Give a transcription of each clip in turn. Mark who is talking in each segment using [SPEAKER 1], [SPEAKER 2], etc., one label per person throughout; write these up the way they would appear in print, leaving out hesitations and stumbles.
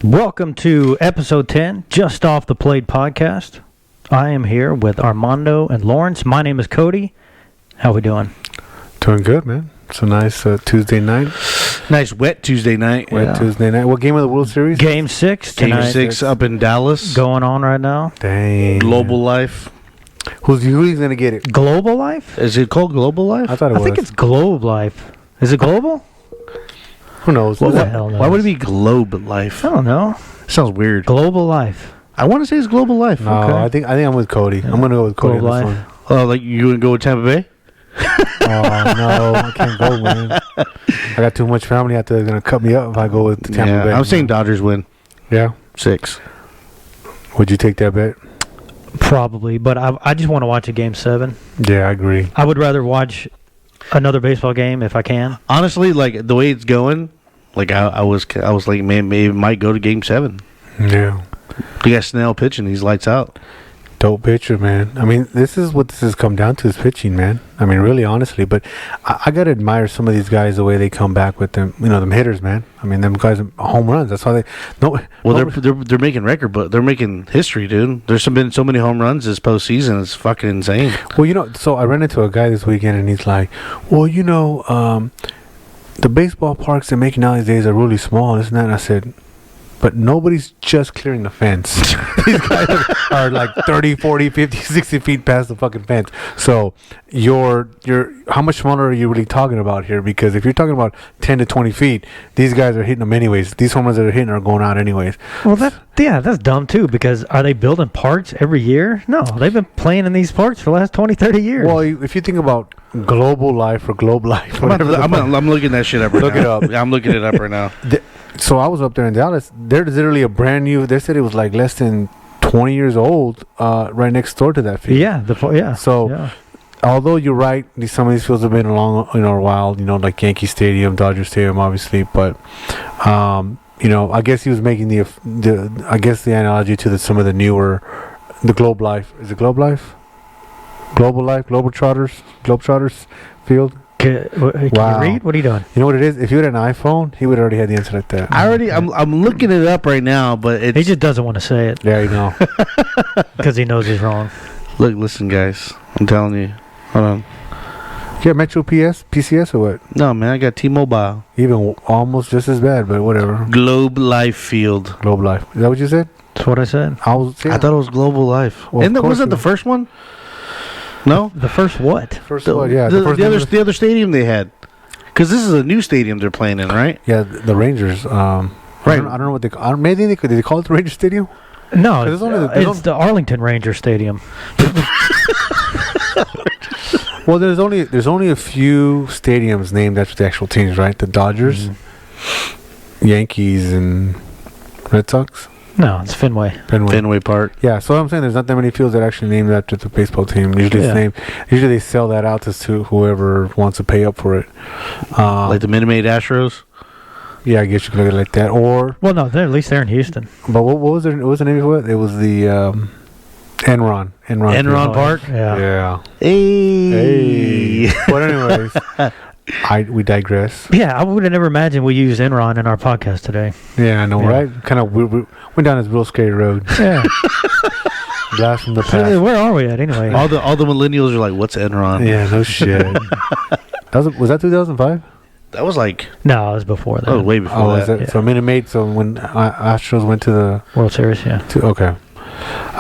[SPEAKER 1] Welcome to episode 10, Just Off the Plate podcast. I am here with Armando and Lawrence. My name is Cody. How we doing?
[SPEAKER 2] Doing good, man. It's a nice Tuesday night.
[SPEAKER 3] Nice wet Tuesday night.
[SPEAKER 2] Tuesday night. What game of the World Series?
[SPEAKER 1] Game 6 tonight.
[SPEAKER 3] Game 6 up in Dallas.
[SPEAKER 1] Going on right now.
[SPEAKER 2] Dang.
[SPEAKER 3] Global Life.
[SPEAKER 2] Who's going to get it?
[SPEAKER 1] Global Life?
[SPEAKER 3] Is it called Global Life?
[SPEAKER 2] I thought it was.
[SPEAKER 1] I think it's Globe Life. Is it global?
[SPEAKER 2] Who knows?
[SPEAKER 1] What the hell knows?
[SPEAKER 3] Why would it be Globe Life?
[SPEAKER 1] I don't know.
[SPEAKER 3] Sounds weird.
[SPEAKER 1] Global Life.
[SPEAKER 3] I want to say it's Global Life.
[SPEAKER 2] No,
[SPEAKER 1] Okay.
[SPEAKER 2] I think I'm with Cody. I'm going to go with Cody
[SPEAKER 1] Global
[SPEAKER 2] on this
[SPEAKER 1] Life.
[SPEAKER 2] one.
[SPEAKER 3] Oh, like you would go with Tampa Bay?
[SPEAKER 2] Oh, no. I can't go, man. I got too much family out there going to cut me up if I go with Tampa Bay.
[SPEAKER 3] I'm saying Dodgers win.
[SPEAKER 2] Yeah?
[SPEAKER 3] 6.
[SPEAKER 2] Would you take that bet?
[SPEAKER 1] Probably, but I just want to watch a Game 7.
[SPEAKER 2] Yeah, I agree.
[SPEAKER 1] I would rather watch another baseball game if I can.
[SPEAKER 3] Honestly, like the way it's going, like I was like, man, maybe it might go to Game 7.
[SPEAKER 2] Yeah.
[SPEAKER 3] You got Snell pitching. He's lights out.
[SPEAKER 2] Dope pitcher, man. I mean, this is what this has come down to is pitching, man. I mean, really, honestly. But I got to admire some of these guys, the way they come back with them, them hitters, man. I mean, them guys, home runs. That's how they...
[SPEAKER 3] They're making record, but they're making history, dude. There's been so many home runs this postseason. It's fucking insane.
[SPEAKER 2] Well, so I ran into a guy this weekend, and he's like, well, the baseball parks they're making nowadays are really small, isn't that? And I said... But nobody's just clearing the fence. These guys are like 30, 40, 50, 60 feet past the fucking fence. So you're how much smaller are you really talking about here? Because if you're talking about 10 to 20 feet, these guys are hitting them anyways. These home runs that are hitting are going out anyways.
[SPEAKER 1] Well, that's dumb too, because are they building parks every year? No, they've been playing in these parks for the last 20, 30 years.
[SPEAKER 2] Well, if you think about Global Life or Globe Life,
[SPEAKER 3] I'm looking that shit up right now.
[SPEAKER 2] Look it up.
[SPEAKER 3] Yeah, I'm looking it up right now.
[SPEAKER 2] So I was up there in Dallas. There's literally a brand new. They said it was like less than 20 years old, right next door to that field.
[SPEAKER 1] Yeah,
[SPEAKER 2] So, although you're right, some of these fields have been along, a while. Like Yankee Stadium, Dodger Stadium, obviously. But, I guess he was making the analogy to some of the newer, the Globe Life. Is it Globe Life? Global Life, Globetrotters field.
[SPEAKER 1] Can you read? What are you doing?
[SPEAKER 2] You know what it is? If you had an iPhone, he would already have the answer like that.
[SPEAKER 3] I'm looking it up right now, but
[SPEAKER 1] he just doesn't want to say it.
[SPEAKER 2] Yeah, you know.
[SPEAKER 1] Because he knows he's wrong.
[SPEAKER 3] Look, listen, guys. I'm telling you. Hold on.
[SPEAKER 2] You got Metro PCS or what?
[SPEAKER 3] No, man. I got T-Mobile.
[SPEAKER 2] Even almost just as bad, but whatever.
[SPEAKER 3] Globe Life Field.
[SPEAKER 2] Globe Life. Is that what you said?
[SPEAKER 1] That's what I said.
[SPEAKER 3] I thought it was Global Life.
[SPEAKER 2] Well,
[SPEAKER 3] was that the first one? No?
[SPEAKER 1] The first what?
[SPEAKER 2] First one, yeah.
[SPEAKER 3] The other stadium they had. Because this is a new stadium they're playing in, right?
[SPEAKER 2] Yeah, the Rangers. Right. I don't know what they... Maybe did they call it the Ranger Stadium?
[SPEAKER 1] No, it's the Arlington Ranger Stadium.
[SPEAKER 2] Well, there's only a few stadiums named after the actual teams, right? The Dodgers, Yankees, and Red Sox.
[SPEAKER 1] No, it's
[SPEAKER 3] Fenway Park.
[SPEAKER 2] Yeah, so I'm saying there's not that many fields that are actually named after the baseball team. Usually it's named. Usually they sell that out to whoever wants to pay up for it.
[SPEAKER 3] Like the N.A.B.A. Astros.
[SPEAKER 2] Yeah, I guess you could look at it like that. Or
[SPEAKER 1] well, no, at least they're in Houston.
[SPEAKER 2] But what was it? What was the name of it? It was the Enron
[SPEAKER 3] Park.
[SPEAKER 2] Yeah.
[SPEAKER 3] Hey.
[SPEAKER 2] But anyways. We digress.
[SPEAKER 1] Yeah, I would have never imagined we used Enron in our podcast today.
[SPEAKER 2] Yeah, I know, right? Kind of we went down this real scary road.
[SPEAKER 1] Yeah.
[SPEAKER 2] Blast from the past.
[SPEAKER 1] So where are we at anyway?
[SPEAKER 3] All the millennials are like, "What's Enron?"
[SPEAKER 2] Yeah, no shit. Was that 2005?
[SPEAKER 3] That was like
[SPEAKER 1] no, it was before that.
[SPEAKER 3] Oh, way before that.
[SPEAKER 2] Yeah. So Minute So when Astros went to the
[SPEAKER 1] World Series, yeah.
[SPEAKER 2] Okay.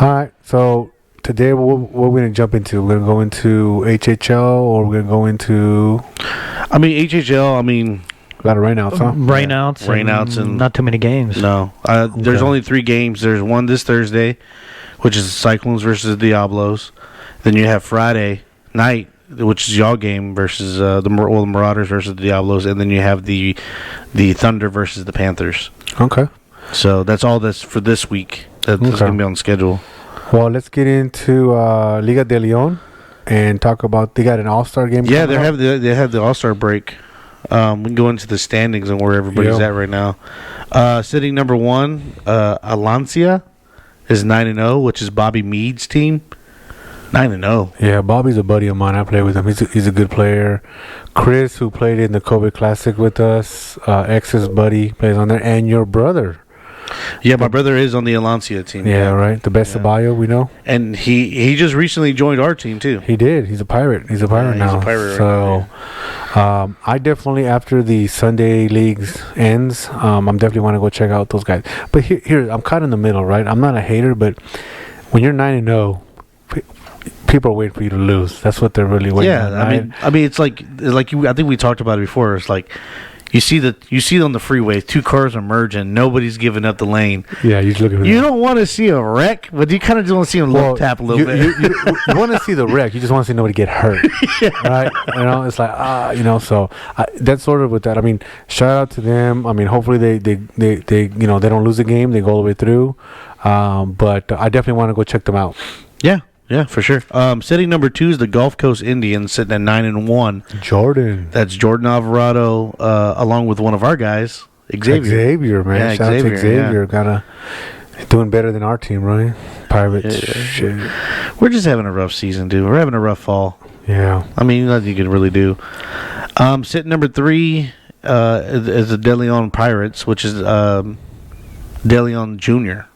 [SPEAKER 2] All right. So today, what we're going to jump into? We're going to go into HHL, or we're going to go into...
[SPEAKER 3] HHL,
[SPEAKER 2] a lot of rainouts, huh?
[SPEAKER 1] Rainouts and not too many games.
[SPEAKER 3] No. There's only 3 games. There's one this Thursday, which is the Cyclones versus the Diablos. Then you have Friday night, which is y'all game versus the Marauders versus the Diablos. And then you have the Thunder versus the Panthers.
[SPEAKER 2] Okay.
[SPEAKER 3] So that's all that's for this week. That's going to be on schedule.
[SPEAKER 2] Well, let's get into Liga Deleon and talk about. They got an All-Star game.
[SPEAKER 3] Yeah, they have the All-Star break. We can go into the standings and where everybody's at right now. Sitting number 1, Alancia is 9-0, which is Bobby Mead's team. 9-0.
[SPEAKER 2] Yeah, Bobby's a buddy of mine. I play with him. He's a good player. Chris, who played in the COVID Classic with us, ex's buddy, plays on there, and your brother.
[SPEAKER 3] Yeah, my brother is on the Alancia team.
[SPEAKER 2] Yeah, right. The best of bio we know.
[SPEAKER 3] And he just recently joined our team too.
[SPEAKER 2] He did. He's a pirate. He's a pirate now.
[SPEAKER 3] He's a pirate.
[SPEAKER 2] So, I definitely, after the Sunday leagues ends, I'm definitely want to go check out those guys. But here, I'm caught in the middle, right? I'm not a hater, but when you're 9-0, people are waiting for you to lose. That's what they're really waiting on.
[SPEAKER 3] Yeah, I mean, it's like you. I think we talked about it before. It's like you see it on the freeway. Two cars are merging. Nobody's giving up the lane.
[SPEAKER 2] Yeah, you just look at
[SPEAKER 3] You don't want to see a wreck, but you kind of just want to see them love tap a little bit.
[SPEAKER 2] You want to see the wreck. You just want to see nobody get hurt, right? It's like So that's sort of with that. I mean, shout out to them. I mean, hopefully they they don't lose the game. They go all the way through. But I definitely want to go check them out.
[SPEAKER 3] Yeah, for sure. Sitting number 2 is the Gulf Coast Indians, sitting at 9-1.
[SPEAKER 2] Jordan.
[SPEAKER 3] That's Jordan Alvarado, along with one of our guys, Xavier.
[SPEAKER 2] Man.
[SPEAKER 3] Yeah,
[SPEAKER 2] Shout out to Xavier.
[SPEAKER 3] Yeah.
[SPEAKER 2] Doing better than our team, right? Pirates.
[SPEAKER 3] Yeah.
[SPEAKER 2] Shit.
[SPEAKER 3] We're just having a rough season, dude. We're having a rough fall.
[SPEAKER 2] Yeah.
[SPEAKER 3] I mean, nothing you can really do. Sitting number 3 is the Deleon Pirates, which is Deleon Jr.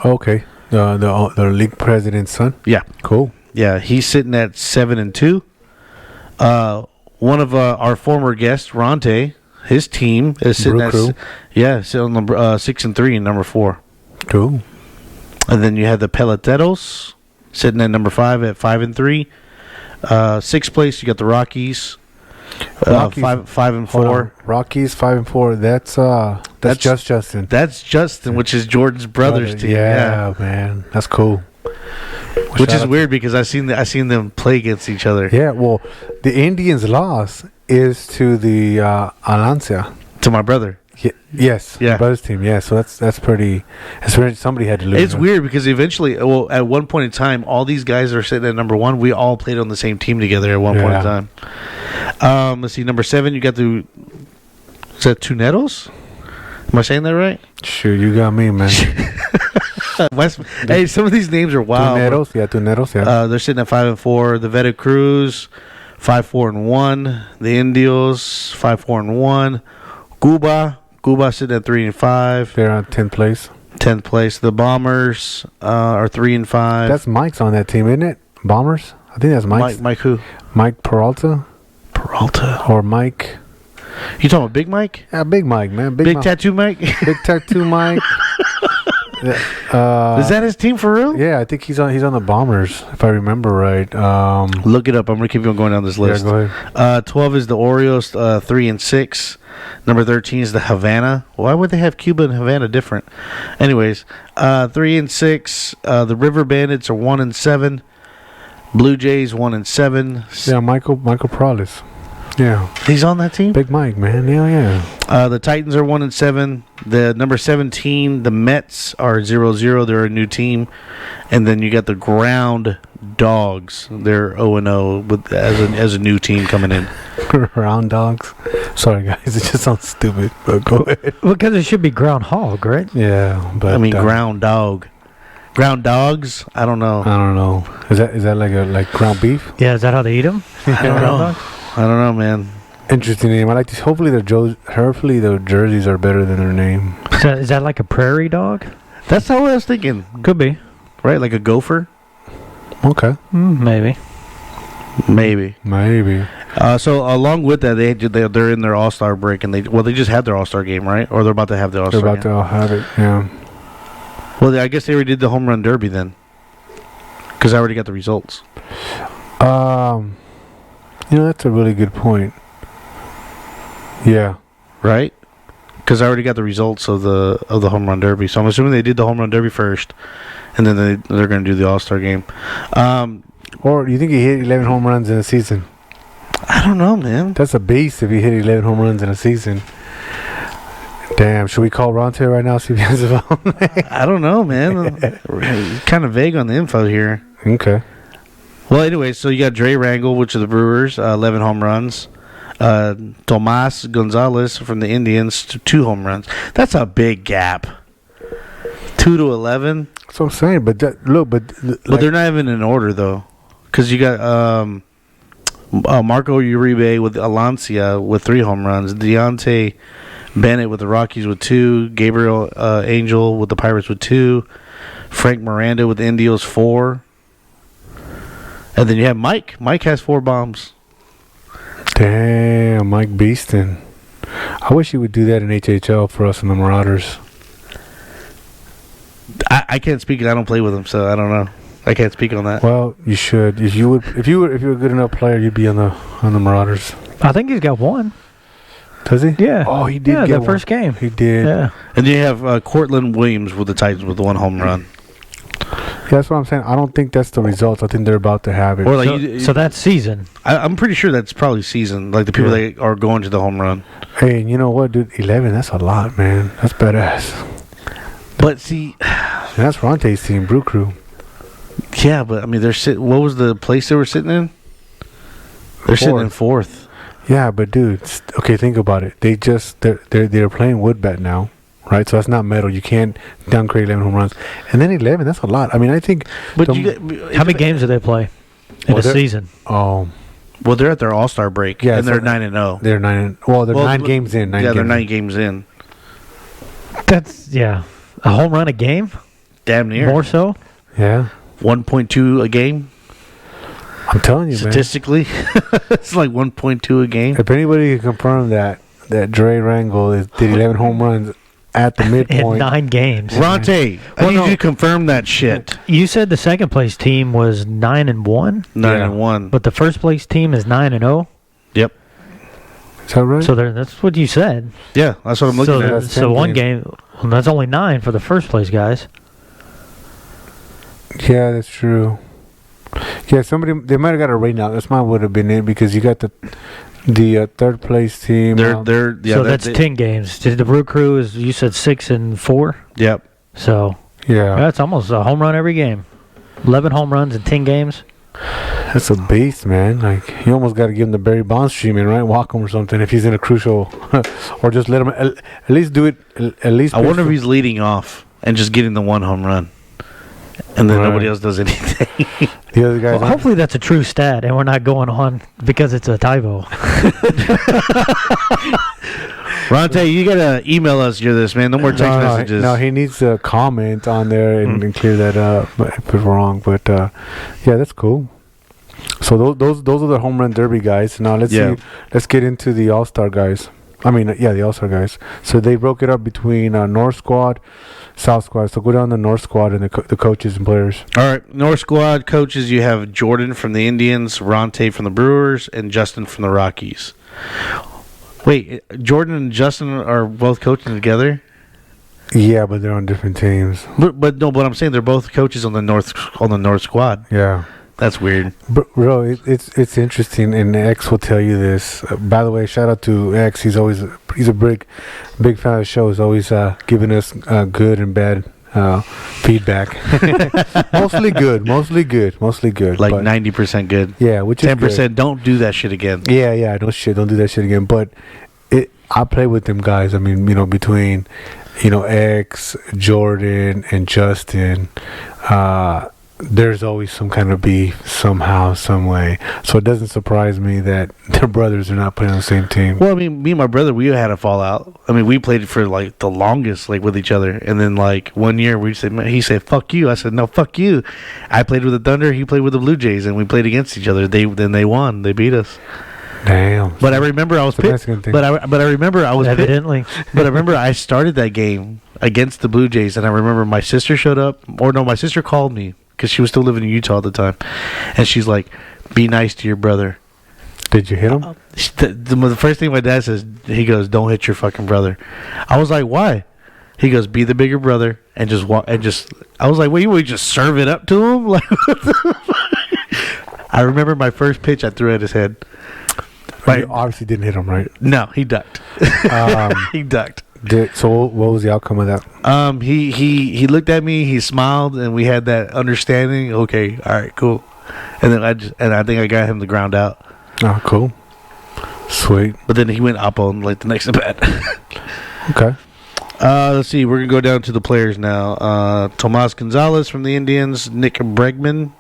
[SPEAKER 2] Okay. The league president's son.
[SPEAKER 3] Yeah.
[SPEAKER 2] Cool.
[SPEAKER 3] Yeah, he's sitting at 7-2. One of our former guests, Ronte, his team is sitting sitting on number 6-3 and number 4.
[SPEAKER 2] Cool.
[SPEAKER 3] And then you have the Peloteros sitting at number 5 at 5-3. Sixth place, you got the Rockies. 5-4.
[SPEAKER 2] Rockies 5-4. That's just Justin.
[SPEAKER 3] That's Justin, which is Jordan's brother's team.
[SPEAKER 2] Yeah, man, that's cool.
[SPEAKER 3] Which is weird because I seen them play against each other.
[SPEAKER 2] Yeah, well, the Indians' loss is to the Alancia.
[SPEAKER 3] To my brother.
[SPEAKER 2] Yes,
[SPEAKER 3] yeah,
[SPEAKER 2] brother's team. Yeah, so that's pretty. Somebody had to lose.
[SPEAKER 3] It's weird because eventually, at one point in time, all these guys are sitting at number 1. We all played on the same team together at one point in time. Let's see, number 7. You got is that Tuneros? Am I saying that right?
[SPEAKER 2] Shoot, you got me, man.
[SPEAKER 3] Hey, some of these names are wild.
[SPEAKER 2] Tuneros, yeah.
[SPEAKER 3] They're sitting at 5-4. The Veta Cruz, 5-4-1. The Indios, 5-4-1. Cuba sitting at 3-5.
[SPEAKER 2] They're on 10th place.
[SPEAKER 3] 10th place. The Bombers are 3-5.
[SPEAKER 2] That's Mike's on that team, isn't it? Bombers. I think that's Mike's.
[SPEAKER 3] Mike who?
[SPEAKER 2] Mike Peralta. Or Mike.
[SPEAKER 3] You talking about Big Mike?
[SPEAKER 2] Yeah, Big Mike, man.
[SPEAKER 3] Big Tattoo Mike.
[SPEAKER 2] Big Tattoo Mike.
[SPEAKER 3] Is that his team for real?
[SPEAKER 2] Yeah, I think he's on the Bombers, if I remember right.
[SPEAKER 3] Look it up. I'm gonna keep on going down this list.
[SPEAKER 2] Yeah, go ahead.
[SPEAKER 3] 12 is the Orioles, 3-6. Number 13 is the Havana. Why would they have Cuba and Havana different? Anyways, 3-6. The River Bandits are 1-7. Blue Jays 1-7.
[SPEAKER 2] Yeah, Michael Perales. Yeah,
[SPEAKER 3] he's on that team.
[SPEAKER 2] Big Mike, man. Yeah.
[SPEAKER 3] The Titans are 1-7. The number 17, the Mets are 0-0. They're a new team, and then you got the Ground Dogs. They're 0-0 with as a new team coming in.
[SPEAKER 2] Ground Dogs. Sorry, guys. It just sounds stupid. But go ahead.
[SPEAKER 1] Because it should be Groundhog, right?
[SPEAKER 2] Yeah, but
[SPEAKER 3] I mean Ground Dog. Ground Dogs? I don't know.
[SPEAKER 2] Is that like ground beef?
[SPEAKER 1] Yeah, is that how they eat them?
[SPEAKER 3] I don't know, man.
[SPEAKER 2] Interesting name. I like this. Hopefully their jerseys are better than their name.
[SPEAKER 1] Is that like a prairie dog?
[SPEAKER 3] That's how I was thinking.
[SPEAKER 1] Could be.
[SPEAKER 3] Right, like a gopher?
[SPEAKER 2] Okay.
[SPEAKER 1] Maybe.
[SPEAKER 3] So along with that, they're in their All-Star break, and they just had their All-Star game, right? Or they're about to have their All-Star game.
[SPEAKER 2] They're about to have it, yeah.
[SPEAKER 3] Well, I guess they already did the home run derby then, because I already got the results.
[SPEAKER 2] That's a really good point. Yeah.
[SPEAKER 3] Right? Because I already got the results of the home run derby, so I'm assuming they did the home run derby first, and then they're going to do the All-Star game.
[SPEAKER 2] Or you think he hit 11 home runs in a season?
[SPEAKER 3] I don't know, man.
[SPEAKER 2] That's a beast if he hit 11 home runs in a season. Damn, should we call Ronte right now, see if he has a phone?
[SPEAKER 3] I don't know, man. Kind of vague on the info here.
[SPEAKER 2] Okay.
[SPEAKER 3] Well, anyway, so you got Dre Rangel, which are the Brewers, 11 home runs. Tomas Gonzalez from the Indians, 2 home runs. That's a big gap. 2 to 11.
[SPEAKER 2] That's what I'm saying. But
[SPEAKER 3] but they're not even in order though, because you got Marco Uribe with Alancia with 3 home runs. Deontay Bennett with the Rockies with 2. Gabriel Angel with the Pirates with 2. Frank Miranda with the Indios 4. And then you have Mike. Mike has 4 bombs.
[SPEAKER 2] Damn, Mike Beeston. I wish he would do that in HHL for us in the Marauders.
[SPEAKER 3] I can't speak. I don't play with him, so I don't know. I can't speak on that.
[SPEAKER 2] Well, you should. If you were a good enough player, you'd be on the Marauders.
[SPEAKER 1] I think he's got one.
[SPEAKER 2] Does he?
[SPEAKER 1] Yeah.
[SPEAKER 2] Oh, he did.
[SPEAKER 1] Yeah,
[SPEAKER 2] get
[SPEAKER 1] the
[SPEAKER 2] one.
[SPEAKER 1] first game.
[SPEAKER 2] He did.
[SPEAKER 1] Yeah.
[SPEAKER 3] And then you have Cortland Williams with the Titans with the 1 home run.
[SPEAKER 2] Yeah, that's what I'm saying. I don't think that's the results. I think they're about to have it.
[SPEAKER 3] Or like
[SPEAKER 1] So that's season.
[SPEAKER 3] I'm pretty sure that's probably season. Like the people that are going to the home run.
[SPEAKER 2] Hey, and you know what, dude? 11. That's a lot, man. That's badass.
[SPEAKER 3] But see,
[SPEAKER 2] And that's Ronte's team, Brew Crew.
[SPEAKER 3] yeah, but I mean, they're sitting. What was the place they were sitting in? They're sitting in 4th.
[SPEAKER 2] Yeah, but dude, okay, think about it. They're playing Woodbat now, right? So that's not metal. You can't downgrade 11 home runs, and then 11. That's a lot. I mean, I think.
[SPEAKER 3] But
[SPEAKER 1] How many games do they play in a season?
[SPEAKER 2] Oh,
[SPEAKER 3] well, they're at their All-Star break,
[SPEAKER 2] Yeah,
[SPEAKER 3] and
[SPEAKER 2] so
[SPEAKER 3] they're 9-0.
[SPEAKER 2] they're 9. Well, they're 9 games in.
[SPEAKER 3] They're 9 games in.
[SPEAKER 1] That's a home run a game.
[SPEAKER 3] Damn near.
[SPEAKER 1] More so.
[SPEAKER 2] Yeah,
[SPEAKER 3] 1.2 a game.
[SPEAKER 2] I'm telling you,
[SPEAKER 3] Statistically, it's like 1.2 a game.
[SPEAKER 2] man. If anybody can confirm that Dre Rangel did 11 home runs at the
[SPEAKER 1] In
[SPEAKER 2] midpoint.
[SPEAKER 1] 9 games.
[SPEAKER 3] Ronte, I need you to confirm that shit.
[SPEAKER 1] You said the second place team was 9-1,
[SPEAKER 3] 9-1.
[SPEAKER 1] but the first place team is 9-0.
[SPEAKER 3] Yep.
[SPEAKER 2] Is that right?
[SPEAKER 1] So that's what you said.
[SPEAKER 3] Yeah, that's what I'm looking
[SPEAKER 1] So
[SPEAKER 3] at.
[SPEAKER 2] That's
[SPEAKER 1] so
[SPEAKER 2] 10
[SPEAKER 1] one
[SPEAKER 2] games.
[SPEAKER 1] game. Well, that's only 9 for the first place guys.
[SPEAKER 2] Yeah, that's true. Yeah, they might have got a rating out. That's mine would have been it because you got the third place team.
[SPEAKER 3] So
[SPEAKER 1] that's 10 games. The Brew Crew is, you said 6-4.
[SPEAKER 3] Yep.
[SPEAKER 1] So
[SPEAKER 2] Yeah,
[SPEAKER 1] that's almost a home run every game. 11 home runs in 10 games.
[SPEAKER 2] that's a beast, man. Like you almost got to give him the Barry Bonds treatment, right? Walk him or something if he's in a crucial, or just let him at least do it. At least.
[SPEAKER 3] I wonder if he's leading off and just getting the 1 home run, and then nobody else does anything.
[SPEAKER 2] The other guys.
[SPEAKER 1] Well, hopefully that's a true stat, and we're not going on because it's a typo.
[SPEAKER 3] Ronte, you gotta email us this, man. No more text messages.
[SPEAKER 2] No, he needs to comment on there and clear that up if it's wrong. But yeah, that's cool. So those are the home run derby guys. Now let's get into the All-Star guys. The All-Star guys. So they broke it up between North Squad, South Squad. So go down the North Squad and the coaches and players.
[SPEAKER 3] All right, North Squad coaches. You have Jordan from the Indians, Ronte from the Brewers, and Justin from the Rockies. Wait, Jordan and Justin are both coaching together?
[SPEAKER 2] Yeah, but they're on different teams.
[SPEAKER 3] But no, but I'm saying they're both coaches on the North Squad.
[SPEAKER 2] Yeah.
[SPEAKER 3] That's weird.
[SPEAKER 2] Bro, it's interesting, and X will tell you this. By the way, shout out to X. He's a big fan of the show. He's always giving us good and bad feedback. mostly good.
[SPEAKER 3] Like 90% good.
[SPEAKER 2] Yeah, which is
[SPEAKER 3] 10%. Don't do that shit again.
[SPEAKER 2] Yeah. Don't do that shit again. But I play with them guys. I mean, between X, Jordan, and Justin. There's always some kind of beef somehow, some way. So it doesn't surprise me that their brothers are not playing on the same team.
[SPEAKER 3] Well, I mean, me and my brother, we had a fallout. I mean, we played for like the longest, like with each other. And then like 1 year, he said, "Fuck you." I said, "No, fuck you." I played with the Thunder. He played with the Blue Jays, and we played against each other. Then they won. They beat us.
[SPEAKER 2] Damn.
[SPEAKER 3] But I remember I was pissed. But I remember I was
[SPEAKER 1] evidently.
[SPEAKER 3] But I remember I started that game against the Blue Jays, and I remember my sister showed up. Or no, my sister called me. Because she was still living in Utah at the time. And she's like, "Be nice to your brother."
[SPEAKER 2] Did you hit him?
[SPEAKER 3] The first thing my dad says, he goes, "Don't hit your fucking brother." I was like, "Why?" He goes, "Be the bigger brother and just walk." And just, I was like, "Wait, you would just serve it up to him?" Like, what the fuck? I remember my first pitch I threw at his head.
[SPEAKER 2] You obviously didn't hit him, right?
[SPEAKER 3] No, he ducked. He ducked.
[SPEAKER 2] So what was the outcome of that?
[SPEAKER 3] He looked at me, he smiled, and we had that understanding. Okay, all right, cool. And then I think I got him the ground out.
[SPEAKER 2] Oh, cool, sweet.
[SPEAKER 3] But then he went up on like the next at bat.
[SPEAKER 2] Okay.
[SPEAKER 3] Let's see. We're gonna go down to the players now. Tomas Gonzalez from the Indians, Nick Bergman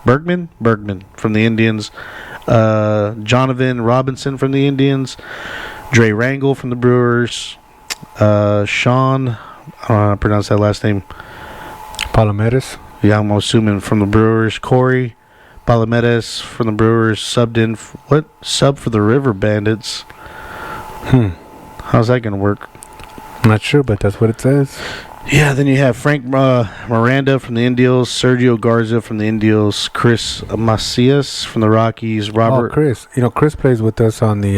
[SPEAKER 3] from the Indians, Jonathan Robinson from the Indians, Dre Rangel from the Brewers, Sean, I don't know how to pronounce that last name.
[SPEAKER 2] Palomares.
[SPEAKER 3] Yeah, I'm assuming from the Brewers. Corey Palomares from the Brewers subbed in. Sub for the River Bandits. How's that going to work?
[SPEAKER 2] I'm not sure, but that's what it says.
[SPEAKER 3] Yeah, then you have Frank Miranda from the Indios, Sergio Garza from the Indios, Chris Macias from the Rockies, Robert.
[SPEAKER 2] Oh, Chris. Chris plays with us on the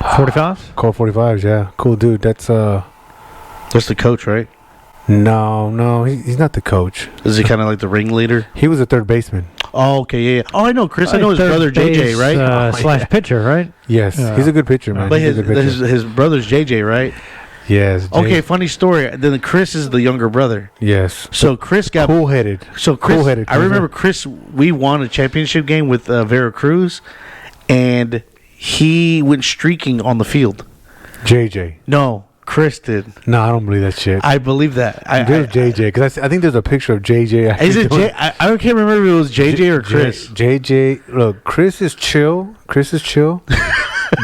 [SPEAKER 1] 45s?
[SPEAKER 2] Core 45s, yeah. Cool dude. That's
[SPEAKER 3] the coach, right?
[SPEAKER 2] No, he's not the coach.
[SPEAKER 3] Is he kind of like the ringleader?
[SPEAKER 2] He was a third baseman.
[SPEAKER 3] Oh, okay, yeah. Oh, I know Chris. I know his brother JJ, right?
[SPEAKER 1] Slash pitcher, right?
[SPEAKER 2] Yes, he's a good pitcher, man.
[SPEAKER 3] But
[SPEAKER 2] He's a good pitcher.
[SPEAKER 3] his brother's JJ, right?
[SPEAKER 2] Yes.
[SPEAKER 3] Okay, funny story. Then Chris is the younger brother.
[SPEAKER 2] Yes.
[SPEAKER 3] So Chris got
[SPEAKER 2] cool-headed.
[SPEAKER 3] So Chris,
[SPEAKER 2] Cool-headed.
[SPEAKER 3] I remember Chris. We won a championship game with Veracruz, and he went streaking on the field.
[SPEAKER 2] JJ.
[SPEAKER 3] No, Chris did.
[SPEAKER 2] No, I don't believe that shit.
[SPEAKER 3] I believe that.
[SPEAKER 2] There's JJ, because I think there's a picture of JJ.
[SPEAKER 3] Is it J? I can't remember if it was JJ or Chris.
[SPEAKER 2] JJ, look, Chris is chill.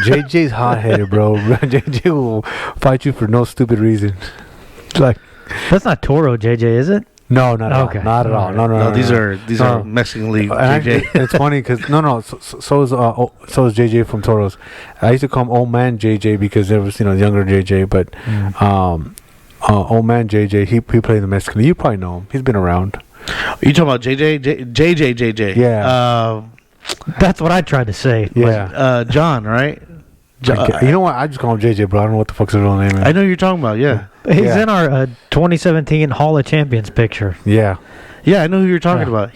[SPEAKER 2] JJ's hot-headed, bro. JJ will fight you for no stupid reason. Like,
[SPEAKER 1] that's not Toro JJ, is it?
[SPEAKER 2] No, not at all. Not at all. No.
[SPEAKER 3] These are Mexican League JJ.
[SPEAKER 2] It's funny because so is JJ from Toros. I used to call him Old Man JJ because there was younger JJ, but Old Man JJ he played in the Mexican League. You probably know him. He's been around.
[SPEAKER 3] You talking about JJ?
[SPEAKER 2] Yeah.
[SPEAKER 1] That's what I tried to say.
[SPEAKER 2] Yeah.
[SPEAKER 3] John, right?
[SPEAKER 2] You know what? I just call him JJ, bro. I don't know what the fuck's his real name is.
[SPEAKER 3] I know who you're talking about. Yeah.
[SPEAKER 1] He's in our 2017 Hall of Champions picture.
[SPEAKER 2] Yeah.
[SPEAKER 3] Yeah, I know who you're talking about.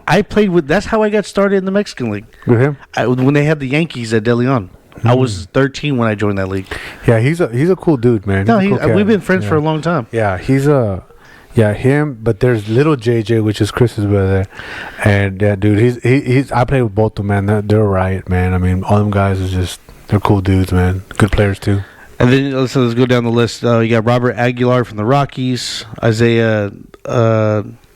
[SPEAKER 3] I played with. That's how I got started in the Mexican League.
[SPEAKER 2] With him?
[SPEAKER 3] When they had the Yankees at Deleon. I was 13 when I joined that league.
[SPEAKER 2] Yeah, he's a cool dude, man.
[SPEAKER 3] No, we've been friends for a long time.
[SPEAKER 2] Yeah, him. But there's little JJ, which is Chris's brother, and dude, he's. I play with both of them, man. They're a riot, man. I mean, all them guys is just they're cool dudes, man. Good players too.
[SPEAKER 3] And then let's go down the list. You got Robert Aguilar from the Rockies, Isaiah
[SPEAKER 2] Tonje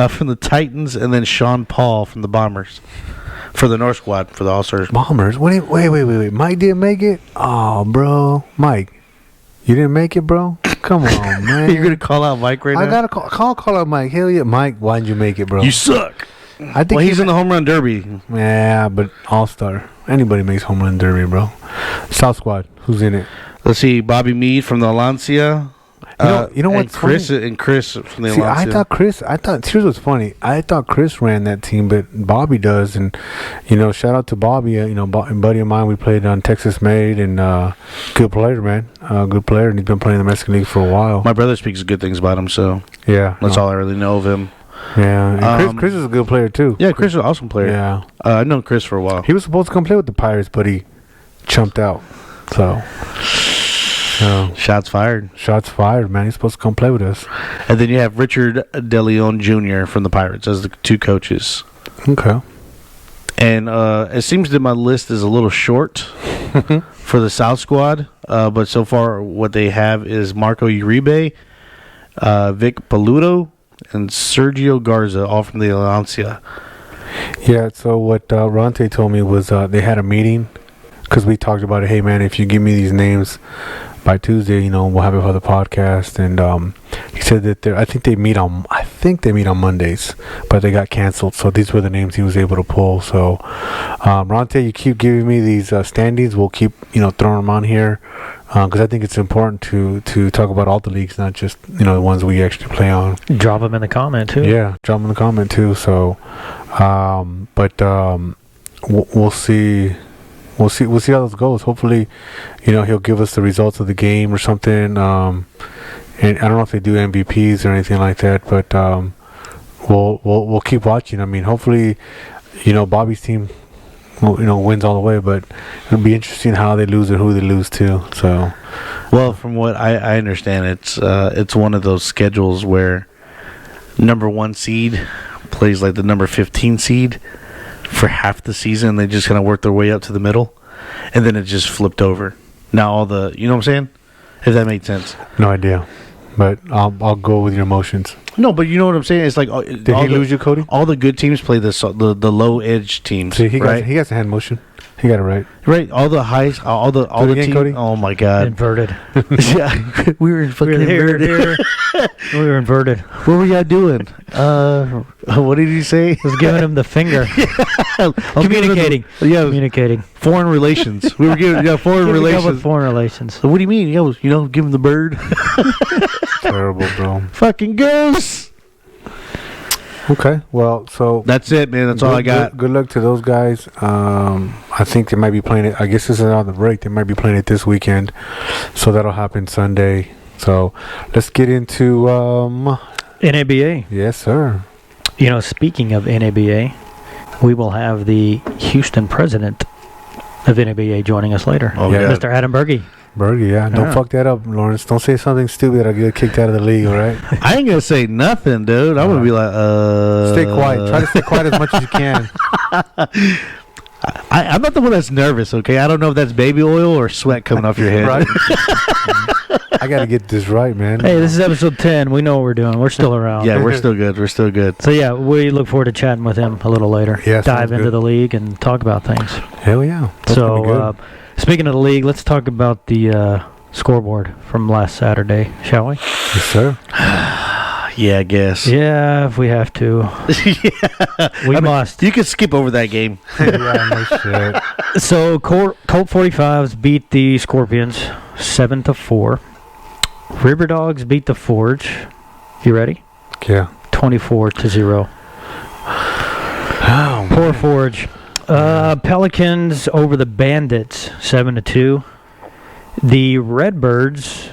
[SPEAKER 3] from the Titans, and then Sean Paul from the Bombers for the North Squad for the All-Stars.
[SPEAKER 2] Bombers? Wait. Mike didn't make it? Oh, bro. Mike, you didn't make it, bro? Come on, man.
[SPEAKER 3] You're going to call out Mike right now?
[SPEAKER 2] I got to call out Mike. Hell yeah. Mike, why didn't you make it, bro?
[SPEAKER 3] You suck.
[SPEAKER 2] I think
[SPEAKER 3] he's in the home run derby.
[SPEAKER 2] Yeah, but All-Star. Anybody makes home run derby, bro. South Squad. Who's in it?
[SPEAKER 3] Let's see. Bobby Meade from the Alancia.
[SPEAKER 2] You know what?
[SPEAKER 3] Chris from the Alancia.
[SPEAKER 2] I thought here's what's funny. I thought Chris ran that team, but Bobby does. And shout out to Bobby. Buddy of mine. We played on Texas Made, and good player, man. Good player, and he's been playing in the Mexican League for a while.
[SPEAKER 3] My brother speaks good things about him, so
[SPEAKER 2] yeah,
[SPEAKER 3] that's all I really know of him.
[SPEAKER 2] Yeah, and Chris is a good player too.
[SPEAKER 3] Yeah, Chris is an awesome player.
[SPEAKER 2] Yeah,
[SPEAKER 3] I've known Chris for a while.
[SPEAKER 2] He was supposed to come play with the Pirates, but he chumped out. So
[SPEAKER 3] shots fired.
[SPEAKER 2] Shots fired, man. He's supposed to come play with us.
[SPEAKER 3] And then you have Richard DeLeon Jr. from the Pirates as the two coaches.
[SPEAKER 2] Okay.
[SPEAKER 3] And it seems that my list is a little short for the South Squad, but so far what they have is Marco Uribe, Vic Paludo, and Sergio Garza, all from the Alancia.
[SPEAKER 2] Yeah, so what Ronte told me was they had a meeting because we talked about it. Hey, man, if you give me these names by Tuesday, we'll have it for the podcast. And he said that I think they meet on Mondays, but they got canceled. So these were the names he was able to pull. So Ronte, you keep giving me these standings. We'll keep throwing them on here because I think it's important to talk about all the leagues, not just the ones we actually play on.
[SPEAKER 1] Drop them in the comment too.
[SPEAKER 2] Yeah, drop them in the comment too. So, we'll see. We'll see how this goes. Hopefully, he'll give us the results of the game or something. And I don't know if they do MVPs or anything like that, but we'll keep watching. I mean, hopefully, Bobby's team, wins all the way. But it'll be interesting how they lose and who they lose to. So,
[SPEAKER 3] well, from what I understand, it's one of those schedules where number 1 seed plays like the number 15 seed for half the season. They just kind of work their way up to the middle, and then it just flipped over. Now all the, what I'm saying? If that made sense.
[SPEAKER 2] No idea, but I'll go with your emotions.
[SPEAKER 3] No, but you know what I'm saying? It's like
[SPEAKER 2] did he lose you, Cody?
[SPEAKER 3] All the good teams play the low edge teams.
[SPEAKER 2] See, he
[SPEAKER 3] right?
[SPEAKER 2] got a hand motion. He got it right.
[SPEAKER 3] Right, all the highs, all the
[SPEAKER 2] again,
[SPEAKER 3] team.
[SPEAKER 2] Cody?
[SPEAKER 3] Oh my God!
[SPEAKER 1] Inverted.
[SPEAKER 3] Yeah, we were fucking inverted.
[SPEAKER 1] We were inverted.
[SPEAKER 3] What were y'all doing? What did he say?
[SPEAKER 1] Was giving him the finger. Communicating. Communicating.
[SPEAKER 3] Foreign relations. We were giving foreign
[SPEAKER 1] Keeping up
[SPEAKER 3] relations.
[SPEAKER 1] with foreign relations.
[SPEAKER 3] So what do you mean? Give him the bird.
[SPEAKER 2] Terrible, bro.
[SPEAKER 3] Fucking goose.
[SPEAKER 2] Okay, well, so
[SPEAKER 3] That's it, man. That's all I got.
[SPEAKER 2] Good luck to those guys. I think they might be playing it. I guess this is on the break. They might be playing it this weekend, so that'll happen Sunday. So let's get into
[SPEAKER 1] N.A.B.A.
[SPEAKER 2] Yes, sir.
[SPEAKER 1] You know, speaking of N.A.B.A., we will have the Houston president of N.A.B.A. joining us later.
[SPEAKER 3] Oh,
[SPEAKER 2] Yeah.
[SPEAKER 3] yeah.
[SPEAKER 1] Mr. Adam Berge.
[SPEAKER 2] Berge, yeah. Don't
[SPEAKER 1] Yeah.
[SPEAKER 2] fuck that up, Lawrence. Don't say something stupid. I'll get kicked out of the league, all right?
[SPEAKER 3] I ain't gonna say nothing, dude. I'm gonna be like,
[SPEAKER 2] Stay quiet. Try to stay quiet as much as you can.
[SPEAKER 3] I'm not the one that's nervous, okay? I don't know if that's baby oil or sweat coming off your head.
[SPEAKER 2] Right? I got to get this right, man.
[SPEAKER 1] Hey, this is episode 10. We know what we're doing. We're still around.
[SPEAKER 3] Yeah, we're still good. We're still good.
[SPEAKER 1] So, yeah, we look forward to chatting with him a little later.
[SPEAKER 2] Yeah,
[SPEAKER 1] Dive
[SPEAKER 2] sounds
[SPEAKER 1] into
[SPEAKER 2] good.
[SPEAKER 1] the league and talk about things.
[SPEAKER 2] Hell yeah. That's gonna be good.
[SPEAKER 1] So, speaking of the league, let's talk about the scoreboard from last Saturday, shall we?
[SPEAKER 2] Yes, sir.
[SPEAKER 3] Yeah, I guess.
[SPEAKER 1] Yeah, if we have to. We must.
[SPEAKER 3] You can skip over that game.
[SPEAKER 2] Yeah, no shit.
[SPEAKER 1] So Colt 45s beat the Scorpions 7-4. River Dogs beat the Forge. You ready?
[SPEAKER 2] Yeah.
[SPEAKER 1] 24-0.
[SPEAKER 2] Oh,
[SPEAKER 1] Poor Forge. Pelicans over the Bandits 7-2. The Redbirds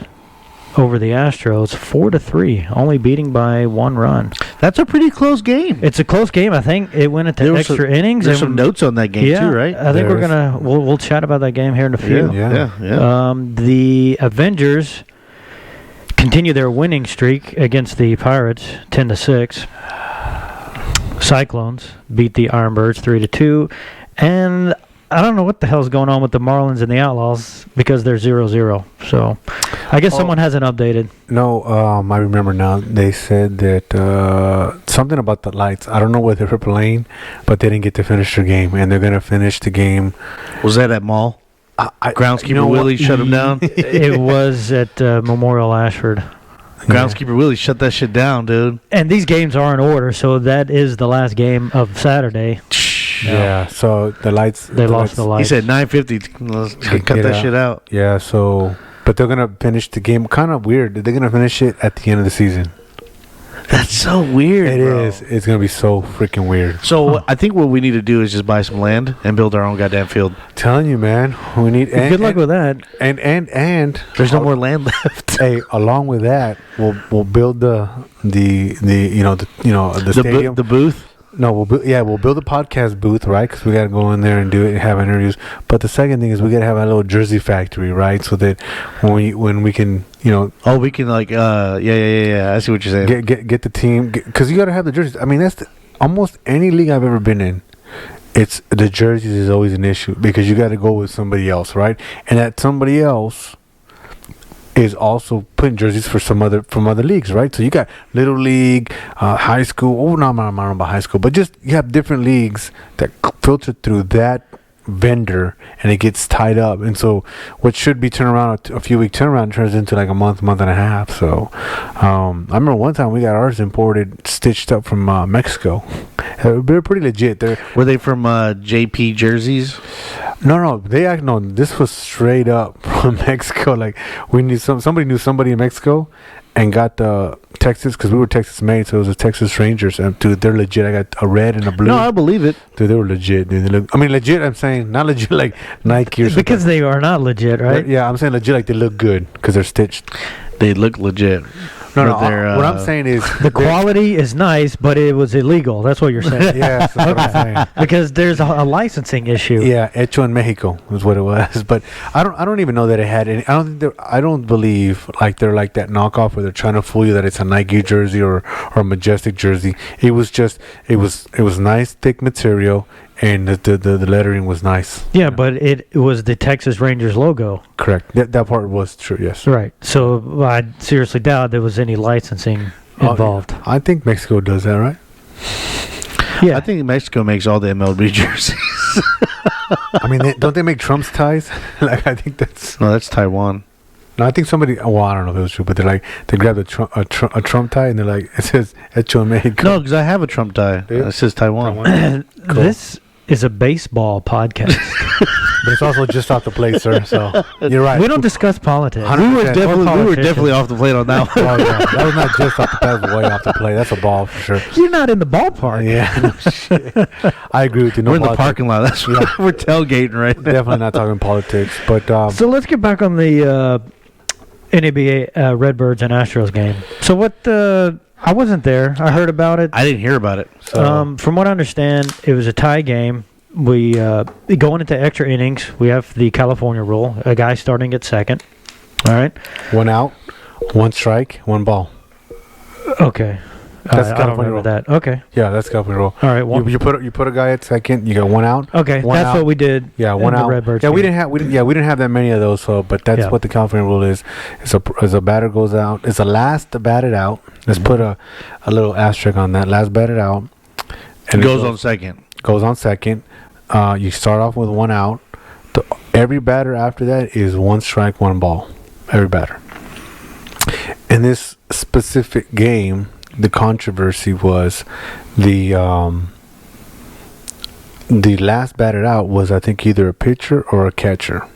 [SPEAKER 1] over the Astros 4-3, only beating by one run.
[SPEAKER 3] That's a pretty close game.
[SPEAKER 1] It's a close game. I think it went into
[SPEAKER 3] There was
[SPEAKER 1] extra innings.
[SPEAKER 3] There's
[SPEAKER 1] and
[SPEAKER 3] some notes on that game
[SPEAKER 1] yeah,
[SPEAKER 3] too, right?
[SPEAKER 1] I think
[SPEAKER 2] There
[SPEAKER 1] we're
[SPEAKER 2] is.
[SPEAKER 1] gonna we'll chat about that game here in a few.
[SPEAKER 2] Yeah.
[SPEAKER 1] The Avengers continue their winning streak against the Pirates 10-6. Cyclones beat the Ironbirds 3-2, and I don't know what the hell's going on with the Marlins and the Outlaws because they're 0-0. So I guess someone hasn't updated.
[SPEAKER 2] No, I remember now. They said that something about the lights. I don't know what they were playing, but they didn't get to finish their game, and they're gonna finish the game.
[SPEAKER 3] Was that at Mall? Groundskeeper
[SPEAKER 2] you know what?
[SPEAKER 3] Willie shut him down.
[SPEAKER 1] It was at Memorial Ashford.
[SPEAKER 3] Groundskeeper Willie shut that shit down, dude.
[SPEAKER 1] And these games are in order, so that is the last game of Saturday.
[SPEAKER 2] Yeah. So the lights.
[SPEAKER 1] They lost the
[SPEAKER 3] He
[SPEAKER 1] lights.
[SPEAKER 3] said 9:50. Let's cut
[SPEAKER 2] Get
[SPEAKER 3] that
[SPEAKER 2] out.
[SPEAKER 3] shit out.
[SPEAKER 2] Yeah. So, but they're gonna finish the game. Kind of weird. They're gonna finish it at the end of the season.
[SPEAKER 3] That's so weird.
[SPEAKER 2] It
[SPEAKER 3] bro.
[SPEAKER 2] is. It's gonna be so freaking weird.
[SPEAKER 3] So I think what we need to do is just buy some land and build our own goddamn field.
[SPEAKER 2] Telling you, man. We need.
[SPEAKER 1] Good luck with that.
[SPEAKER 2] And
[SPEAKER 3] There's no more land left.
[SPEAKER 2] Hey, along with that, we'll build the stadium.
[SPEAKER 3] The booth.
[SPEAKER 2] No, we'll build a podcast booth, right? Because we got to go in there and do it and have interviews. But the second thing is we got to have a little jersey factory, right? So that when we can,
[SPEAKER 3] Oh, we can like yeah. I see what you're saying.
[SPEAKER 2] get the team, because you got to have the jerseys. I mean, that's almost any league I've ever been in. It's the jerseys is always an issue because you got to go with somebody else, right? And that somebody else is also putting jerseys from other leagues, right? So you got little league, high school. Oh, no, I'm not about high school, but just you have different leagues that filter through that vendor, and it gets tied up. And so what should be turned around a few week turnaround turns into like a month and a half. So I remember one time we got ours imported, stitched up from Mexico. They're pretty legit.
[SPEAKER 3] Were they from JP jerseys?
[SPEAKER 2] No. This was straight up from Mexico. Like we knew somebody knew somebody in Mexico, and got the Texas, because we were Texas made, so it was a Texas Rangers. And dude, they're legit. I got a red and a blue.
[SPEAKER 3] No, I believe it.
[SPEAKER 2] Dude, they were legit. Dude, legit. I'm saying not legit like Nike or something.
[SPEAKER 1] Because they are not legit, right?
[SPEAKER 2] Yeah, I'm saying legit like they look good because they're stitched.
[SPEAKER 3] They look legit.
[SPEAKER 2] No.
[SPEAKER 3] But they're,
[SPEAKER 2] What I'm saying is
[SPEAKER 1] The quality is nice, but it was illegal. That's what you're saying.
[SPEAKER 2] yeah, that's what I'm saying.
[SPEAKER 1] Because there's a licensing issue.
[SPEAKER 2] Yeah, hecho in Mexico is what it was. But I don't even know that it had any. I don't believe like they're like that knockoff where they're trying to fool you that it's a Nike jersey or a Majestic jersey. It was just it was nice thick material, and the lettering was nice.
[SPEAKER 1] Yeah, but it was the Texas Rangers logo.
[SPEAKER 2] Correct. That part was true. Yes.
[SPEAKER 1] Right. So I seriously doubt there was any licensing involved.
[SPEAKER 2] I think Mexico does that, right?
[SPEAKER 1] Yeah.
[SPEAKER 3] I think Mexico makes all the MLB jerseys.
[SPEAKER 2] I mean, don't they make Trump's ties? Like, I think that's...
[SPEAKER 3] No, that's Taiwan.
[SPEAKER 2] No, I think somebody... Well, I don't know if it was true, but they're like... They grab a Trump tie, and they're like... It says, Hecho Mexico.
[SPEAKER 3] No, because I have a Trump tie.
[SPEAKER 2] Do you?
[SPEAKER 3] It says Taiwan.
[SPEAKER 2] Cool.
[SPEAKER 1] This is a baseball podcast.
[SPEAKER 2] But it's also just off the plate, sir. So you're right.
[SPEAKER 1] We don't discuss politics.
[SPEAKER 2] 100%.
[SPEAKER 3] We were
[SPEAKER 1] politicians.
[SPEAKER 3] definitely off the plate on that one.
[SPEAKER 2] Oh, yeah. That was not just off the plate. That was way off the plate. That's a ball for sure.
[SPEAKER 1] You're not in the ballpark.
[SPEAKER 2] Yeah. No shit. I agree with you. No
[SPEAKER 3] We're in the
[SPEAKER 2] politics.
[SPEAKER 3] parking lot. That's right. We're tailgating right now.
[SPEAKER 2] Definitely not talking politics. But
[SPEAKER 1] So let's get back on the N.A.B.A. Redbirds and Astros game. So what? I wasn't there. I heard about it.
[SPEAKER 3] I didn't hear about it.
[SPEAKER 2] so,
[SPEAKER 1] From what I understand, it was a tie game. We going into extra innings. We have the California rule: a guy starting at second. All right.
[SPEAKER 2] 1 out, 1 strike, 1 ball.
[SPEAKER 1] Okay.
[SPEAKER 2] That's
[SPEAKER 1] I don't
[SPEAKER 2] California
[SPEAKER 1] remember that. Okay.
[SPEAKER 2] Yeah, that's California rule.
[SPEAKER 1] All right.
[SPEAKER 2] You put a guy at second. You got 1 out.
[SPEAKER 1] Okay.
[SPEAKER 2] one
[SPEAKER 1] That's
[SPEAKER 2] out.
[SPEAKER 1] what we did.
[SPEAKER 2] Yeah,
[SPEAKER 1] in
[SPEAKER 2] 1
[SPEAKER 1] the
[SPEAKER 2] out.
[SPEAKER 1] Redbirds
[SPEAKER 2] Yeah, we
[SPEAKER 1] game.
[SPEAKER 2] didn't have that many of those. So, but that's
[SPEAKER 1] Yeah.
[SPEAKER 2] what the California rule is. As a batter goes out, it's the last batted out. Let's put a little asterisk on that. Last batted out,
[SPEAKER 3] It goes on second.
[SPEAKER 2] Goes on second. You start off with 1 out. Every batter after that is 1 strike, 1 ball. Every batter. In this specific game, the controversy was the last batted out was, I think, either a pitcher or a catcher.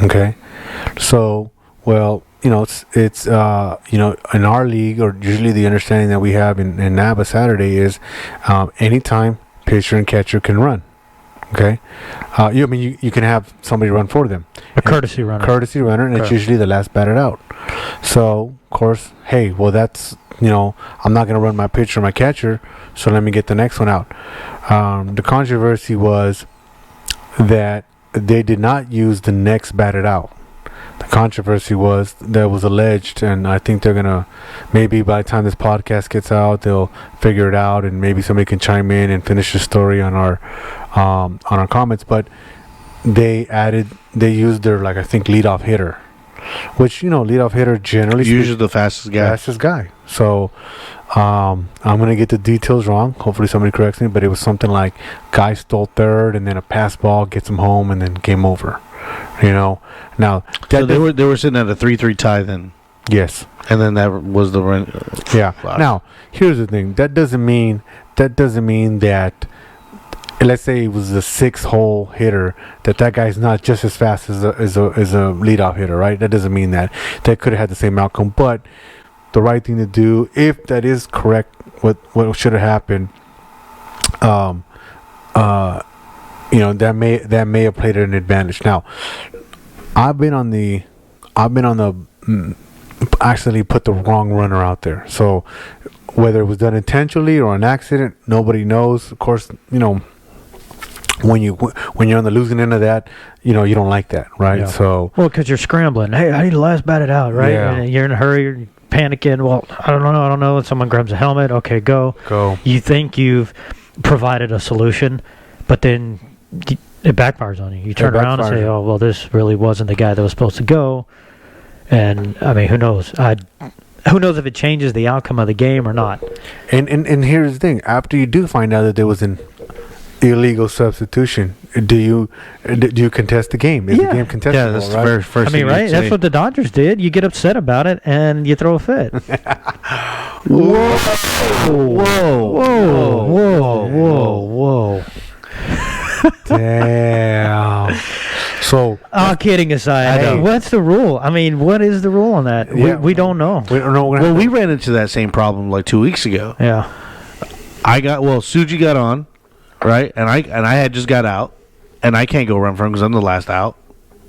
[SPEAKER 2] Okay, so it's in our league, or usually the understanding that we have in N.A.B.A. Saturday is anytime pitcher and catcher can run. Okay, you can have somebody run for them.
[SPEAKER 1] A courtesy runner.
[SPEAKER 2] Courtesy runner, and it's
[SPEAKER 1] Correct.
[SPEAKER 2] usually the last batted out. So, of course, hey, well, that's, I'm not going to run my pitcher or my catcher, so let me get the next one out. The controversy was that they did not use the next batted out. The controversy was that was alleged, and I think they're going to, maybe by the time this podcast gets out, they'll figure it out, and maybe somebody can chime in and finish the story on our comments. But they used their, I think, leadoff hitter, which, leadoff hitter generally
[SPEAKER 3] Usually the fastest guy.
[SPEAKER 2] fastest guy. So I'm going to get the details wrong. Hopefully somebody corrects me, but it was something like guy stole third, and then a pass ball gets him home, and then game over. Now
[SPEAKER 3] So they were sitting at a 3-3 tie then,
[SPEAKER 2] yes.
[SPEAKER 3] and then that was the run.
[SPEAKER 2] Yeah.
[SPEAKER 3] Wow.
[SPEAKER 2] Now, here's the thing. That doesn't mean that, let's say it was a 6-hole hitter, that guy's not just as fast as a leadoff hitter, right? That doesn't mean that. That could have had the same outcome, but the right thing to do, if that is correct, what should have happened, that may have played an advantage. Now, I've been on the actually put the wrong runner out there. So whether it was done intentionally or an accident, nobody knows. Of course, when you're on the losing end of that, you don't like that, right?
[SPEAKER 1] Yeah.
[SPEAKER 2] So
[SPEAKER 1] Because you're scrambling. Hey, I need the last batted out, right?
[SPEAKER 2] Yeah.
[SPEAKER 1] And you're in a hurry. You're panicking. Well, I don't know. Someone grabs a helmet. Okay, go. You think you've provided a solution, but then it backfires on you. You turn around and say, "Oh, well, this really wasn't the guy that was supposed to go." And I mean, who knows? Who knows if it changes the outcome of the game or not?
[SPEAKER 2] And here's the thing: after you do find out that there was an illegal substitution, do you contest the game? Is the game contestable?
[SPEAKER 3] Yeah, that's the
[SPEAKER 2] right?
[SPEAKER 3] very first
[SPEAKER 1] I mean,
[SPEAKER 3] thing
[SPEAKER 1] right?
[SPEAKER 3] you'd
[SPEAKER 1] That's
[SPEAKER 3] say.
[SPEAKER 1] what the Dodgers did. You get upset about it and you throw a fit.
[SPEAKER 3] Whoa.
[SPEAKER 1] Whoa.
[SPEAKER 2] Damn. So,
[SPEAKER 1] Kidding aside,
[SPEAKER 2] I know.
[SPEAKER 1] what's the rule? I mean, what is the rule on that?
[SPEAKER 2] Yeah.
[SPEAKER 1] We don't know.
[SPEAKER 2] we don't know.
[SPEAKER 3] Well, we ran into that same problem like 2 weeks ago.
[SPEAKER 1] Yeah.
[SPEAKER 3] Suji got on, right, and I had just got out, and I can't go run for him because I'm the last out,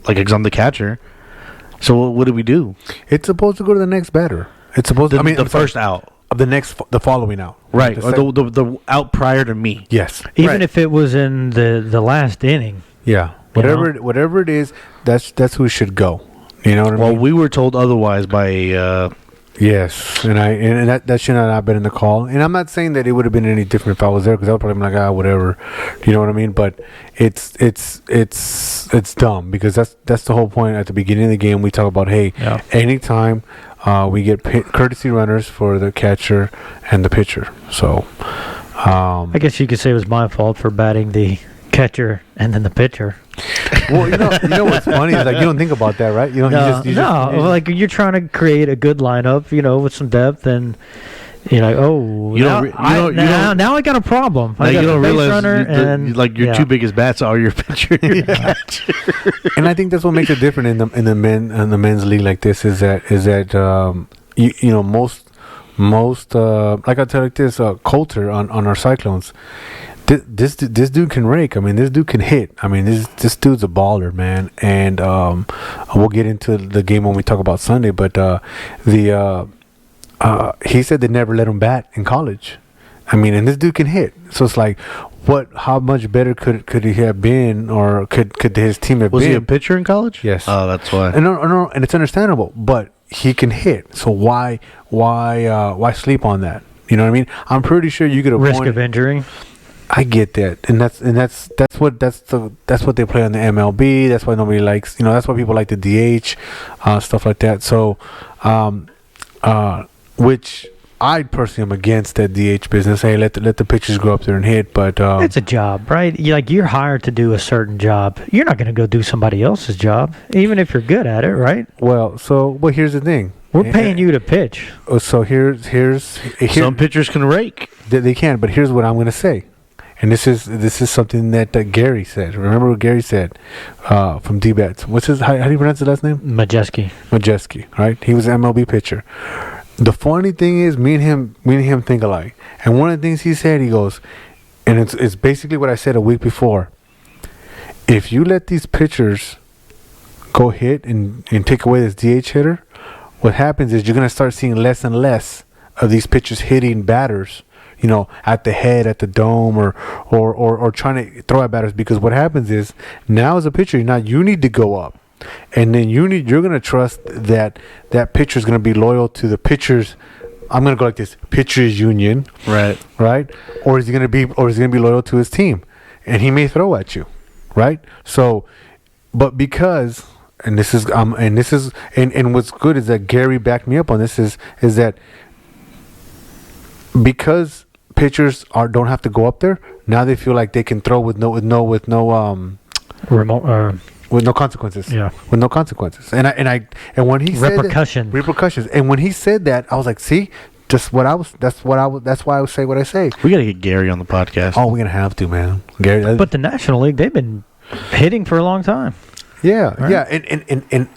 [SPEAKER 3] because I'm the catcher. So what do we do?
[SPEAKER 2] It's supposed to go to the next batter. It's supposed.
[SPEAKER 3] The first out,
[SPEAKER 2] of the following out.
[SPEAKER 3] right?
[SPEAKER 2] The
[SPEAKER 3] Or
[SPEAKER 2] sec-
[SPEAKER 3] the out prior to me.
[SPEAKER 2] yes.
[SPEAKER 1] Even
[SPEAKER 3] Right.
[SPEAKER 1] if it was in the last inning.
[SPEAKER 2] Yeah.
[SPEAKER 1] You
[SPEAKER 2] Whatever it is, that's who should go. You know what I
[SPEAKER 3] Well,
[SPEAKER 2] mean?
[SPEAKER 3] we were told otherwise by
[SPEAKER 2] Yes, and that should not have been in the call. And I'm not saying that it would have been any different if I was there, because I would probably be like, whatever. You know what I mean? But it's dumb, because that's the whole point. At the beginning of the game, we talk about, hey,
[SPEAKER 1] Yeah.
[SPEAKER 2] anytime we get courtesy runners for the catcher and the pitcher. So
[SPEAKER 1] I guess you could say it was my fault for batting the catcher and then the pitcher.
[SPEAKER 2] Well, you know what's funny is like you don't think about that, right? You don't.
[SPEAKER 1] Like you're trying to create a good lineup, with some depth, and you're like, now I got a problem. I got a base runner,
[SPEAKER 3] your two biggest bats are your pitcher and your catcher.
[SPEAKER 2] And I think that's what makes it different in the men's league like this is that most like I tell like this Coulter on our Cyclones. This dude can rake. I mean, this dude can hit. I mean, this dude's a baller, man. And we'll get into the game when we talk about Sunday. But he said they never let him bat in college. I mean, and this dude can hit. So it's like, how much better could he have been, or could his team have been?
[SPEAKER 3] Was he a pitcher in college?
[SPEAKER 2] Yes.
[SPEAKER 3] Oh, that's why.
[SPEAKER 2] And no, and it's understandable. But he can hit. So why sleep on that? You know what I mean? I'm pretty sure you could have
[SPEAKER 1] risk of injury.
[SPEAKER 2] I get that, and that's what they play on the MLB. That's why nobody likes, that's why people like the DH, stuff like that. So, which I personally am against that DH business. Hey, let the pitchers go up there and hit, but
[SPEAKER 1] it's a job, right? You're hired to do a certain job. You're not going to go do somebody else's job, even if you're good at it, right?
[SPEAKER 2] Well, here's the thing.
[SPEAKER 1] We're paying you to pitch.
[SPEAKER 2] So here's
[SPEAKER 3] some pitchers can rake.
[SPEAKER 2] They can, but here's what I'm going to say. And this is something that Gary said. Remember what Gary said from D-Bats. How do you pronounce his last name? Majeski, right? He was an MLB pitcher. The funny thing is, me and him think alike. And one of the things he said, he goes, and it's basically what I said a week before. If you let these pitchers go hit and take away this DH hitter, what happens is you're going to start seeing less and less of these pitchers hitting batters, at the head, at the dome, or trying to throw at batters. Because what happens is, now as a pitcher, you need to go up, and then you're going to trust that pitcher is going to be loyal to the pitchers. I'm going to go like this: pitchers union,
[SPEAKER 3] right?
[SPEAKER 2] Or is he going to be loyal to his team, and he may throw at you, right? So, but because, and what's good is that Gary backed me up on this is that because pitchers don't have to go up there. Now they feel like they can throw with no consequences.
[SPEAKER 1] Yeah,
[SPEAKER 2] with no consequences. And when he said repercussions. And when he said that, I was like, see, that's why I would say what I say.
[SPEAKER 3] We gotta get Gary on the podcast.
[SPEAKER 2] Oh, we're gonna have to, man. Gary.
[SPEAKER 1] But the National League, they've been hitting for a long time.
[SPEAKER 2] Yeah,
[SPEAKER 1] right?
[SPEAKER 2] Yeah, and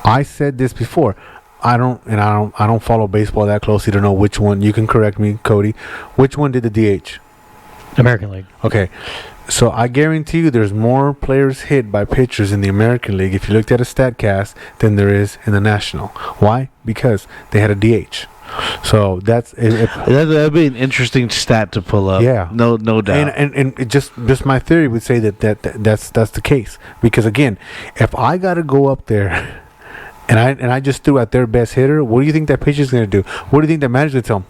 [SPEAKER 2] I said this before. I don't follow baseball that closely to know which one. You can correct me, Cody. Which one did the DH?
[SPEAKER 1] American League.
[SPEAKER 2] Okay, so I guarantee you, there's more players hit by pitchers in the American League if you looked at a StatCast than there is in the National. Why? Because they had a DH. So that'd be an interesting stat to pull up. Yeah, no doubt. And it just my theory would say that's the case. Because again, if I got to go up there. And I just threw at their best hitter. What do you think that pitcher's going to do? What do you think that manager's going to tell him?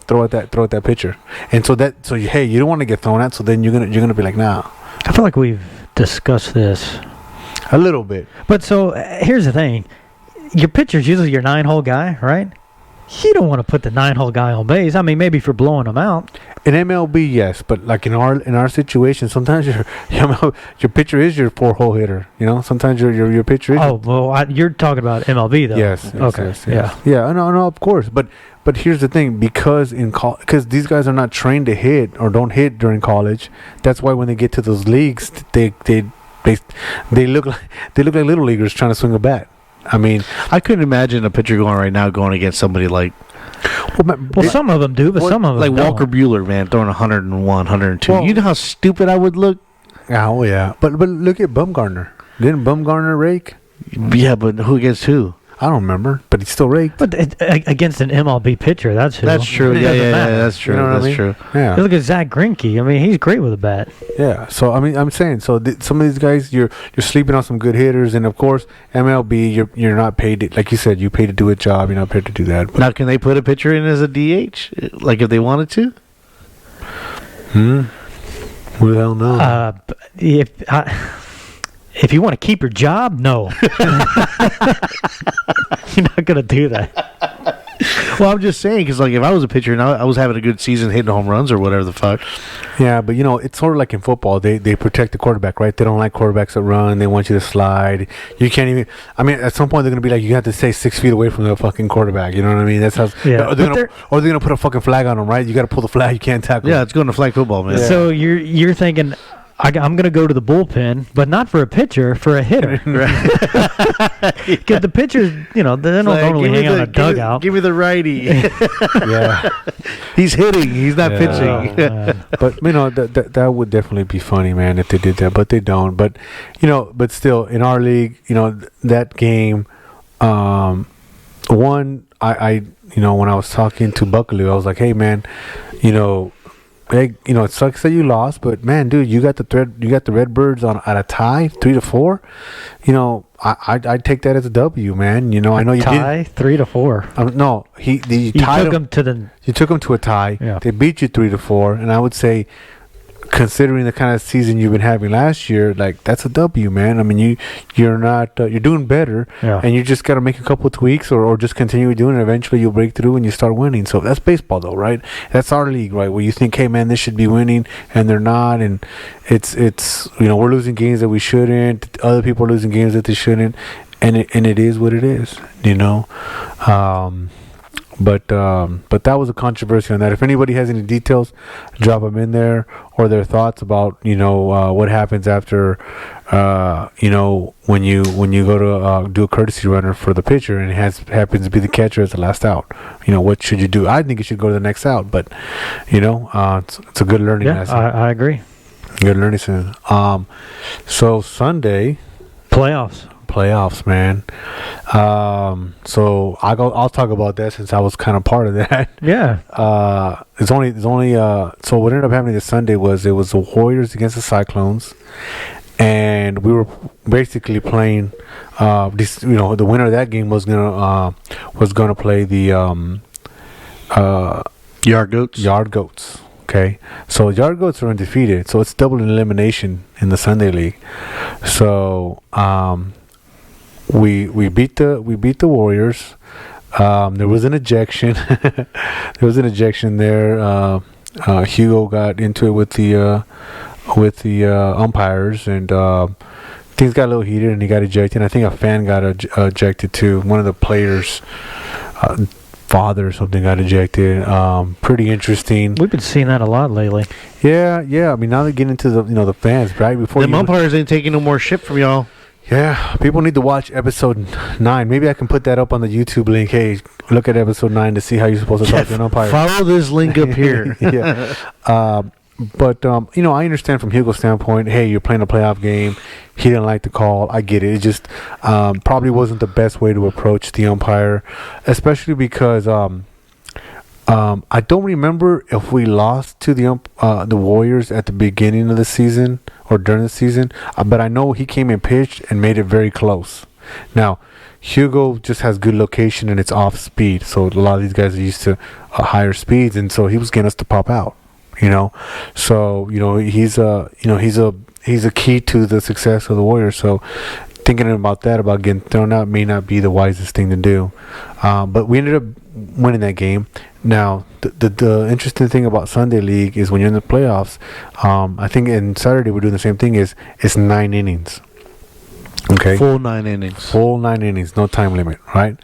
[SPEAKER 2] Throw at that pitcher. And so hey, you don't want to get thrown at. So then you're gonna be like, nah.
[SPEAKER 1] I feel like we've discussed this
[SPEAKER 2] a little bit.
[SPEAKER 1] But so here's the thing: your pitcher's usually your 9-hole guy, right? You don't want to put the 9-hole guy on base. I mean, maybe if you're blowing him out.
[SPEAKER 2] In MLB, yes, but like in our situation, sometimes your pitcher is your 4-hole hitter. Sometimes your pitcher is.
[SPEAKER 1] Oh well, you're talking about MLB though.
[SPEAKER 2] Yes.
[SPEAKER 1] Okay.
[SPEAKER 2] Yes. Yeah. No, of course. But here's the thing: because these guys are not trained to hit or don't hit during college. That's why when they get to those leagues, they look like little leaguers trying to swing a bat. I mean,
[SPEAKER 3] I couldn't imagine a pitcher going against somebody like.
[SPEAKER 1] Well, some of them do, but some of them
[SPEAKER 3] like
[SPEAKER 1] don't.
[SPEAKER 3] Walker Buehler, man, throwing 101, 102.
[SPEAKER 2] Well,
[SPEAKER 3] you know how stupid I would look.
[SPEAKER 2] Oh yeah, but look at Bumgarner. Didn't Bumgarner rake?
[SPEAKER 3] Yeah, but who against who?
[SPEAKER 2] I don't remember, but he still raked.
[SPEAKER 1] But against an MLB pitcher, that's who.
[SPEAKER 3] That's true. Yeah, that's true.
[SPEAKER 2] You know what I mean?
[SPEAKER 3] True.
[SPEAKER 2] Yeah.
[SPEAKER 1] You look at Zach Greinke. I mean, he's great with a bat.
[SPEAKER 2] Yeah. So I mean, I'm saying, some of these guys, you're sleeping on some good hitters, and of course, MLB, you're not paid like you said, you paid to do a job. You're not paid to do that. But
[SPEAKER 3] now, can they put a pitcher in as a DH, like if they wanted to?
[SPEAKER 2] Who the hell knows?
[SPEAKER 1] If you want to keep your job, no. You're not going to do that.
[SPEAKER 3] Well, I'm just saying because like if I was a pitcher and I was having a good season hitting home runs or whatever the fuck.
[SPEAKER 2] Yeah, but it's sort of like in football. They protect the quarterback, right? They don't like quarterbacks that run. They want you to slide. You can't even. I mean, at some point they're gonna be like, you have to stay 6 feet away from the fucking quarterback. You know what I mean? That's how.
[SPEAKER 1] Yeah.
[SPEAKER 2] Or they're gonna put a fucking flag on them, right? You got to pull the flag. You can't tackle.
[SPEAKER 3] Yeah, it's going to flag football, man.
[SPEAKER 2] Yeah.
[SPEAKER 1] So you're thinking, I'm going to go to the bullpen, but not for a pitcher, for a hitter. Because the pitchers, they don't normally hang out in a dugout.
[SPEAKER 3] Give me the righty.
[SPEAKER 2] Yeah.
[SPEAKER 3] He's hitting. He's not
[SPEAKER 2] Yeah.
[SPEAKER 3] pitching.
[SPEAKER 1] Man.
[SPEAKER 2] But that would definitely be funny, man, if they did that. But they don't. But but still, in our league, that game, one, I when I was talking to Buckaloo, I was like, hey, man, hey, it sucks that you lost, but man, dude, you got the Redbirds at a tie, 3-4. I'd take that as a W, man. I know you
[SPEAKER 1] tie 3-4.
[SPEAKER 2] no, you
[SPEAKER 1] You took them to the.
[SPEAKER 2] You took them to a tie.
[SPEAKER 1] Yeah.
[SPEAKER 2] They beat you 3-4, and I would say, considering the kind of season you've been having last year, like that's a W, man. I mean, you're not you're doing better,
[SPEAKER 1] Yeah.
[SPEAKER 2] and you just got to make a couple of tweaks or just continue doing it. Eventually, you'll break through and you start winning. So that's baseball, though, right? That's our league, right? Where you think, hey, man, this should be winning, and they're not, and it's we're losing games that we shouldn't. Other people are losing games that they shouldn't, and it is what it is, But that was a controversy on that. If anybody has any details, drop them in there, or their thoughts about what happens after when you go to do a courtesy runner for the pitcher and happens to be the catcher as the last out. What should you do? I think you should go to the next out, but it's a good learning lesson.
[SPEAKER 1] I agree.
[SPEAKER 2] Good learning lesson. So Sunday playoffs, man. So I'll talk about that since I was kind of part of that.
[SPEAKER 1] Yeah.
[SPEAKER 2] It's only so what ended up happening this Sunday was it was the Warriors against the Cyclones, and we were basically playing the winner of that game was gonna play the Yard Goats. Okay, so Yard Goats are undefeated, so it's double elimination in the Sunday League. So we beat the Warriors. There was an ejection. there. Hugo got into it with the umpires, and things got a little heated, and he got ejected. I think a fan got ejected too. One of the players' father or something got ejected. Pretty interesting.
[SPEAKER 1] We've been seeing that a lot lately.
[SPEAKER 2] Yeah. I mean, now they get into the fans, right? Before
[SPEAKER 3] Them umpires ain't taking no more shit from y'all.
[SPEAKER 2] Yeah, people need to watch episode 9. Maybe I can put that up on the YouTube link. Hey, look at episode 9 to see how you're supposed to talk to an umpire.
[SPEAKER 3] Follow this link up here.
[SPEAKER 2] Yeah. But I understand from Hugo's standpoint, hey, you're playing a playoff game. He didn't like the call. I get it. It just probably wasn't the best way to approach the umpire, especially because I don't remember if we lost to the Warriors at the beginning of the season or during the season, but I know he came and pitched and made it very close. Now, Hugo just has good location and it's off speed, so a lot of these guys are used to higher speeds, and so he was getting us to pop out. So he's a key to the success of the Warriors. So thinking about getting thrown out may not be the wisest thing to do. But we ended up winning that game. Now, the interesting thing about Sunday League is when you're in the playoffs, I think in Saturday we're doing the same thing, it's 9 innings. Okay.
[SPEAKER 3] Full 9 innings.
[SPEAKER 2] No time limit, right?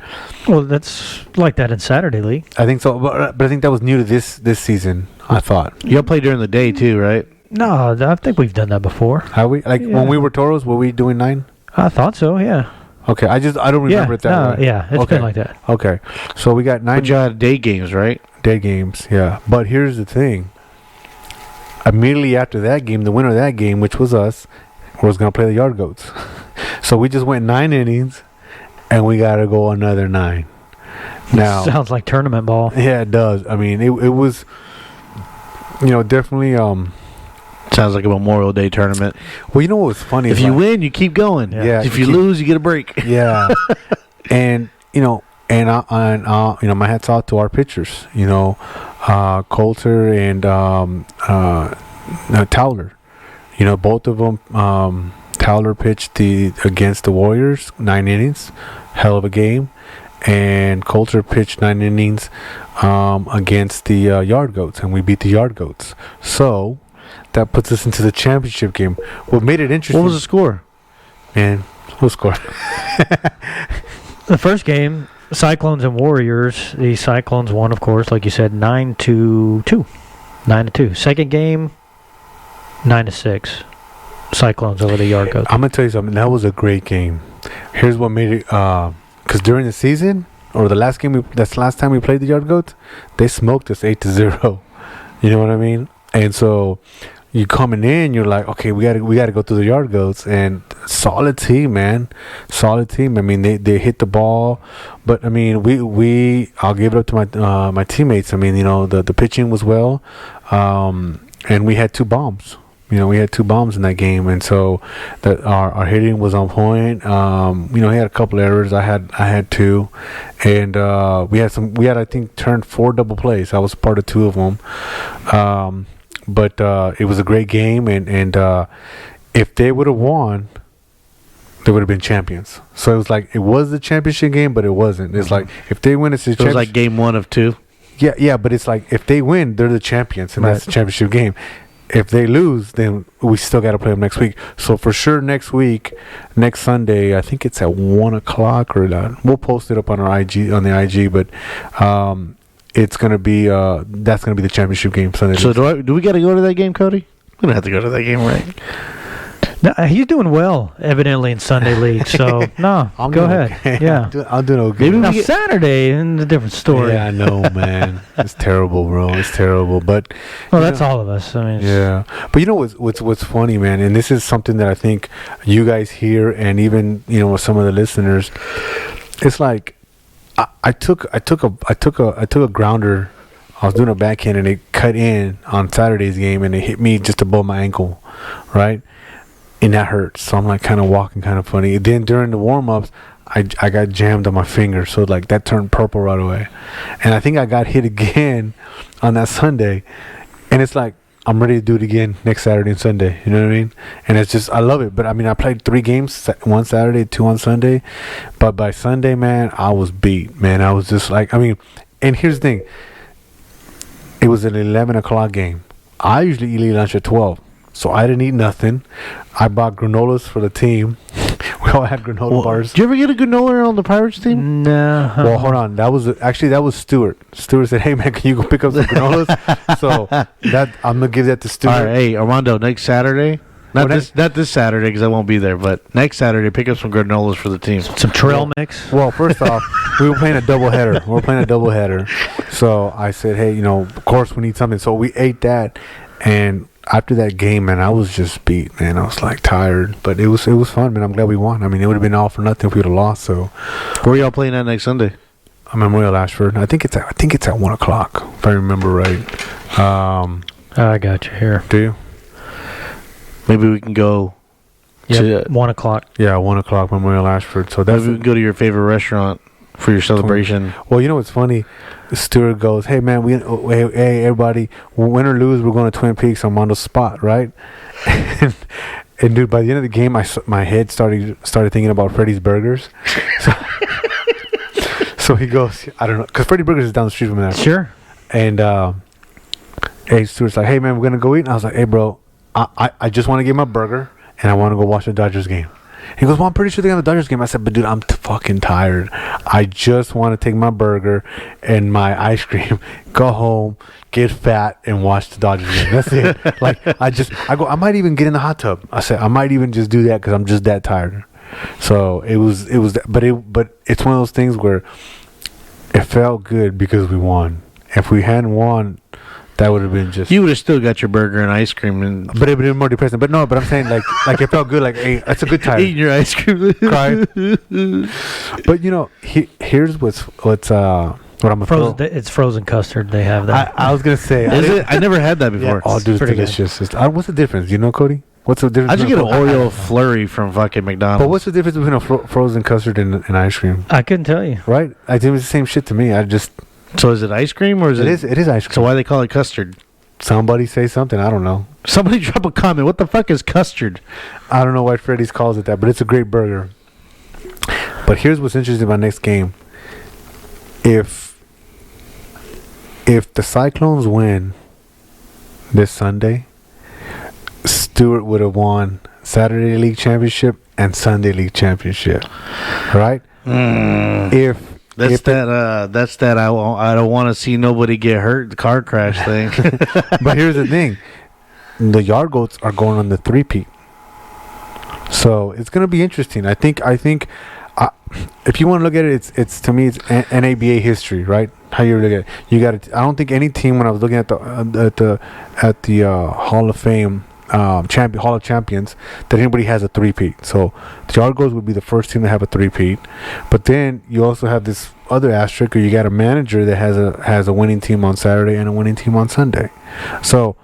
[SPEAKER 1] Well, that's like that in Saturday League.
[SPEAKER 2] I think so, but I think that was new to this season, I thought.
[SPEAKER 3] Y'all play during the day too, right?
[SPEAKER 1] No, I think we've done that before.
[SPEAKER 2] Have we? When we were Toros, were we doing 9?
[SPEAKER 1] I thought so, yeah.
[SPEAKER 2] Okay, I don't remember it that way.
[SPEAKER 1] Yeah, it's been like that.
[SPEAKER 2] Okay, so we got 9
[SPEAKER 3] But y'all had day games, right?
[SPEAKER 2] day games, yeah. But here's the thing. Immediately after that game, the winner of that game, which was us, was going to play the Yard Goats. So we just went 9 innings, and we got to go another 9. Now,
[SPEAKER 1] Sounds like tournament ball.
[SPEAKER 2] yeah, it does. I mean, it was, definitely.
[SPEAKER 3] Sounds like a Memorial Day tournament.
[SPEAKER 2] Well, you know what was funny?
[SPEAKER 3] If you win, you keep going.
[SPEAKER 2] Yeah.
[SPEAKER 3] If you lose, you get a break.
[SPEAKER 2] Yeah, and my hats off to our pitchers. Coulter and Towler. Both of them. Towler pitched against the Warriors 9 innings, hell of a game, and Coulter pitched 9 innings against the Yard Goats, and we beat the Yard Goats. So that puts us into the championship game. What made it interesting?
[SPEAKER 3] What was the score?
[SPEAKER 2] Man, who scored?
[SPEAKER 1] The first game, Cyclones and Warriors. The Cyclones won, of course, like you said, 9-2. 9-2. Second game, 9-6. Cyclones over the Yard Goats.
[SPEAKER 2] I'm gonna tell you something. That was a great game. Here's what made it. Because during the season, or the last game, that's the last time we played the Yard Goats, they smoked us 8-0. You know what I mean? And so you coming in, you're like, okay, we gotta go through the Yard Goats, and solid team, man, solid team. I mean, they hit the ball, but I mean, I'll give it up to my my teammates. I mean, you know, the pitching was well, and we had 2 bombs. You know, we had 2 bombs in that game, and so that our hitting was on point. You know, he had a couple errors. I had 2, and we had I think turned 4 double plays. I was part of 2 of them. But it was a great game, and if they would have won, they would have been champions. So it was like, it was the championship game, but it wasn't. It's like, if they win, it's the championship.
[SPEAKER 3] It was like game 1 of 2.
[SPEAKER 2] Yeah, but it's like, if they win, they're the champions, and that's the championship game. If they lose, then we still got to play them next week. So for sure, next week, next Sunday, I think it's at 1:00 or that. We'll post it up on our IG, on the IG, but it's gonna be that's gonna be the championship game Sunday.
[SPEAKER 3] So do we got to go to that game, Cody? We don't have to go to that game, right?
[SPEAKER 1] No, he's doing well, evidently, in Sunday League. So, no, go ahead.
[SPEAKER 2] Okay.
[SPEAKER 1] Yeah.
[SPEAKER 2] I'm doing okay.
[SPEAKER 1] Now, Saturday, and a different story.
[SPEAKER 2] Yeah, I know, man. It's terrible, bro. It's terrible. But
[SPEAKER 1] well, that's all of us. I mean,
[SPEAKER 2] yeah. But you know what's funny, man, and this is something that I think you guys hear, and even, you know, some of the listeners. It's like I took a grounder. I was doing a backhand, and it cut in on Saturday's game, and it hit me just above my ankle, right? And that hurts. So I'm like kind of walking kind of funny. Then during the warm-ups, I got jammed on my finger. So like that turned purple right away. And I think I got hit again on that Sunday. And it's like, I'm ready to do it again next Saturday and Sunday. You know what I mean? And it's just, I love it. But I mean, I played 3 games, 1 Saturday, 2 on Sunday. But by Sunday, man, I was beat, man. I was just like, I mean, and here's the thing. It was an 11 o'clock game. I usually eat lunch at 12. So I didn't eat nothing. I bought granolas for the team. We all had granola bars.
[SPEAKER 3] Did you ever get a granola on the Pirates team?
[SPEAKER 1] No.
[SPEAKER 2] Well, hold on. That was Stuart. Stuart said, "Hey man, can you go pick up some granolas?" So that I'm gonna give that to Stuart.
[SPEAKER 3] All right, hey Armando, next Saturday. Not this Saturday because I won't be there, but next Saturday, pick up some granolas for the team.
[SPEAKER 1] Some trail mix.
[SPEAKER 2] Well, first off, we were playing a doubleheader. So I said, "Hey, you know, of course we need something." So we ate that, and after that game, man, I was just beat, man. I was like tired, but it was fun, man. I'm glad we won. I mean, it would have been all for nothing if we would have lost. So,
[SPEAKER 3] where y'all playing at next Sunday?
[SPEAKER 2] I'm Memorial Ashford. I think it's at 1:00 if I remember right.
[SPEAKER 1] I got you here.
[SPEAKER 2] Do you?
[SPEAKER 3] Maybe we can go.
[SPEAKER 1] Yeah, 1:00.
[SPEAKER 2] Yeah, 1:00 Memorial Ashford. So that's
[SPEAKER 3] maybe we can go to your favorite restaurant for your celebration.
[SPEAKER 2] Well, you know what's funny? Stuart goes, "Hey man, hey everybody, win or lose, we're going to Twin Peaks. I'm on the spot, right?" and dude, by the end of the game, my head started thinking about Freddy's Burgers. So he goes, I don't know, because Freddy Burgers is down the street from there.
[SPEAKER 1] Sure.
[SPEAKER 2] And hey, Stuart's like, "Hey man, we're gonna go eat." And I was like, "Hey bro, I just want to get my burger and I want to go watch the Dodgers game." He goes, "Well, I'm pretty sure they got the Dodgers game." I said, "But dude, I'm fucking tired. I just want to take my burger and my ice cream, go home, get fat, and watch the Dodgers game. That's it." Like, I might even get in the hot tub. I said, I might even just do that because I'm just that tired. So but it's one of those things where it felt good because we won. If we hadn't won, that would have been just...
[SPEAKER 3] You would have still got your burger and ice cream.
[SPEAKER 2] But it would have been more depressing. But no, but I'm saying, like it felt good. Like, hey, that's a good time.
[SPEAKER 3] Eating your ice cream.
[SPEAKER 2] Cry. But, you know, here's what I'm a
[SPEAKER 1] frozen. It's frozen custard. They have that.
[SPEAKER 2] I was going to say...
[SPEAKER 3] Is it? I never had that before.
[SPEAKER 2] Yeah. Oh, dude, it's delicious. What's the difference? You know, Cody? What's the difference?
[SPEAKER 3] I just get an Oreo flurry from fucking McDonald's.
[SPEAKER 2] But what's the difference between a frozen custard and ice cream?
[SPEAKER 1] I couldn't tell you.
[SPEAKER 2] Right? I think it's the same shit to me.
[SPEAKER 3] So is it ice cream or is it?
[SPEAKER 2] It is ice cream.
[SPEAKER 3] So why they call it custard?
[SPEAKER 2] Somebody say something. I don't know.
[SPEAKER 3] Somebody drop a comment. What the fuck is custard?
[SPEAKER 2] I don't know why Freddy's calls it that, but it's a great burger. But here's what's interesting about next game. if the Cyclones win this Sunday, Stewart would have won Saturday League Championship and Sunday League Championship, right?
[SPEAKER 3] That's that I don't want to see nobody get hurt, the car crash thing.
[SPEAKER 2] But here's the thing. The Yard Goats are going on the three-peat. So it's going to be interesting. I think if you want to look at it, it's to me it's N.A.B.A. history, right? How you look at it. You got to I don't think any team, when I was looking at the Hall of Fame Hall of Champions, that anybody has a three-peat. So the Yard Goats would be the first team to have a three-peat. But then you also have this other asterisk where you got a manager that has a winning team on Saturday and a winning team on Sunday. So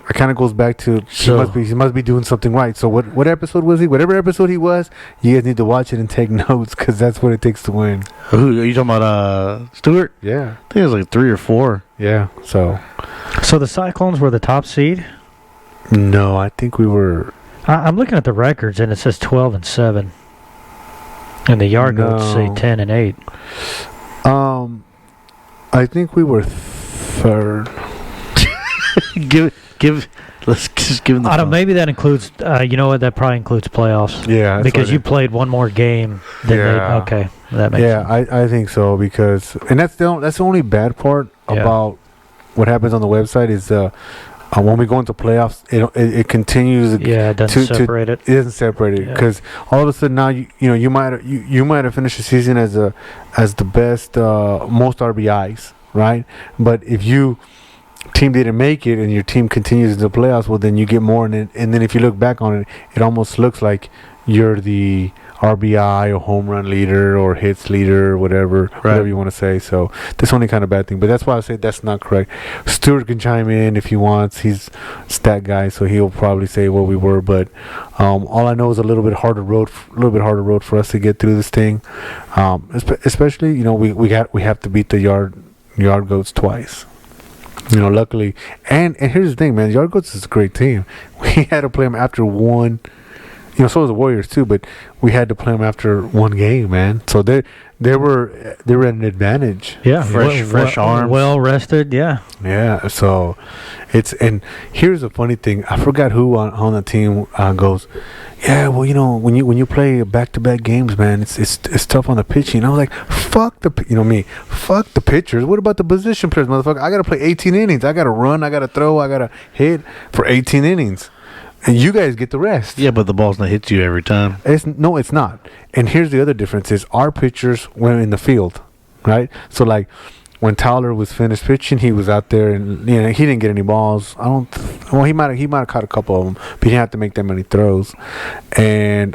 [SPEAKER 2] it kind of goes back to he must be doing something right. So what episode was he? Whatever episode he was, you guys need to watch it and take notes, because that's what it takes to win.
[SPEAKER 3] Who are you talking about? Stewart?
[SPEAKER 2] Yeah,
[SPEAKER 3] I think it was like 3 or 4.
[SPEAKER 2] Yeah. So
[SPEAKER 1] the Cyclones were the top seed?
[SPEAKER 2] No, I think we were.
[SPEAKER 1] I'm looking at the records, and it says 12-7, and the Yard Goats say 10-8.
[SPEAKER 2] I think we were third.
[SPEAKER 3] Let's just give them.
[SPEAKER 1] I don't. Maybe that includes. You know what? That probably includes playoffs.
[SPEAKER 2] Yeah,
[SPEAKER 1] because you played one more game than they. Okay, that makes sense.
[SPEAKER 2] I think so, because that's the only bad part about what happens on the website is when we go into playoffs, it continues.
[SPEAKER 1] Yeah, it doesn't separate it.
[SPEAKER 2] It doesn't separate it, because all of a sudden now you might have finished the season as the best most RBIs, right? But if you team didn't make it and your team continues in the playoffs, well, then you get more, and then if you look back on it, it almost looks like you're the RBI or home run leader or hits leader or whatever you want to say. So that's only kind of bad thing, but that's why I say that's not correct. Stewart can chime in if he wants. He's stat guy, so he'll probably say what we were. But all I know is a little bit harder road for us to get through this thing. Especially, we have to beat the Yard Goats twice. Luckily, and here's the thing, man. Yard Goats is a great team. We had to play them after one. So was the Warriors too, but we had to play them after one game, man. So they were at an advantage.
[SPEAKER 1] Yeah,
[SPEAKER 3] fresh arms,
[SPEAKER 1] well rested. Yeah,
[SPEAKER 2] yeah. So and here's the funny thing. I forgot who on the team goes. Yeah, well, when you play back-to-back games, man, it's tough on the pitching. I was like, fuck fuck the pitchers. What about the position players, motherfucker? I gotta play 18 innings. I gotta run. I gotta throw. I gotta hit for 18 innings. And you guys get the rest.
[SPEAKER 3] Yeah, but the ball's not hit you every time.
[SPEAKER 2] It's not. And here's the other difference is our pitchers went in the field, right? So like when Tyler was finished pitching, he was out there, and he didn't get any balls. He might have caught a couple of them, but he didn't have to make that many throws. And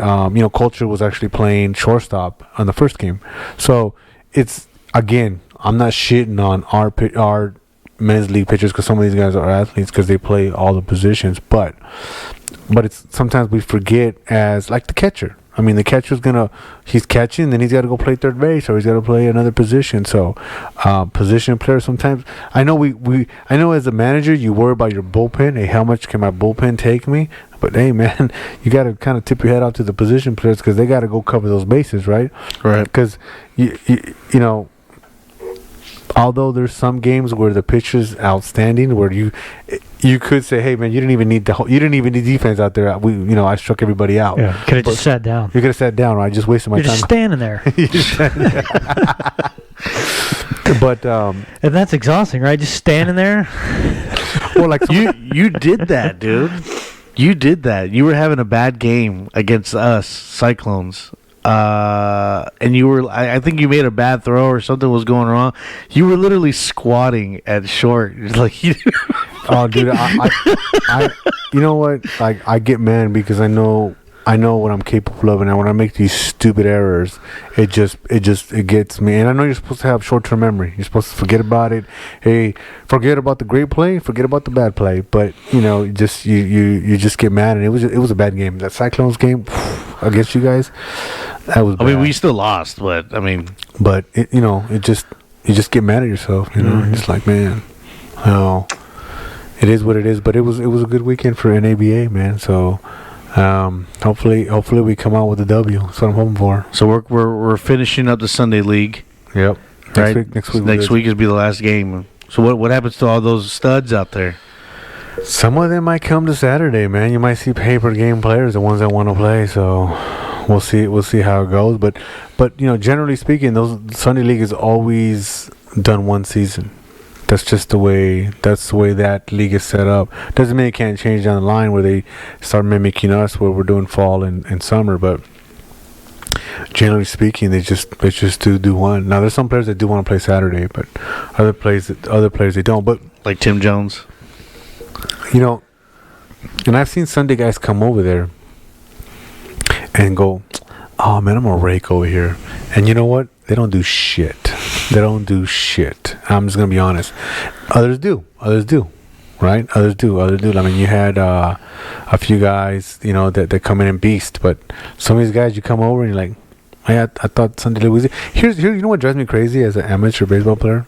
[SPEAKER 2] Culture was actually playing shortstop on the first game. So it's, again, I'm not shitting on our men's league pitchers, because some of these guys are athletes because they play all the positions, but it's sometimes we forget, as like the catcher. I mean, the catcher's he's catching, then he's got to go play third base, or he's got to play another position. So position players sometimes, I know I know as a manager you worry about your bullpen. Hey, how much can my bullpen take me? But hey, man, you got to kind of tip your head out to the position players, because they got to go cover those bases, right? Because although there's some games where the pitcher's outstanding, where you could say, "Hey, man, you didn't even need defense out there. I struck everybody out."
[SPEAKER 1] Yeah, could have just sat down.
[SPEAKER 2] You could have sat down, right? Just wasted my time.
[SPEAKER 1] You're just standing there.
[SPEAKER 2] But
[SPEAKER 1] and that's exhausting, right? Just standing there.
[SPEAKER 3] Well, like you did that, dude. You did that. You were having a bad game against us, Cyclones. And you were, I think you made a bad throw or something was going wrong. You were literally squatting at short. Like,
[SPEAKER 2] oh, dude, I you know what? Like, I get mad because I know what I'm capable of, and when I make these stupid errors, it gets me. And I know you're supposed to have short-term memory. You're supposed to forget about it. Hey, forget about the great play, forget about the bad play. But you just get mad, and it was a bad game. That Cyclones game against you guys, that was bad.
[SPEAKER 3] I mean, we still lost, but I mean,
[SPEAKER 2] but you just get mad at yourself.
[SPEAKER 1] Mm-hmm.
[SPEAKER 2] It's like, man, it is what it is. But it was a good weekend for N.A.B.A., man. So. Hopefully we come out with a W. That's what I'm hoping for.
[SPEAKER 3] So we're finishing up the Sunday League.
[SPEAKER 2] Yep.
[SPEAKER 3] right?
[SPEAKER 2] Next week
[SPEAKER 3] Is be the last game. So what happens to all those studs out there?
[SPEAKER 2] Some of them might come to Saturday, man. You might see paper game players, the ones that want to play. So we'll see. We'll see how it goes. But generally speaking, those Sunday League is always done one season. That's just the way. That's the way that league is set up. Doesn't mean it can't change down the line where they start mimicking us, where we're doing fall and summer. But generally speaking, they just do one. Now there's some players that do want to play Saturday, but other players they don't. But
[SPEAKER 3] like Tim Jones,
[SPEAKER 2] and I've seen Sunday guys come over there and go, "Oh man, I'm gonna rake over here," and you know what? They don't do shit. They don't do shit. I'm just gonna be honest. Others do, right? Others do. I mean, you had a few guys, that come in and beast, but some of these guys, you come over and you're like, I thought Sunday League was it. Here, you know what drives me crazy as an amateur baseball player?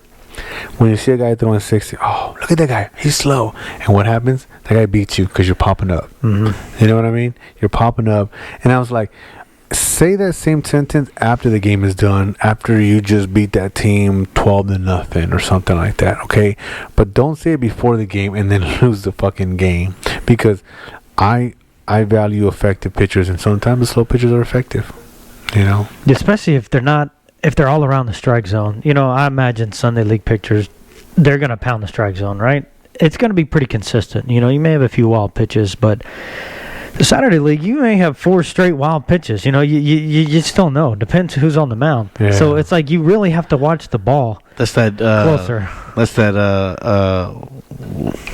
[SPEAKER 2] When you see a guy throwing 60, oh, look at that guy, he's slow. And what happens? That guy beats you because you're popping up.
[SPEAKER 1] Mm-hmm.
[SPEAKER 2] You know what I mean? You're popping up. And I was like, say that same sentence after the game is done, after you just beat that team 12-0 or something like that, okay? But don't say it before the game and then lose the fucking game, because I value effective pitchers, and sometimes the slow pitchers are effective,
[SPEAKER 1] Especially if they're all around the strike zone. I imagine Sunday League pitchers, they're going to pound the strike zone, right? It's going to be pretty consistent. You may have a few wild pitches, but the Saturday League, you may have 4 straight wild pitches. You just don't know. Depends who's on the mound.
[SPEAKER 2] Yeah.
[SPEAKER 1] So it's like you really have to watch the ball.
[SPEAKER 3] That's that
[SPEAKER 1] closer.
[SPEAKER 3] That's that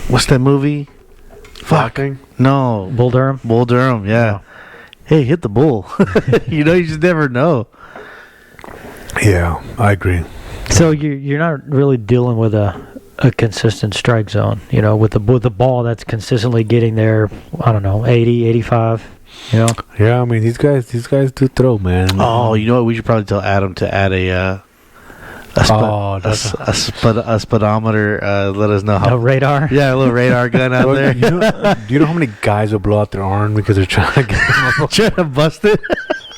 [SPEAKER 3] what's that movie? Fuck. No.
[SPEAKER 1] Bull Durham.
[SPEAKER 3] Bull Durham, yeah. Hey, hit the bull. You just never know.
[SPEAKER 2] Yeah, I agree.
[SPEAKER 1] So you're not really dealing with a consistent strike zone, with the ball that's consistently getting there, I don't know, 80, 85,
[SPEAKER 2] Yeah, I mean, these guys do throw, man.
[SPEAKER 3] Oh, you know what? We should probably tell Adam to add a speedometer. Let us know how.
[SPEAKER 1] A radar?
[SPEAKER 3] Yeah, a little radar gun out there.
[SPEAKER 2] Do you know how many guys will blow out their arm because they're trying to get
[SPEAKER 3] trying to bust it?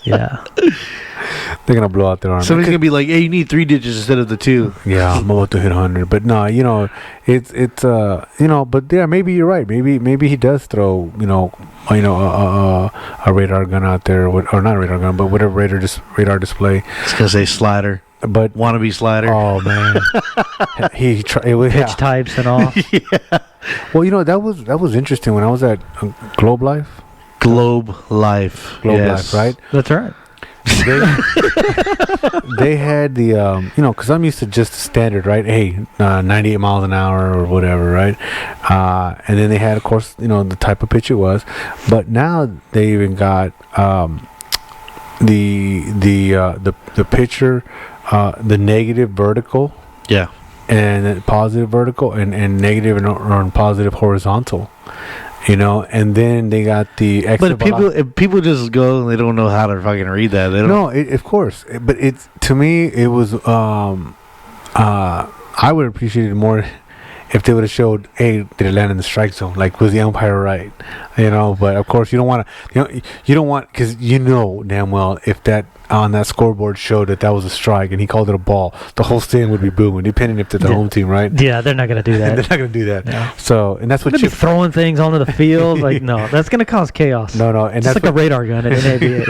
[SPEAKER 1] Yeah.
[SPEAKER 2] They're gonna blow out their arm.
[SPEAKER 3] Somebody's gonna be like, "Hey, you need 3 digits instead of the 2."
[SPEAKER 2] Yeah, I'm about to hit 100, but no, it's but yeah, maybe you're right. Maybe he does throw, a radar gun out there, or not a radar gun, but whatever radar display.
[SPEAKER 3] It's gonna say slider,
[SPEAKER 2] but
[SPEAKER 3] wannabe slider.
[SPEAKER 2] Oh man,
[SPEAKER 1] pitch types and all.
[SPEAKER 3] Yeah.
[SPEAKER 2] Well, that was interesting when I was at Globe Life.
[SPEAKER 3] Globe Life,
[SPEAKER 2] right?
[SPEAKER 1] That's right.
[SPEAKER 2] They had the because I'm used to just the standard, right? Hey, 98 miles an hour or whatever, right? And then they had, of course, the type of pitch it was, but now they even got the pitcher, the negative vertical,
[SPEAKER 3] yeah,
[SPEAKER 2] and positive vertical, and negative and positive horizontal. And then they got the extra.
[SPEAKER 3] But if people just go and they don't know how to fucking read that, they don't.
[SPEAKER 2] No, of course. But to me, it was. I would appreciate it more if they would have showed, hey, did it land in the strike zone? Like, was the umpire right? But of course, you don't want to. You don't want, because damn well if that on that scoreboard showed that was a strike and he called it a ball, the whole stand would be booing, depending if it's the home team, right?
[SPEAKER 1] Yeah, they're not going to do that.
[SPEAKER 2] They're not going to do that.
[SPEAKER 1] No.
[SPEAKER 2] So, and that's what
[SPEAKER 1] you're throwing things onto the field. Like, no, that's going to cause chaos.
[SPEAKER 2] No, and
[SPEAKER 1] it's
[SPEAKER 2] that's
[SPEAKER 1] like a radar gun at N.A.B.A.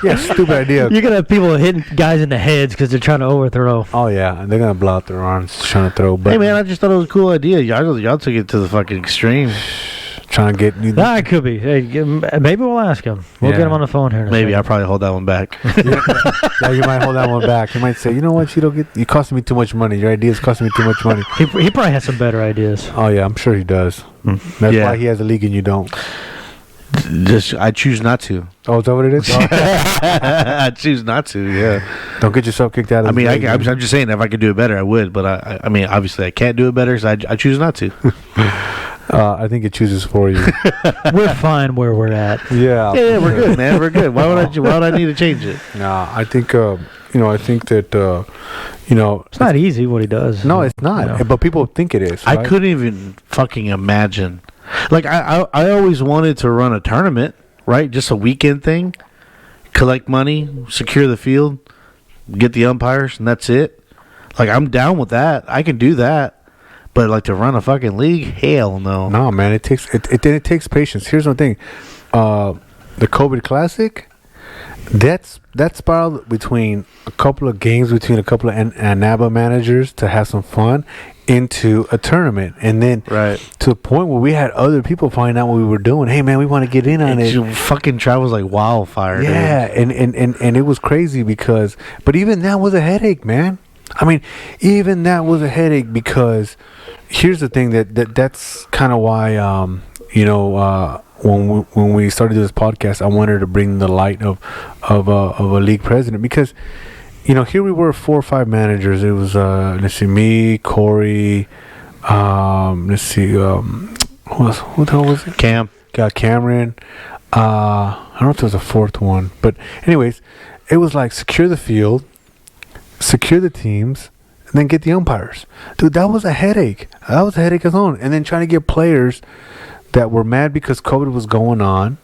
[SPEAKER 3] Yeah,
[SPEAKER 2] stupid idea.
[SPEAKER 1] You're going to have people hitting guys in the heads because they're trying to overthrow.
[SPEAKER 2] Oh yeah, and they're going to blow out their arms trying to throw. But
[SPEAKER 3] hey man, I just thought it was a cool idea. Y'all took it to the fucking extreme.
[SPEAKER 2] Trying to get you.
[SPEAKER 1] Nah, it could be. Hey, maybe we'll ask him. We'll get him on the phone here.
[SPEAKER 3] Maybe I'll probably hold that one back.
[SPEAKER 2] Yeah, you might hold that one back. You might say, you know what, you costing me too much money. Your ideas costing me too much money.
[SPEAKER 1] He probably has some better ideas.
[SPEAKER 2] Oh yeah, I'm sure he does. That's why he has a league and you don't.
[SPEAKER 3] I choose not to.
[SPEAKER 2] Oh, is that what it is?
[SPEAKER 3] I choose not to. Yeah.
[SPEAKER 2] Don't get yourself kicked out of.
[SPEAKER 3] I'm just saying, if I could do it better, I would. But I mean, obviously, I can't do it better, so I choose not to.
[SPEAKER 2] I think it chooses for you.
[SPEAKER 1] We're fine where we're at.
[SPEAKER 2] Yeah,
[SPEAKER 3] we're good, man. We're good. Why would I need to change it?
[SPEAKER 2] Nah, I think I think that
[SPEAKER 1] it's not easy what he does.
[SPEAKER 2] No, it's not. But people think it is. Right?
[SPEAKER 3] I couldn't even fucking imagine. Like I always wanted to run a tournament, right? Just a weekend thing, collect money, secure the field, get the umpires, and that's it. Like, I'm down with that. I can do that. But, like, to run a fucking league? Hell no.
[SPEAKER 2] No, man. It takes patience. Here's the thing. The COVID Classic, that spiraled between a couple of games between a couple of N.A.B.A managers to have some fun into a tournament. And then to the point where we had other people find out what we were doing. Hey, man, we want to get in on it.
[SPEAKER 3] Fucking travels like wildfire.
[SPEAKER 2] Yeah,
[SPEAKER 3] dude.
[SPEAKER 2] And it was crazy because... But even that was a headache, man. I mean, even that was a headache because... Here's the thing that's kind of why when we started this podcast, I wanted to bring the light of a league president because here we were 4 or 5 managers. It was me, Corey, who the hell was it?
[SPEAKER 3] Cam.
[SPEAKER 2] Got Cameron. I don't know if there was a 4th one, but anyways, it was like secure the field, secure the teams. And then get the umpires. Dude, that was a headache. That was a headache of its own. And then trying to get players that were mad because COVID was going on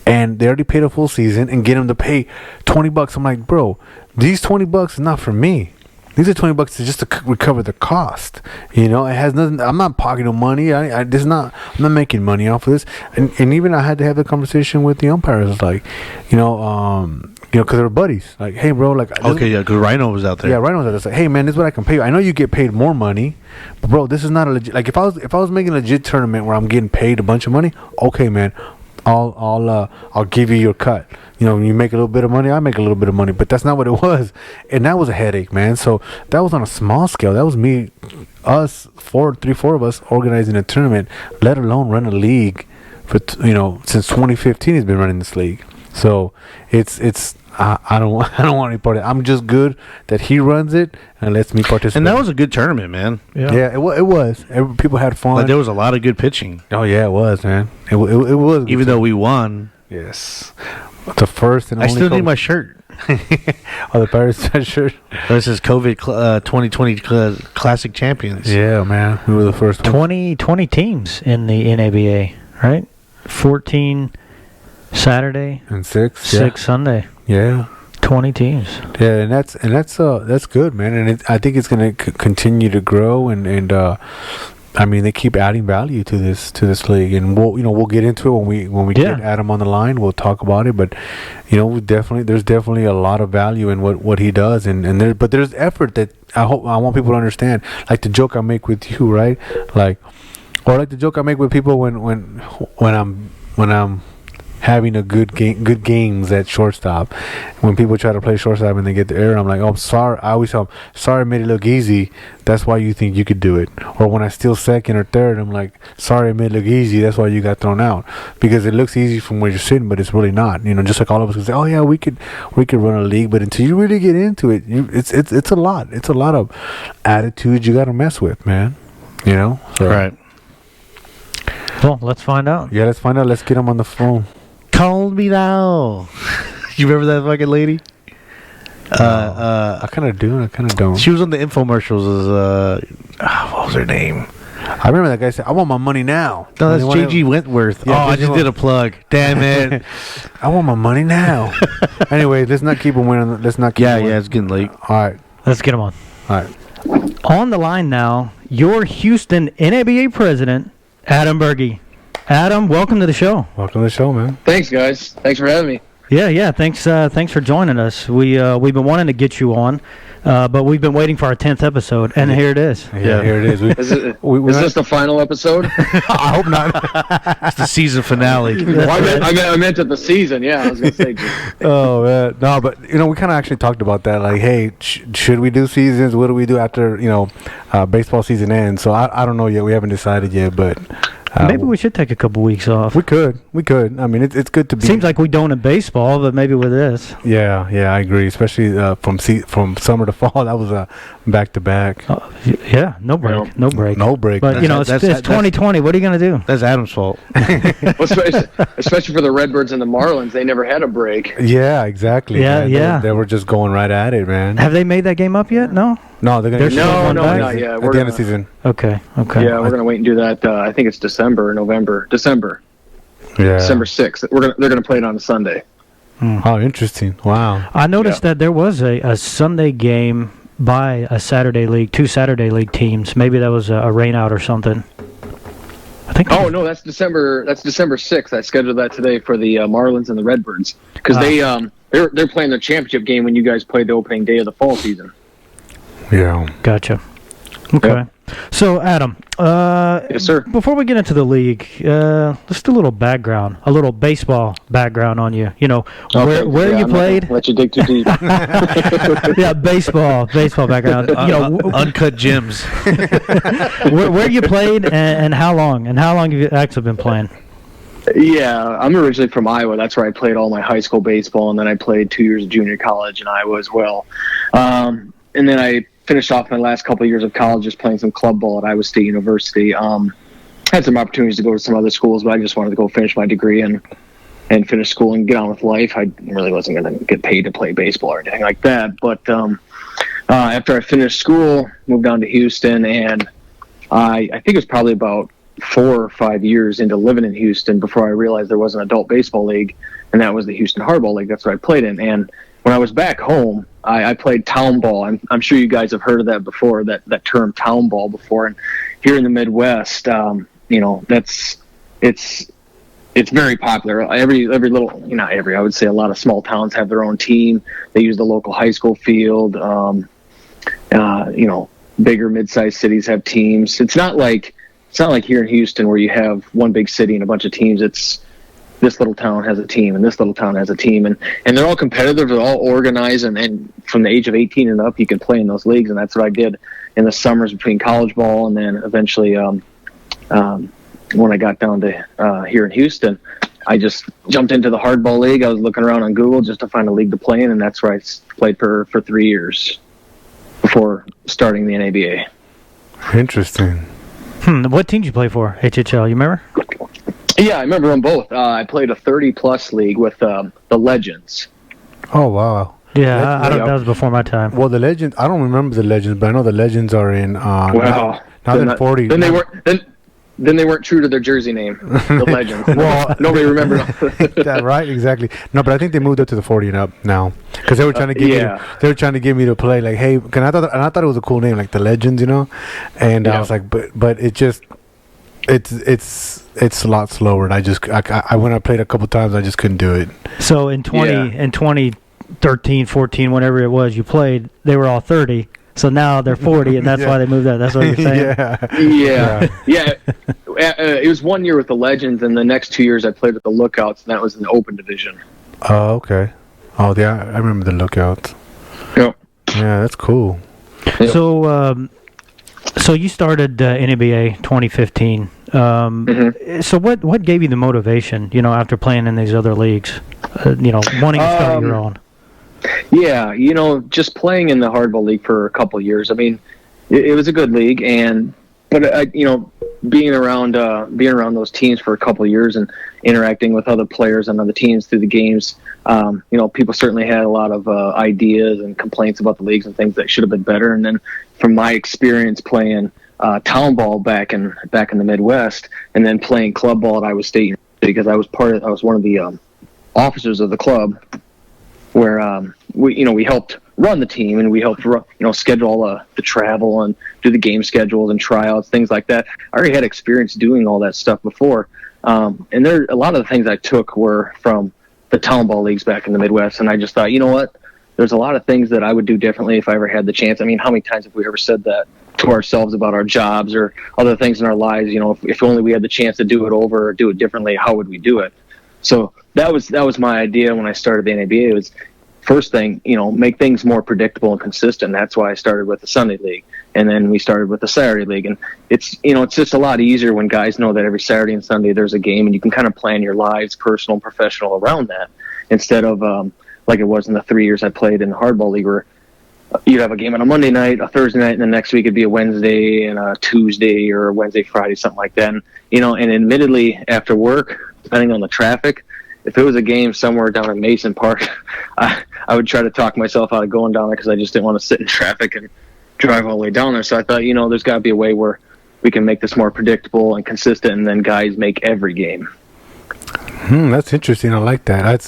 [SPEAKER 2] and they already paid a full season and get them to pay $20. I'm like, bro, these $20 is not for me. These are $20 just to recover the cost. It has nothing. I'm not pocketing money. I'm not making money off of this. And even I had to have the conversation with the umpires, like, because they were buddies. Like, hey, bro, like,
[SPEAKER 3] because Rhino was out there.
[SPEAKER 2] Yeah, Rhino was out there. It's like, hey, man, this is what I can pay you. I know you get paid more money, but bro, this is not a legit. Like, if I was making a legit tournament where I'm getting paid a bunch of money, okay, man, I'll give you your cut. You make a little bit of money, I make a little bit of money, but that's not what it was, and that was a headache, man. So that was on a small scale. That was us, 4 of us organizing a tournament, let alone run a league for since 2015 he's been running this league. So it's I don't want any part of it. I'm just good that he runs it and lets me participate.
[SPEAKER 3] And that was a good tournament, man.
[SPEAKER 2] Yeah, it was. People had fun.
[SPEAKER 3] Like, there was a lot of good pitching.
[SPEAKER 2] Oh yeah, it was, man. It was.
[SPEAKER 3] Even though we won.
[SPEAKER 2] Yes. The first and
[SPEAKER 3] I
[SPEAKER 2] only.
[SPEAKER 3] still need my shirt.
[SPEAKER 2] Oh, the Pirates shirt.
[SPEAKER 3] This is COVID 2020 Classic Champions.
[SPEAKER 2] Yeah, man. We were the first one.
[SPEAKER 1] 20 teams in the N.A.B.A, right? 14 Saturday
[SPEAKER 2] and 6
[SPEAKER 1] Sunday.
[SPEAKER 2] Yeah.
[SPEAKER 1] 20 teams.
[SPEAKER 2] Yeah, and that's good, man. And I think it's going to continue to grow and I mean, they keep adding value to this league, and we'll get into it when we get Adam on the line. We'll talk about it, but there's definitely a lot of value in what he does, but there's effort that I want people to understand. Like the joke I make with you, right? Like the joke I make with people when I'm having a good games at shortstop. When people try to play shortstop and they get the error, I'm like, oh, I'm sorry. I always tell them, sorry, I made it look easy. That's why you think you could do it. Or when I steal second or third, I'm like, sorry, I made it look easy. That's why you got thrown out. Because it looks easy from where you're sitting, but it's really not. Just like all of us can say, oh yeah, we could run a league, but until you really get into it, it's a lot. It's a lot of attitudes you got to mess with, man. So.
[SPEAKER 3] Right.
[SPEAKER 1] Well, let's find out.
[SPEAKER 2] Yeah, let's find out. Let's get him on the phone.
[SPEAKER 3] Call me now. You remember that fucking lady?
[SPEAKER 2] I kind of do and I kind of don't.
[SPEAKER 3] She was on the infomercials as what was her name?
[SPEAKER 2] I remember that guy said, I want my money now.
[SPEAKER 3] No, that's J.G. Wentworth. Yeah, I just did a plug. Damn it.
[SPEAKER 2] I want my money now. Anyway, let's not keep him winning. Let's not keep him winning.
[SPEAKER 3] Yeah, it's getting late.
[SPEAKER 2] All right.
[SPEAKER 1] Let's get him on.
[SPEAKER 2] All right.
[SPEAKER 1] On the line now, your Houston N.A.B.A president, Adam Berge. Adam, welcome to the show.
[SPEAKER 2] Welcome to the show, man.
[SPEAKER 4] Thanks, guys. Thanks for having me.
[SPEAKER 1] Yeah. Thanks for joining us. We've been wanting to get you on, but we've been waiting for our 10th episode, and here it is.
[SPEAKER 2] Yeah, here it is.
[SPEAKER 4] Is this the final episode?
[SPEAKER 2] I hope not.
[SPEAKER 3] It's the season finale.
[SPEAKER 4] I meant at the season. Yeah, I was gonna say.
[SPEAKER 2] Oh man, no, but we kind of actually talked about that. Like, hey, should we do seasons? What do we do after baseball season ends? So I don't know yet. We haven't decided yet, but.
[SPEAKER 1] Maybe we should take a couple weeks off.
[SPEAKER 2] We could. I mean, it's good to be.
[SPEAKER 1] Seems like we don't in baseball, but maybe with this.
[SPEAKER 2] Yeah, I agree. Especially from summer to fall, that was a back to back.
[SPEAKER 1] Yeah, no break. But it's 2020. What are you gonna do?
[SPEAKER 3] That's Adam's fault.
[SPEAKER 4] Especially for the Redbirds and the Marlins, they never had a break.
[SPEAKER 2] Yeah, exactly.
[SPEAKER 1] Yeah.
[SPEAKER 2] They were just going right at it, man.
[SPEAKER 1] Have they made that game up yet? No,
[SPEAKER 2] they're gonna.
[SPEAKER 4] No, not yet.
[SPEAKER 2] At the end of the season.
[SPEAKER 1] Okay.
[SPEAKER 4] Yeah, we're gonna wait and do that. I think it's December or November. December.
[SPEAKER 2] Yeah.
[SPEAKER 4] December 6th. They're gonna play it on a Sunday.
[SPEAKER 2] Oh, interesting. Wow.
[SPEAKER 1] I noticed that there was a Sunday game by a Saturday league, 2 Saturday league teams. Maybe that was a rain out or something. I think.
[SPEAKER 4] Oh no, that's December 6th. I scheduled that today for the Marlins and the Redbirds because they're playing their championship game when you guys played the opening day of the fall season.
[SPEAKER 2] Yeah.
[SPEAKER 1] Gotcha. Okay.
[SPEAKER 4] Yep.
[SPEAKER 1] So, Adam,
[SPEAKER 4] Yes, sir.
[SPEAKER 1] before we get into the league, let's do a little background, a little baseball background on you. You know, where you
[SPEAKER 4] I'm not
[SPEAKER 1] played.
[SPEAKER 4] gonna let you dig too deep.
[SPEAKER 1] Yeah, baseball background. You know,
[SPEAKER 3] Uncut gems.
[SPEAKER 1] where you played and how long have you actually been playing?
[SPEAKER 4] Yeah, I'm originally from Iowa. That's where I played all my high school baseball, and then I played 2 years of junior college in Iowa as well. And then I finished off my last couple of years of college just playing some club ball at Iowa State University. Had some opportunities to go to some other schools, but I just wanted to go finish my degree and finish school and get on with life. I really wasn't going to get paid to play baseball or anything like that. But after I finished school, moved down to Houston, and I think it was probably about 4 or 5 years into living in Houston before I realized there was an adult baseball league, and that was the Houston Hardball League. That's what I played in. And when I was back home, I played town ball. I'm sure you guys have heard of that before, that term town ball before. And here in the Midwest, you know, it's very popular. Every little, not every, I would say a lot of small towns have their own team. They use the local high school field. You know, bigger mid-sized cities have teams. It's not like here in Houston where you have one big city and a bunch of teams. It's this little town has a team and this little town has a team, and they're all competitive. They're all organized, and from the age of 18 and up, you can play in those leagues. And that's what I did in the summers between college ball, and then eventually when I got down to here in Houston, I just jumped into the hardball league. I was looking around on Google just to find a league to play in, and that's where I played for 3 years before starting the N.A.B.A.
[SPEAKER 2] Interesting.
[SPEAKER 1] What team did you play for? HHL, you remember?
[SPEAKER 4] Yeah, I remember them both. I played a 30-plus league with the Legends.
[SPEAKER 2] Oh, wow.
[SPEAKER 1] Yeah, I don't. That was before my time.
[SPEAKER 2] Well, the Legends, I don't remember the Legends, but I know the Legends are in
[SPEAKER 4] Wow.
[SPEAKER 2] now in 40.
[SPEAKER 4] Then they weren't. Then they weren't true to their jersey name, the Legends.
[SPEAKER 2] Well,
[SPEAKER 4] nobody remembered.
[SPEAKER 2] That, right? Exactly. No, but I think they moved up to the 40 and up now because they were trying to get they were trying to get me to play like, hey, and I thought it was a cool name, like the Legends, you know. And I was like, but it just it's a lot slower, and I when I played a couple times, I just couldn't do it.
[SPEAKER 1] So in 2013, 14, whenever it was you played, they were all 30. So now they're 40, and that's why they moved out. That's what you're saying?
[SPEAKER 4] Yeah. It was 1 year with the Legends, and the next 2 years I played with the Lookouts, and that was in the Open Division.
[SPEAKER 2] Oh, okay. Oh, yeah, I remember the Lookouts.
[SPEAKER 4] Yep.
[SPEAKER 2] Yeah, that's cool.
[SPEAKER 4] Yep.
[SPEAKER 1] So you started N.A.B.A. 2015. So what gave you the motivation, you know, after playing in these other leagues, you know, wanting to start your own?
[SPEAKER 4] Yeah, you know, just playing in the hardball league for a couple of years. I mean, it was a good league, but you know, being around those teams for a couple of years and interacting with other players on other teams through the games, you know, people certainly had a lot of ideas and complaints about the leagues and things that should have been better. And then from my experience playing town ball back in the Midwest, and then playing club ball at Iowa State, because I was one of the officers of the club, where we helped run the team, and we helped schedule all the travel and do the game schedules and tryouts, things like that. I already had experience doing all that stuff before, and a lot of the things I took were from the town ball leagues back in the Midwest. And I just thought, you know what, there's a lot of things that I would do differently if I ever had the chance. I mean, how many times have we ever said that to ourselves about our jobs or other things in our lives? You know, if only we had the chance to do it over or do it differently, how would we do it? So that was my idea when I started the N.A.B.A. It was, first thing, you know, make things more predictable and consistent. That's why I started with the Sunday League, and then we started with the Saturday League. And it's just a lot easier when guys know that every Saturday and Sunday there's a game, and you can kind of plan your lives, personal and professional, around that, instead of like it was in the 3 years I played in the hardball league, where you'd have a game on a Monday night, a Thursday night, and the next week it'd be a Wednesday and a Tuesday, or a Wednesday, Friday, something like that. And, you know, and admittedly, after work, depending on the traffic, if it was a game somewhere down in Mason Park, I would try to talk myself out of going down there, because I just didn't want to sit in traffic and drive all the way down there. So I thought, you know, there's got to be a way where we can make this more predictable and consistent, and then guys make every game.
[SPEAKER 2] That's interesting. I like that.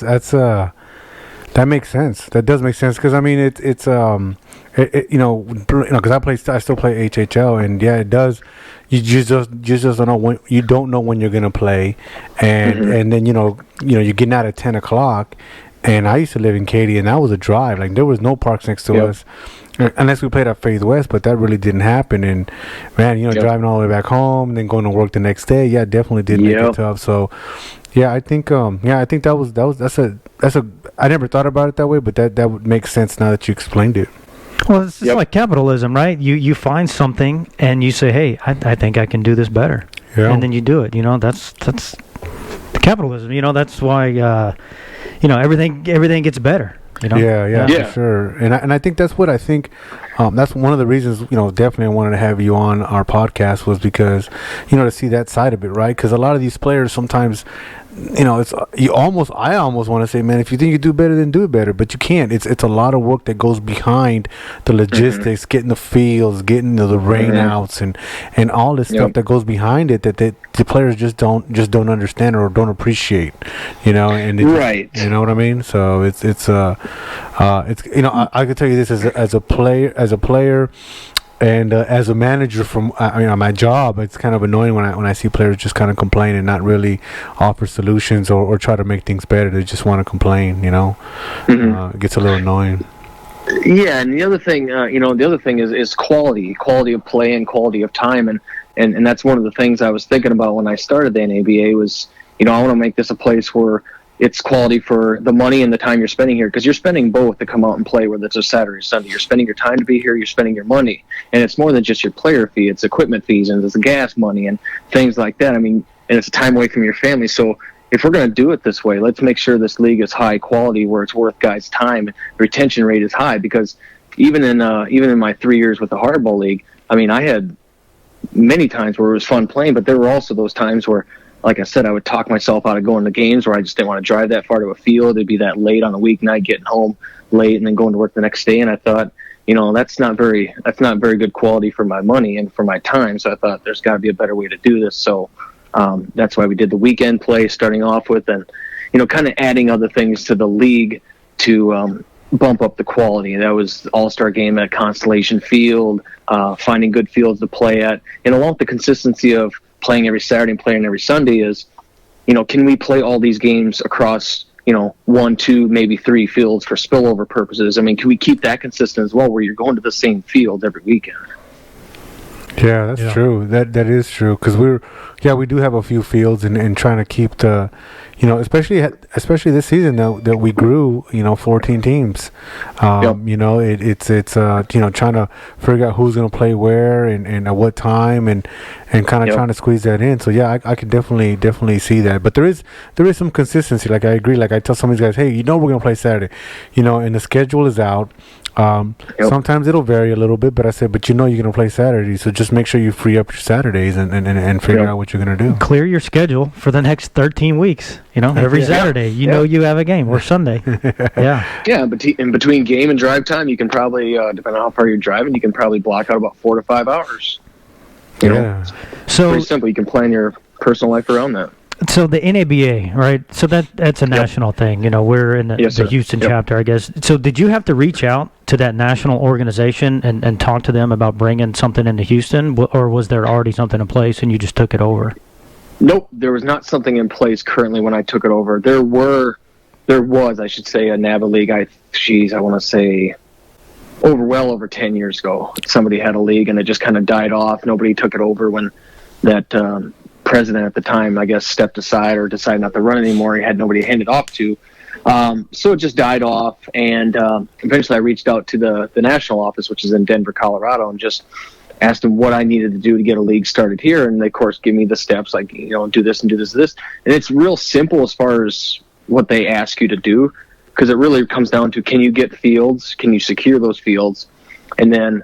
[SPEAKER 2] That makes sense. That does make sense because I mean it's because I still play HHL, and yeah, it does. You just don't know when you're gonna play, and then you're getting out at 10 o'clock. And I used to live in Katy, and that was a drive. Like there was no parks next to us, unless we played at Faith West. But that really didn't happen. And man, driving all the way back home, and then going to work the next day. Yeah, definitely did make it tough. So yeah, I think that's a I never thought about it that way, but that would make sense now that you explained it.
[SPEAKER 1] Well, it's just like capitalism, right? You find something and you say, hey, I think I can do this better, and then you do it. That's capitalism. That's why everything gets better.
[SPEAKER 2] Yeah, for sure. And I think that's what I think. That's one of the reasons, definitely I wanted to have you on our podcast was because, to see that side of it, right? Because a lot of these players sometimes, I almost want to say, man, if you think you do better, then do it better. But you can't. It's a lot of work that goes behind the logistics, getting the fields, getting the rain outs, and all this stuff that goes behind it that the players just don't understand or don't appreciate.
[SPEAKER 4] Right.
[SPEAKER 2] You know what I mean? So it's I could tell you this as a player. And as a manager from on my job, it's kind of annoying when I see players just kind of complain and not really offer solutions or try to make things better. They just want to complain, It gets a little annoying.
[SPEAKER 4] Yeah, and the other thing, is quality of play and quality of time, and that's one of the things I was thinking about when I started the N.A.B.A. was, I want to make this a place where it's quality for the money and the time you're spending here, because you're spending both to come out and play, whether it's a Saturday or Sunday. You're spending your time to be here, you're spending your money. And it's more than just your player fee. It's equipment fees, and it's the gas money and things like that. I mean, and it's time away from your family. So if we're going to do it this way, let's make sure this league is high quality where it's worth guys' time. The retention rate is high, because even in my 3 years with the Hardball League, I mean, I had many times where it was fun playing, but there were also those times where, like I said, I would talk myself out of going to games where I just didn't want to drive that far to a field. It'd be that late on a weeknight, getting home late and then going to work the next day. And I thought, that's not very good quality for my money and for my time. So I thought there's got to be a better way to do this. So that's why we did the weekend play starting off with, and, kind of adding other things to the league to bump up the quality. That was the All-Star game at Constellation Field, finding good fields to play at. And along with the consistency of playing every Saturday and playing every Sunday is, can we play all these games across, 1, 2, maybe 3 fields for spillover purposes? I mean, can we keep that consistent as well, where you're going to the same field every weekend?
[SPEAKER 2] Yeah, that's true. That is true, because we do have a few fields and trying to keep the, especially this season that we grew, 14 teams. It's trying to figure out who's going to play where and at what time and kind of trying to squeeze that in. So yeah, I could definitely see that. But there is some consistency. Like I agree. Like I tell some of these guys, hey, we're going to play Saturday, and the schedule is out. Sometimes it'll vary a little bit, but I said, you're going to play Saturday, so just make sure you free up your Saturdays and figure out what you're going to do.
[SPEAKER 1] Clear your schedule for the next 13 weeks. Every Saturday, you have a game, or Sunday.
[SPEAKER 4] Yeah, but in between game and drive time, you can probably, depending on how far you're driving, you can probably block out about 4 to 5 hours.
[SPEAKER 1] So
[SPEAKER 4] pretty simple. You can plan your personal life around that.
[SPEAKER 1] So the N.A.B.A., right? So that's a national thing. We're in the Houston chapter, I guess. So did you have to reach out to that national organization and talk to them about bringing something into Houston, or was there already something in place and you just took it over?
[SPEAKER 4] Nope, there was not something in place currently when I took it over. There was, I should say, a N.A.B.A. league. I want to say well over 10 years ago. Somebody had a league and it just kind of died off. Nobody took it over when that president at the time, I guess, stepped aside or decided not to run anymore. He had nobody to hand it off to. So it just died off, and eventually I reached out to the national office, which is in Denver, Colorado, and just asked them what I needed to do to get a league started here. And they, of course, give me the steps, like, do this and do this and this. And it's real simple as far as what they ask you to do, because it really comes down to, can you get fields? Can you secure those fields? And then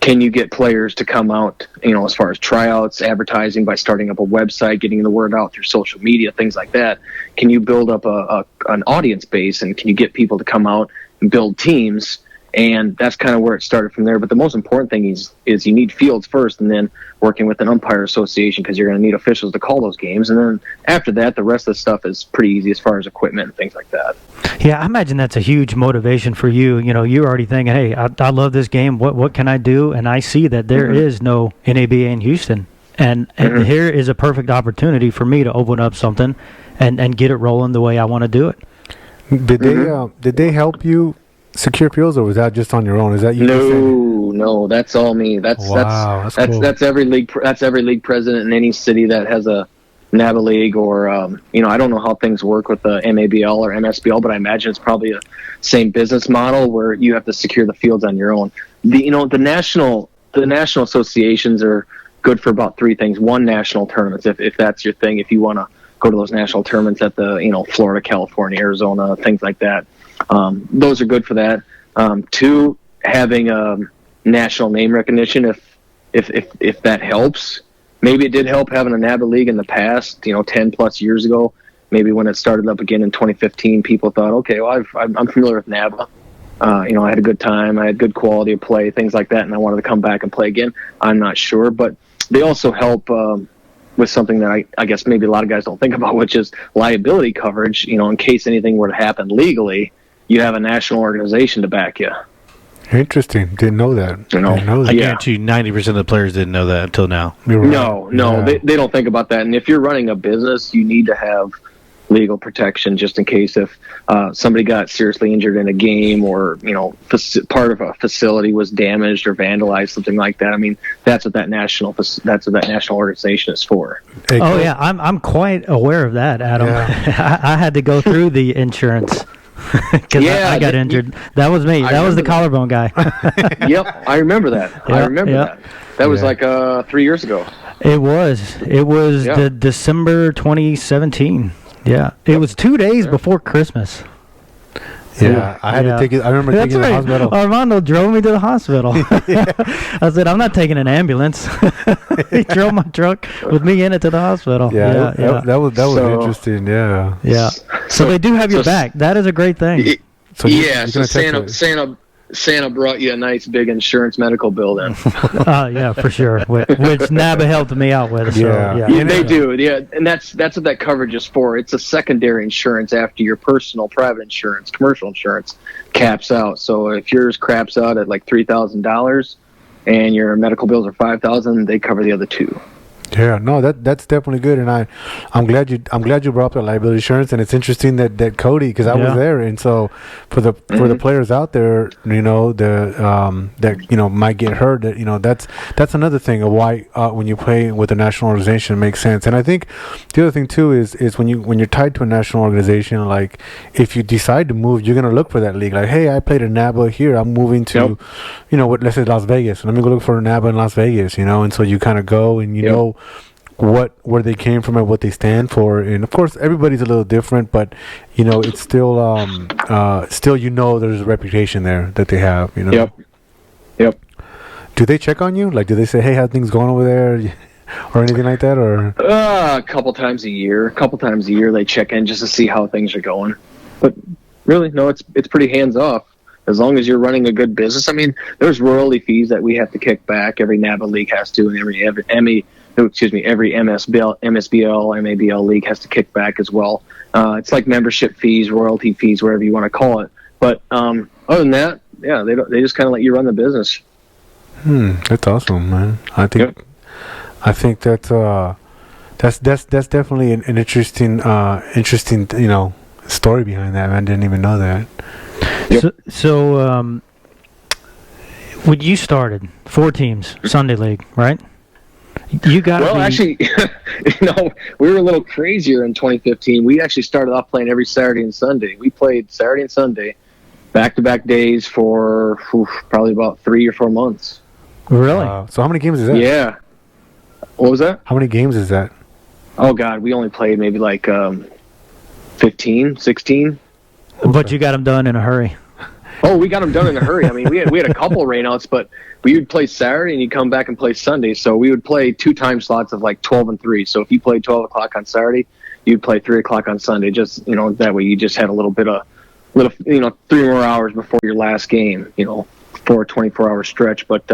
[SPEAKER 4] can you get players to come out, as far as tryouts, advertising by starting up a website, getting the word out through social media, things like that? Can you build up an audience base, and can you get people to come out and build teams? And that's kind of where it started from there. But the most important thing is you need fields first, and then working with an umpire association, because you're going to need officials to call those games. And then after that, the rest of the stuff is pretty easy as far as equipment and things like that.
[SPEAKER 1] Yeah, I imagine that's a huge motivation for you. You know, you're already thinking, hey, I love this game. What can I do? And I see that there is no N.A.B.A. in Houston. And here is a perfect opportunity for me to open up something and get it rolling the way I want to do it.
[SPEAKER 2] Did they help you secure fields, or was that just on your own? Is that you?
[SPEAKER 4] No, that's all me. That's
[SPEAKER 2] cool.
[SPEAKER 4] that's every league. That's every league president in any city that has a N.A.B.A. league, or I don't know how things work with the M.A.B.L. or M.S.B.L., but I imagine it's probably a same business model where you have to secure the fields on your own. The national associations are good for about three things. One, national tournaments, if that's your thing, if you want to go to those national tournaments at the Florida, California, Arizona, things like that. Those are good for that. Two, having national name recognition, if that helps. Maybe it did help having a N.A.B.A. league in the past, 10 plus years ago. Maybe when it started up again in 2015, people thought, okay, well, I'm familiar with N.A.B.A. I had a good time, I had good quality of play, things like that, and I wanted to come back and play again. I'm not sure, but they also help with something that I guess maybe a lot of guys don't think about, which is liability coverage. In case anything were to happen legally, you have a national organization to back you.
[SPEAKER 2] Interesting. Didn't know that.
[SPEAKER 3] I guarantee you 90% of the players didn't know that until now.
[SPEAKER 2] Right.
[SPEAKER 4] No, yeah. They don't think about that. And if you're running a business, you need to have legal protection just in case if somebody got seriously injured in a game, or part of a facility was damaged or vandalized, something like that. I mean, that's what that national organization is for.
[SPEAKER 1] Oh yeah, I'm quite aware of that, Adam. Yeah. I had to go through the insurance. Because I got injured. That was me. That was the collarbone guy.
[SPEAKER 4] Yep, I remember that. Yep, I remember that. That was like 3 years ago.
[SPEAKER 1] It was the December 2017. Yeah, it was 2 days before Christmas.
[SPEAKER 2] Yeah, I had to take it. I remember taking it to the hospital.
[SPEAKER 1] Armando drove me to the hospital. I said, I'm not taking an ambulance. He drove my truck with me in it to the hospital.
[SPEAKER 2] Yeah. That was interesting. Yeah.
[SPEAKER 1] Yeah. So they do have your back. That is a great thing.
[SPEAKER 4] So Santa brought you a nice big insurance medical bill then.
[SPEAKER 1] Yeah, for sure. Which N.A.B.A. helped me out with. So,
[SPEAKER 4] yeah, they do. Yeah, and that's what that coverage is for. It's a secondary insurance after your personal private insurance, commercial insurance caps out. So if yours craps out at like $3,000 and your medical bills are $5,000, they cover the other two.
[SPEAKER 2] Yeah, no, that's definitely good, and I'm glad you brought up the liability insurance, and it's interesting that Cody, because I was there, and so for the players out there, that might get hurt, that's another thing of why when you play with a national organization, it makes sense. And I think the other thing too is when you're tied to a national organization, like if you decide to move, you're gonna look for that league. Like, hey, I played a N.A.B.A. here, I'm moving to, let's say Las Vegas, and let me go look for a N.A.B.A. in Las Vegas, and so you kind of go and know where they came from and what they stand for, and of course everybody's a little different, but it's still there's a reputation there that they have.
[SPEAKER 4] Yep.
[SPEAKER 2] Do they check on you? Like, do they say, hey, how things going over there, or anything like that? Or
[SPEAKER 4] a couple times a year they check in just to see how things are going, but really no, it's pretty hands off. As long as you're running a good business. I mean, there's royalty fees that we have to kick back. Every N.A.B.A. league has to, and every MSBL, M.A.B.L. league has to kick back as well. It's like membership fees, royalty fees, whatever you want to call it. But other than that, yeah, they just kind of let you run the business.
[SPEAKER 2] That's awesome, man. I think that's definitely an interesting story behind that. Man, I didn't even know that.
[SPEAKER 4] Yep.
[SPEAKER 1] So when you started, 4 teams, Sunday League, right? You got
[SPEAKER 4] actually, we were a little crazier in 2015. We actually started off playing every Saturday and Sunday. We played Saturday and Sunday, back-to-back days for probably about 3 or 4 months.
[SPEAKER 1] Really?
[SPEAKER 2] So how many games is that?
[SPEAKER 4] Yeah. What was that?
[SPEAKER 2] How many games is that?
[SPEAKER 4] Oh, God, we only played maybe like 15, 16.
[SPEAKER 1] But you got them done in a hurry.
[SPEAKER 4] Oh, we got them done in a hurry. I mean, we had a couple rainouts, but we would play Saturday and you come back and play Sunday. So we would play 2 time slots of like 12 and 3. So if you played 12 o'clock on Saturday, you'd play 3 o'clock on Sunday. Just that way you just had a little 3 more hours before your last game. For a 24-hour stretch. But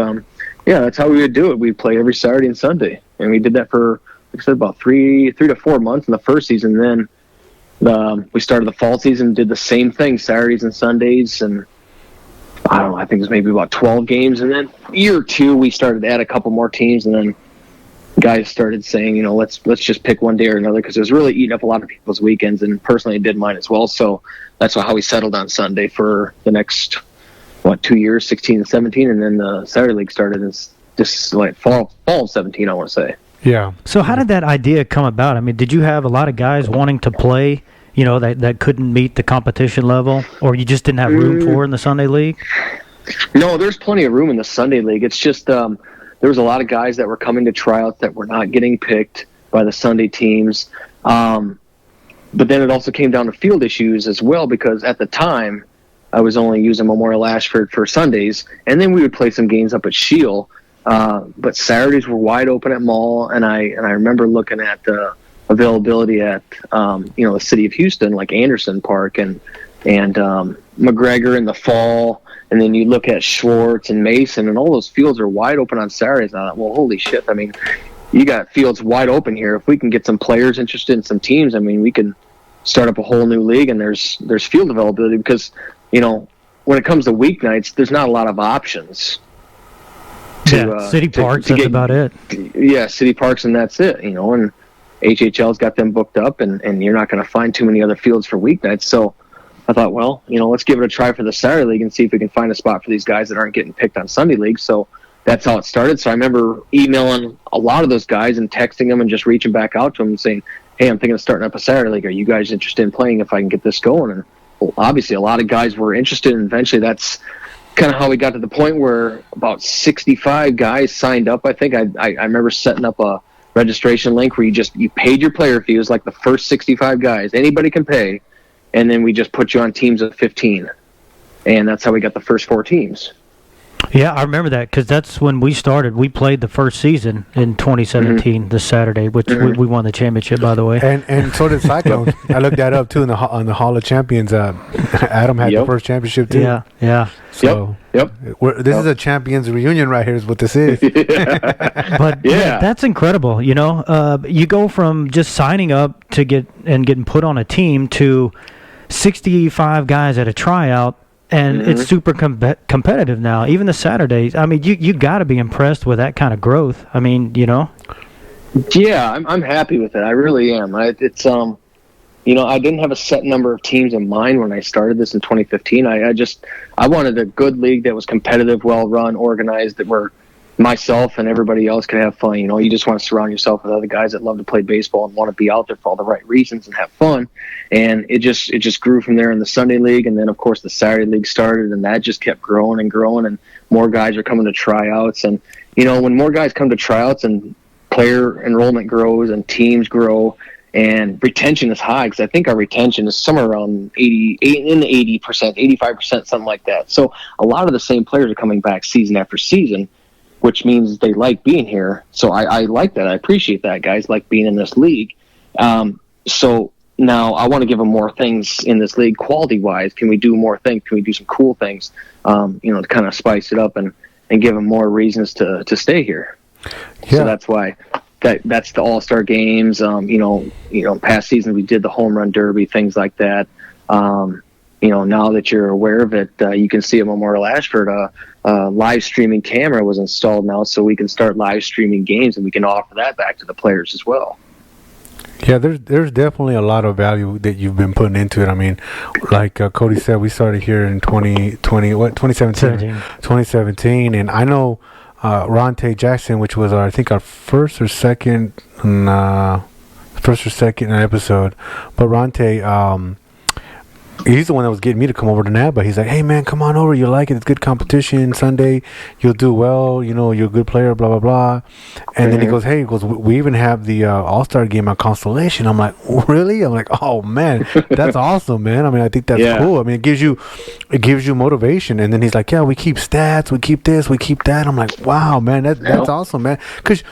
[SPEAKER 4] that's how we would do it. We'd play every Saturday and Sunday, and we did that for, like I said, about 3 to 4 months in the first season. Then we started the fall season, did the same thing, Saturdays and Sundays, and I don't know, I think it was maybe about 12 games. And then year 2, we started to add a couple more teams, and then guys started saying, let's just pick one day or another, because it was really eating up a lot of people's weekends, and personally it did mine as well. So that's how we settled on Sunday for the next 2 years, 16 and 17, and then the Saturday League started in just like fall of 17, I want to say.
[SPEAKER 2] Yeah.
[SPEAKER 1] So how did that idea come about? I mean, did you have a lot of guys wanting to play, that couldn't meet the competition level, or you just didn't have room for in the Sunday League?
[SPEAKER 4] No, there's plenty of room in the Sunday League. It's just there was a lot of guys that were coming to tryouts that were not getting picked by the Sunday teams. But then it also came down to field issues as well, because at the time I was only using Memorial Ashford for Sundays, and then we would play some games up at Shield. But Saturdays were wide open at Mall, and I remember looking at the availability at the city of Houston, like Anderson Park and McGregor in the fall, and then you look at Schwartz and Mason, and all those fields are wide open on Saturdays. And I thought, well, holy shit! I mean, you got fields wide open here. If we can get some players interested in some teams, I mean, we can start up a whole new league, and there's field availability, because when it comes to weeknights, there's not a lot of options.
[SPEAKER 1] City parks, that's about it.
[SPEAKER 4] Yeah, city parks, and that's it. And HHL's got them booked up, and you're not going to find too many other fields for weeknights. So I thought, well, let's give it a try for the Saturday League and see if we can find a spot for these guys that aren't getting picked on Sunday League. So that's how it started. So I remember emailing a lot of those guys and texting them and just reaching back out to them and saying, hey, I'm thinking of starting up a Saturday League. Are you guys interested in playing if I can get this going? And well, obviously a lot of guys were interested, and eventually that's kind of how we got to the point where about 65 guys signed up. I think I remember setting up a registration link where you paid your player fee. It was like the first 65 guys. Anybody can pay. And then we just put you on teams of 15. And that's how we got the first 4 teams.
[SPEAKER 1] Yeah, I remember that, because that's when we started. We played the first season in 2017, this Saturday, which we won the championship, by the way.
[SPEAKER 2] And so did Cyclones. I looked that up, too, on the Hall of Champions. Adam had the first championship, too.
[SPEAKER 1] Yeah.
[SPEAKER 2] So this is a champions reunion right here is what this is.
[SPEAKER 1] But that's incredible. You go from just signing up to getting put on a team to 65 guys at a tryout, and it's super competitive now. Even the Saturdays. I mean, you got to be impressed with that kind of growth. I mean,
[SPEAKER 4] Yeah, I'm happy with it. I really am. It's I didn't have a set number of teams in mind when I started this in 2015. I wanted a good league that was competitive, well run, organized, that where myself and everybody else could have fun. You just want to surround yourself with other guys that love to play baseball and want to be out there for all the right reasons and have fun. And it just grew from there in the Sunday League, and then of course the Saturday League started, and that just kept growing and growing, and more guys are coming to tryouts. And when more guys come to tryouts and player enrollment grows and teams grow and retention is high, because I think our retention is somewhere around 80%, 85%, something like that. So a lot of the same players are coming back season after season, which means they like being here. So I like that. I appreciate that. Guys like being in this league. So now I want to give them more things in this league, quality-wise. Can we do more things? Can we do some cool things, to kind of spice it up and give them more reasons to stay here? Yeah. So that's why that's the All-Star games. Past season we did the home run derby, things like that. Now that you're aware of it, you can see at Memorial Ashford, live streaming camera was installed now, so we can start live streaming games, and we can offer that back to the players as well.
[SPEAKER 2] Yeah, there's definitely a lot of value that you've been putting into it. I mean, like Cody said, we started here in 2017, and I know Ronte Jackson, which was I think our first or second episode, but Ronte, he's the one that was getting me to come over to N.A.B.A. He's like, hey man, come on over, you like it, it's good competition, Sunday you'll do well, you're a good player, blah blah blah. And then he goes, we even have the All-Star game on Constellation. I'm like, really? I'm like, oh man, that's awesome, man. I mean, I think that's cool. I mean, it gives you motivation. And then he's like, yeah, we keep stats, we keep this, we keep that. I'm like, wow, man, that's awesome, man. Because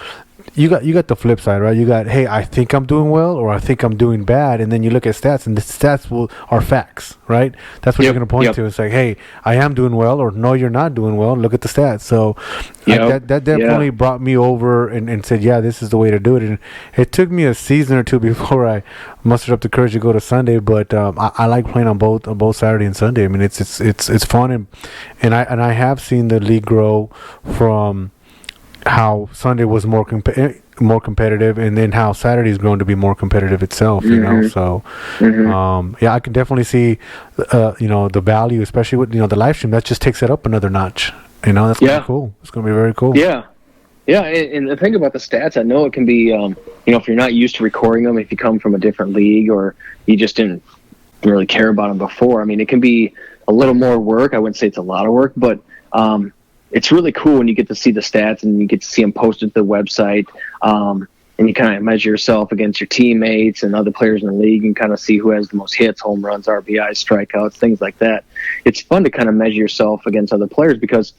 [SPEAKER 2] you got the flip side, right? You got, hey, I think I'm doing well, or I think I'm doing bad, and then you look at stats, and the stats are facts, right? That's what you're going to point to. It's like, hey, I am doing well, or no, you're not doing well. Look at the stats. So that definitely brought me over and said, yeah, this is the way to do it. And it took me a season or two before I mustered up the courage to go to Sunday, but I like playing on both Saturday and Sunday. I mean, it's fun, and I have seen the league grow from how Sunday was more competitive, and then how Saturday is going to be more competitive itself. You know, so I can definitely see, the value, especially with the live stream. That just takes it up another notch. You know, that's gonna be cool. It's gonna be very cool.
[SPEAKER 4] Yeah, and the thing about the stats, I know it can be, if you're not used to recording them, if you come from a different league or you just didn't really care about them before. I mean, it can be a little more work. I wouldn't say it's a lot of work, but it's really cool when you get to see the stats and you get to see them posted to the website, and you kind of measure yourself against your teammates and other players in the league and kind of see who has the most hits, home runs, RBIs, strikeouts, things like that. It's fun to kind of measure yourself against other players because,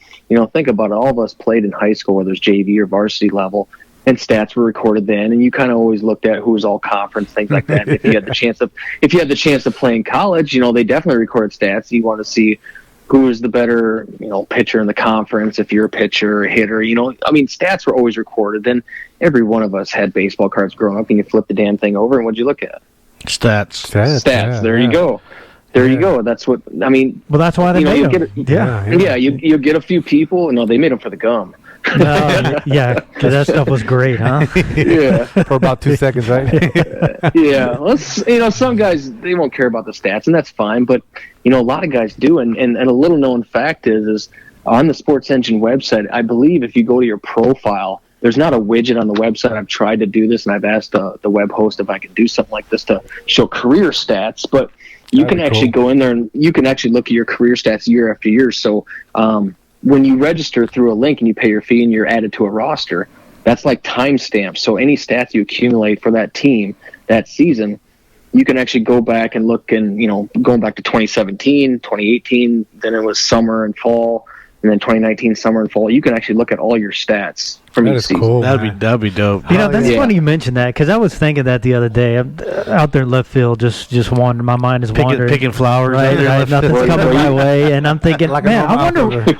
[SPEAKER 4] think about it, all of us played in high school, whether it's JV or varsity level, and stats were recorded then, and you kind of always looked at who was all conference, things like that. And if you had the chance to play in college, they definitely recorded stats. You want to see who is the better, pitcher in the conference, if you're a pitcher, a hitter, stats were always recorded. Then every one of us had baseball cards growing up, and you flip the damn thing over, and what'd you look at?
[SPEAKER 3] Stats.
[SPEAKER 4] Yeah, there you go. There you go. That's what, I mean.
[SPEAKER 1] Well, that's why they made them.
[SPEAKER 4] You get a few people, they made them for the gum.
[SPEAKER 1] Yeah, because that stuff was great, huh?
[SPEAKER 4] Yeah.
[SPEAKER 2] For about 2 seconds, right?
[SPEAKER 4] Yeah. Well, some guys, they won't care about the stats, and that's fine, but, a lot of guys do, and a little known fact is on the Sports Engine website, I believe if you go to your profile, there's not a widget on the website. I've tried to do this, and I've asked the web host if I can do something like this to show career stats, but you can actually go in there and you can actually look at your career stats year after year. So when you register through a link and you pay your fee and you're added to a roster, that's like timestamps. So any stats you accumulate for that team that season, you can actually go back and look, and going back to 2017, 2018, then it was summer and fall, and then 2019 summer and fall. You can actually look at all your stats from each season.
[SPEAKER 2] Cool,
[SPEAKER 3] that'd be dope.
[SPEAKER 1] That's funny you mentioned that, because I was thinking that the other day. I'm out there in left field, just wandering. My mind is wandering.
[SPEAKER 3] Picking flowers.
[SPEAKER 1] Right, nothing's coming my way, and I'm thinking, man, I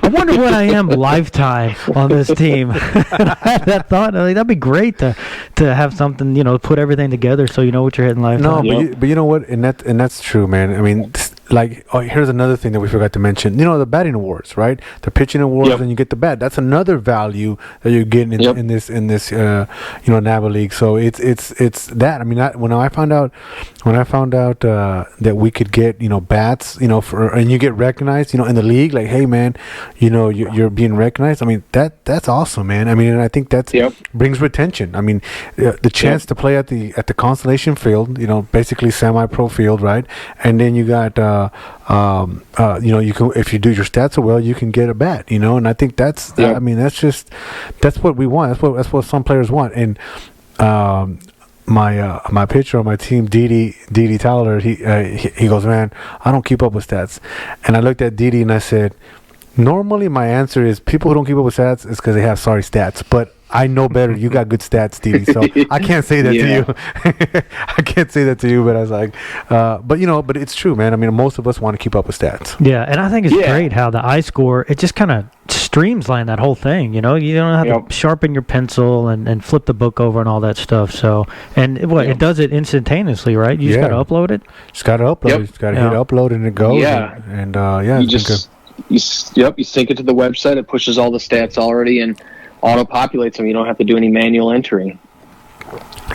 [SPEAKER 1] wonder what I am lifetime on this team. And I had that thought, that'd be great to have something, put everything together so you know what you're hitting lifetime.
[SPEAKER 2] No, but you know what, and that's true, man. I mean, here's another thing that we forgot to mention. The batting awards, right? The pitching awards, and you get the bat. That's another value that you're getting in this N.A.B.A league. So it's that. I mean, when I found out that we could get bats, and you get recognized, in the league, like, hey man, you're being recognized. I mean, that's awesome, man. I mean, and I think that brings retention. I mean, the chance to play at the Constellation Field, basically semi-pro field, right? And then you got you can, if you do your stats so well, you can get a bat, and I think that's that's what we want. That's what some players want. And my pitcher on my team, Didi Tyler, he goes, man, I don't keep up with stats. And I looked at Didi and I said, normally my answer is people who don't keep up with stats is because they have sorry stats, but I know better. You got good stats, Didi, so I can't say that to you. I can't say that to you, but I was like, but it's true, man. I mean, most of us want to keep up with stats.
[SPEAKER 1] Yeah, and I think it's great how the iScore, it just kind of streamlines that whole thing. You don't have to sharpen your pencil and flip the book over and all that stuff. So, and it does it instantaneously, right? You just got to upload it.
[SPEAKER 2] Just got to upload. You just got to hit upload and it goes.
[SPEAKER 4] Yeah,
[SPEAKER 2] and
[SPEAKER 4] you sync it to the website. It pushes all the stats already and auto-populates them. You don't have to do any manual entering.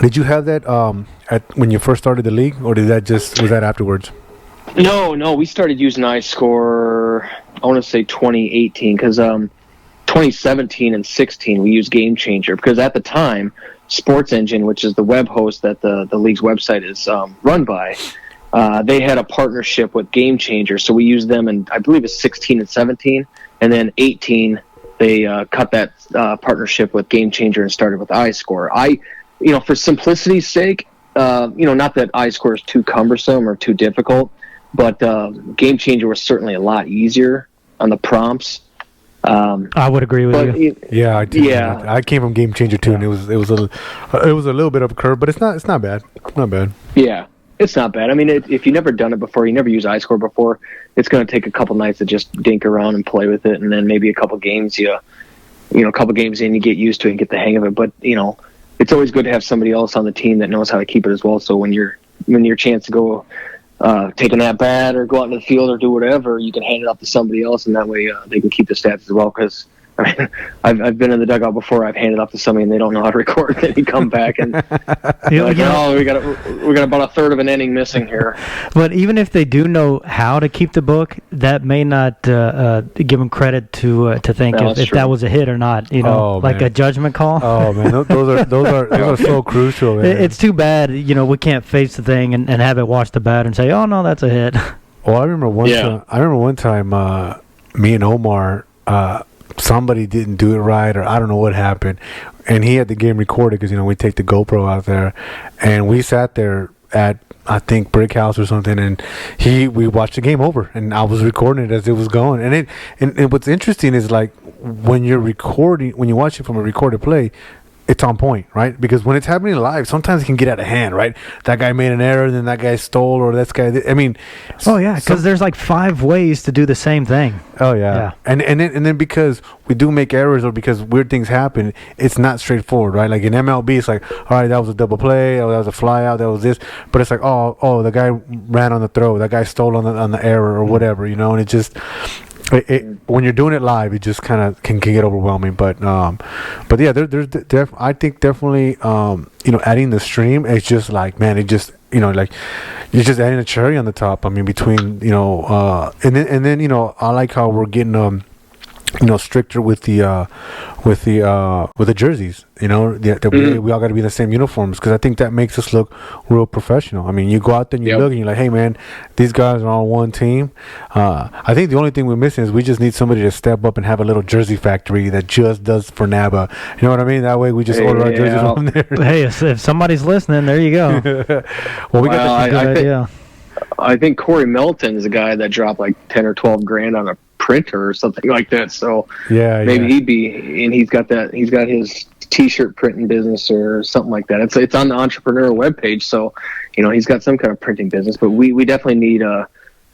[SPEAKER 2] Did you have that when you first started the league, or was that afterwards?
[SPEAKER 4] No, we started using iScore, I want to say 2018, because 2017 and 16 we used Game Changer, because at the time, Sports Engine, which is the web host that the league's website is run by, they had a partnership with Game Changer, so we used them in, I believe it's 16 and 17, and then 18 they cut that partnership with Game Changer and started with iScore. For simplicity's sake, not that iScore is too cumbersome or too difficult, but Game Changer was certainly a lot easier on the prompts.
[SPEAKER 1] I would agree with
[SPEAKER 4] But
[SPEAKER 1] you.
[SPEAKER 2] Yeah, I did.
[SPEAKER 4] Yeah.
[SPEAKER 2] I came from Game Changer too, and it was a little bit of a curve, but it's not bad. Not bad.
[SPEAKER 4] yeah, it's not bad. I mean, if you've never done it before, you never used iScore before, it's going to take a couple nights to just dink around and play with it, and then maybe a couple games a couple games in, you get used to it and get the hang of it. But it's always good to have somebody else on the team that knows how to keep it as well. So when your chance to go take a N.A.B.A or go out in the field or do whatever, you can hand it off to somebody else, and that way they can keep the stats as well. Because I mean, I've been in the dugout before. I've handed off to somebody and they don't know how to record. Then you come back and we got about a third of an inning missing here.
[SPEAKER 1] But even if they do know how to keep the book, that may not give them credit to think
[SPEAKER 4] No,
[SPEAKER 1] if
[SPEAKER 4] that's
[SPEAKER 1] that
[SPEAKER 4] true.
[SPEAKER 1] was a hit or not. Like
[SPEAKER 2] man.
[SPEAKER 1] a judgment call.
[SPEAKER 2] Oh man, those are so crucial. Man.
[SPEAKER 1] It's too bad, we can't face the thing and have it watch the bat and say, "Oh no, that's a hit."
[SPEAKER 2] Well, I remember one time, me and Omar, somebody didn't do it right, or I don't know what happened, and he had the game recorded because we take the GoPro out there, and we sat there at I think Brick House or something, and we watched the game over, and I was recording it as it was going, and what's interesting is like when you're recording, when you watch it from a recorded play, it's on point, right? Because when it's happening live, sometimes it can get out of hand, right? That guy made an error, and then that guy stole, or that guy. I mean,
[SPEAKER 1] oh yeah, because there's like 5 ways to do the same thing.
[SPEAKER 2] oh yeah. And then because we do make errors, or because weird things happen, it's not straightforward, right? Like in MLB, it's like, all right, that was a double play, or that was a fly out, that was this, but it's like, oh, the guy ran on the throw, that guy stole on the error or whatever, and it just. When you're doing it live, it just kind of can get overwhelming. But yeah, I think definitely adding the stream, it's just like, man, it just like you're just adding a cherry on the top. I mean, between and then I like how we're getting stricter with the jerseys. We all got to be in the same uniforms, because I think that makes us look real professional. I mean, you go out there and you look and you're like, hey man, these guys are on one team. I think the only thing we're missing is we just need somebody to step up and have a little jersey factory that just does for N.A.B.A. You know what I mean? That way we just order our jerseys from there.
[SPEAKER 1] Hey, if somebody's listening, there you go.
[SPEAKER 2] Well, we got
[SPEAKER 1] Good idea.
[SPEAKER 4] I think Corey Melton is a guy that dropped like 10 or 12 grand on a printer or something like that. So maybe he'd be, and he's got his t-shirt printing business or something like that. It's on the entrepreneur webpage. So, he's got some kind of printing business, but we definitely need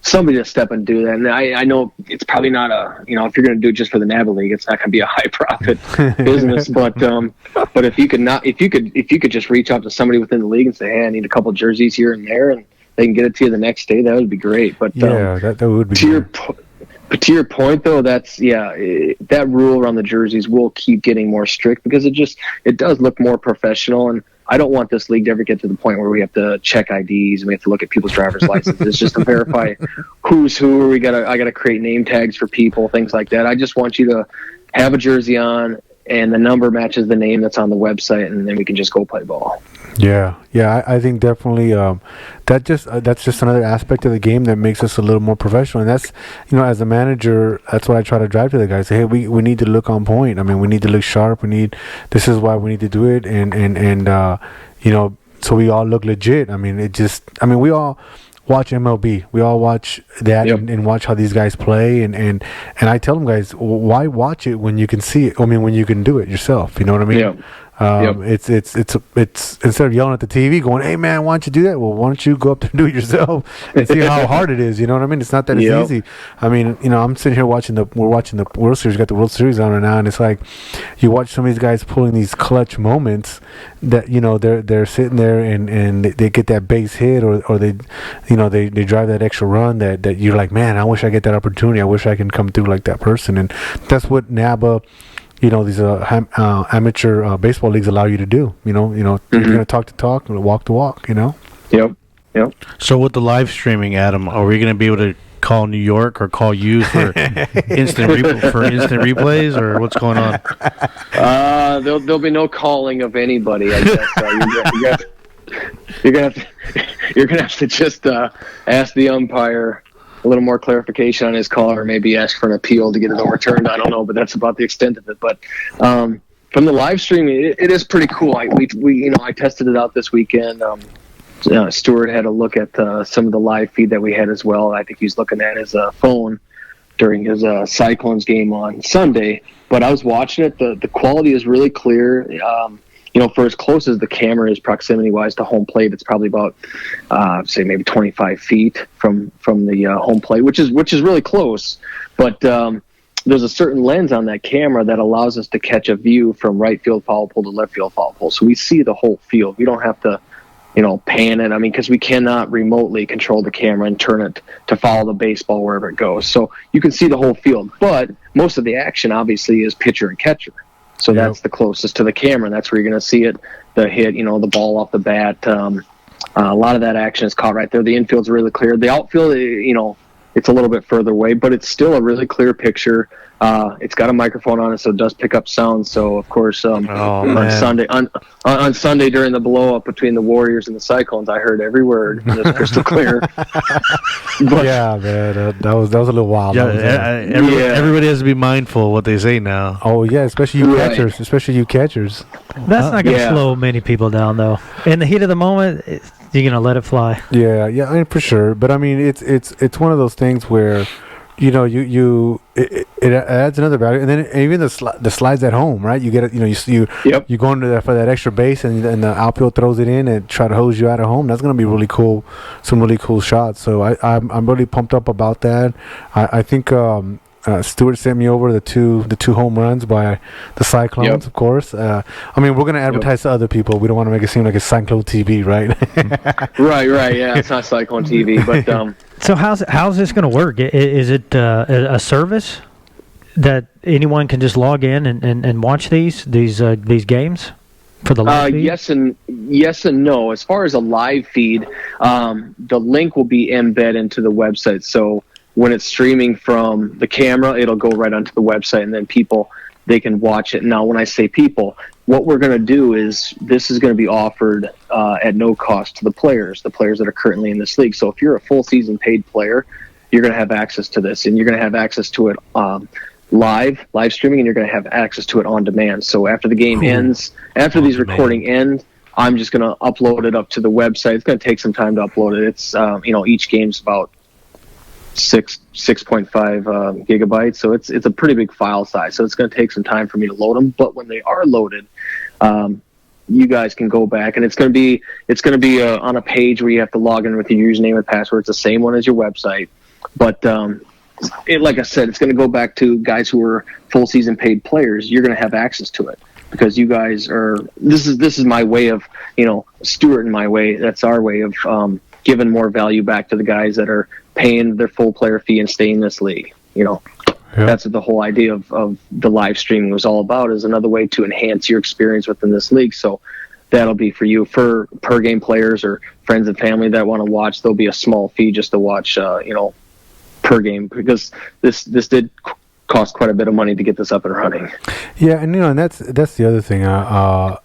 [SPEAKER 4] somebody to step and do that. And I know it's probably not if you're going to do it just for the N.A.B.A league, it's not going to be a high profit business, but if you could just reach out to somebody within the league and say, hey, I need a couple jerseys here and there, and they can get it to you the next day, that would be great. But
[SPEAKER 2] that would be
[SPEAKER 4] to your point though, that's that rule around the jerseys will keep getting more strict, because it does look more professional, and I don't want this league to ever get to the point where we have to check IDs and we have to look at people's driver's licenses just to verify who's who, or I gotta create name tags for people, things like that. I just want you to have a jersey on and the number matches the name that's on the website, and then we can just go play ball.
[SPEAKER 2] Yeah, I think definitely that's just another aspect of the game that makes us a little more professional. And that's, as a manager, that's what I try to drive to the guys. Say, hey, we need to look on point. I mean, we need to look sharp. This is why we need to do it, and so we all look legit. I mean, we all watch MLB. We all watch that and watch how these guys play, and I tell them, guys, why watch it when you can see it? I mean, when you can do it yourself. You know what I mean?
[SPEAKER 4] Yeah.
[SPEAKER 2] It's instead of yelling at the TV going, hey man, why don't you do that? Well, why don't you go up there and do it yourself and see how hard it is? You know what I mean? It's not that it's easy. I mean, I'm sitting here we're watching the World Series, got the World Series on right now, and it's like you watch some of these guys pulling these clutch moments that they're sitting there and they get that base hit, or they drive that extra run that you're like, man, I wish I get that opportunity. I wish I can come through like that person. And that's what N.A.B.A, these amateur baseball leagues allow you to do. You're going to talk the talk and walk the walk.
[SPEAKER 4] Yep.
[SPEAKER 3] So with the live streaming, Adam, are we going to be able to call New York or call you for instant replays, or what's going on?
[SPEAKER 4] There'll be no calling of anybody, I guess. You're gonna have to just ask the umpire a little more clarification on his call, or maybe ask for an appeal to get it overturned. I don't know, but that's about the extent of it. But from the live stream, it is pretty cool. I tested it out this weekend. Stuart had a look at some of the live feed that we had as well. I think he's looking at his phone. during his Cyclones game on Sunday. But I was watching it. The quality is really clear. For as close as the camera is proximity-wise to home plate, it's probably about, say, maybe 25 feet from the home plate, which is really close. But there's a certain lens on that camera that allows us to catch a view from right field foul pole to left field foul pole. So we see the whole field. We don't have to, pan it. Because we cannot remotely control the camera and turn it to follow the baseball wherever it goes. So you can see the whole field. But most of the action, obviously, is pitcher and catcher. So that's the closest to the camera, and that's where you're going to see it, the hit, the ball off the bat. A lot of that action is caught right there. The infield's really clear. The outfield, it's a little bit further away, but it's still a really clear picture. It's got a microphone on it, so it does pick up sound. So, of course, on Sunday during the blow-up between the Warriors and the Cyclones, I heard every word. It was crystal clear.
[SPEAKER 2] Yeah, man, that was a little wild.
[SPEAKER 3] Everybody has to be mindful of what they say now.
[SPEAKER 2] Oh, yeah, especially you catchers.
[SPEAKER 1] That's not going to slow many people down, though. In the heat of the moment, you're going to let it fly.
[SPEAKER 2] Yeah, for sure. But, it's one of those things where, it adds another value, and then even the slides at home, right? You get it, you go into that for that extra base, and the outfield throws it in and try to hose you out at home. That's gonna be really cool, some really cool shots. So I'm really pumped up about that. I think Stuart sent me over the two home runs by the Cyclones, of course. We're gonna advertise to other people. We don't want to make it seem like it's Cyclone TV, right?
[SPEAKER 4] right. Yeah, it's not Cyclone TV, but.
[SPEAKER 1] So how's this going to work? Is it a service that anyone can just log in and watch these games for the live feed?
[SPEAKER 4] Yes and no. As far as a live feed, the link will be embedded into the website. So when it's streaming from the camera, it'll go right onto the website, and then they can watch it. Now, when I say people, what we're going to do is this is going to be offered at no cost to the players that are currently in this league. So if you're a full season paid player, you're going to have access to this, and you're going to have access to it live streaming, and you're going to have access to it on demand. So after the game ends, after these recording end, I'm just going to upload it up to the website. It's going to take some time to upload it. It's each game's about 6.5 gigabytes, so it's a pretty big file size, so it's going to take some time for me to load them. But when they are loaded, you guys can go back, and it's going to be on a page where you have to log in with your username and password. It's the same one as your website, but like I said, it's going to go back to guys who are full season paid players. You're going to have access to it because you guys are. This is my way of Stuart and my way. That's our way of giving more value back to the guys that are paying their full player fee and staying in this league. That's what the whole idea of the live streaming was all about, is another way to enhance your experience within this league. So that'll be for you. For per game players or friends and family that want to watch, there'll be a small fee just to watch, per game, because this did cost quite a bit of money to get this up and running.
[SPEAKER 2] Yeah, and that's the other thing. That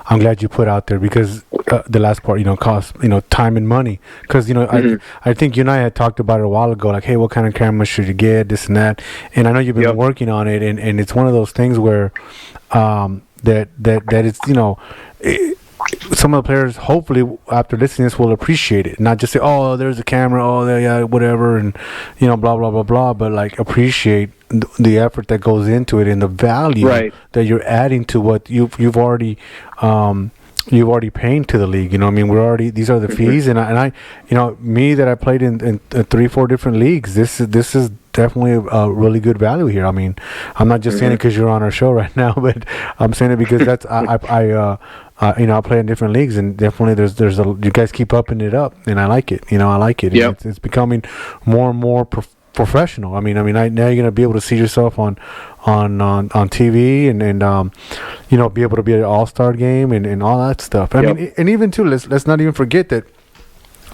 [SPEAKER 2] I'm glad you put out there, because the last part, costs, time and money. Because, I think you and I had talked about it a while ago, like, hey, what kind of camera should you get, this and that. And I know you've been working on it, and it's one of those things where that it's, some of the players, hopefully, after listening to this, will appreciate it. Not just say, oh, there's a camera, oh, there, yeah, whatever, and, blah, blah, blah, blah, but, like, appreciate the effort that goes into it and the value that you're adding to what you've already paying to the league. These are the fees, and I me that I played in 3-4 different leagues, this is definitely a really good value here. I'm not just saying it because you're on our show right now, but I'm saying it because that's I play in different leagues, and definitely there's you guys keep upping it up, and I like it. I like it.
[SPEAKER 4] Yep.
[SPEAKER 2] It's becoming more and more professional. Now you're gonna be able to see yourself on TV and be able to be at an all-star game and all that stuff. And even too, let's not even forget that.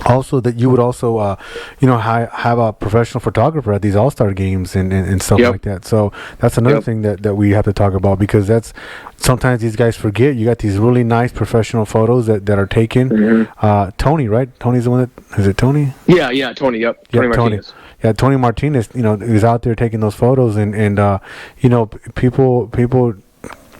[SPEAKER 2] Also, that you would also, have a professional photographer at these all-star games and stuff like that. So that's another thing that we have to talk about, because that's sometimes these guys forget. You got these really nice professional photos that are taken. Tony, right? Tony's the one that, is it Tony?
[SPEAKER 4] Yeah, Tony. Yep. Tony Martinez.
[SPEAKER 2] Yeah, Tony Martinez. Is out there taking those photos, and people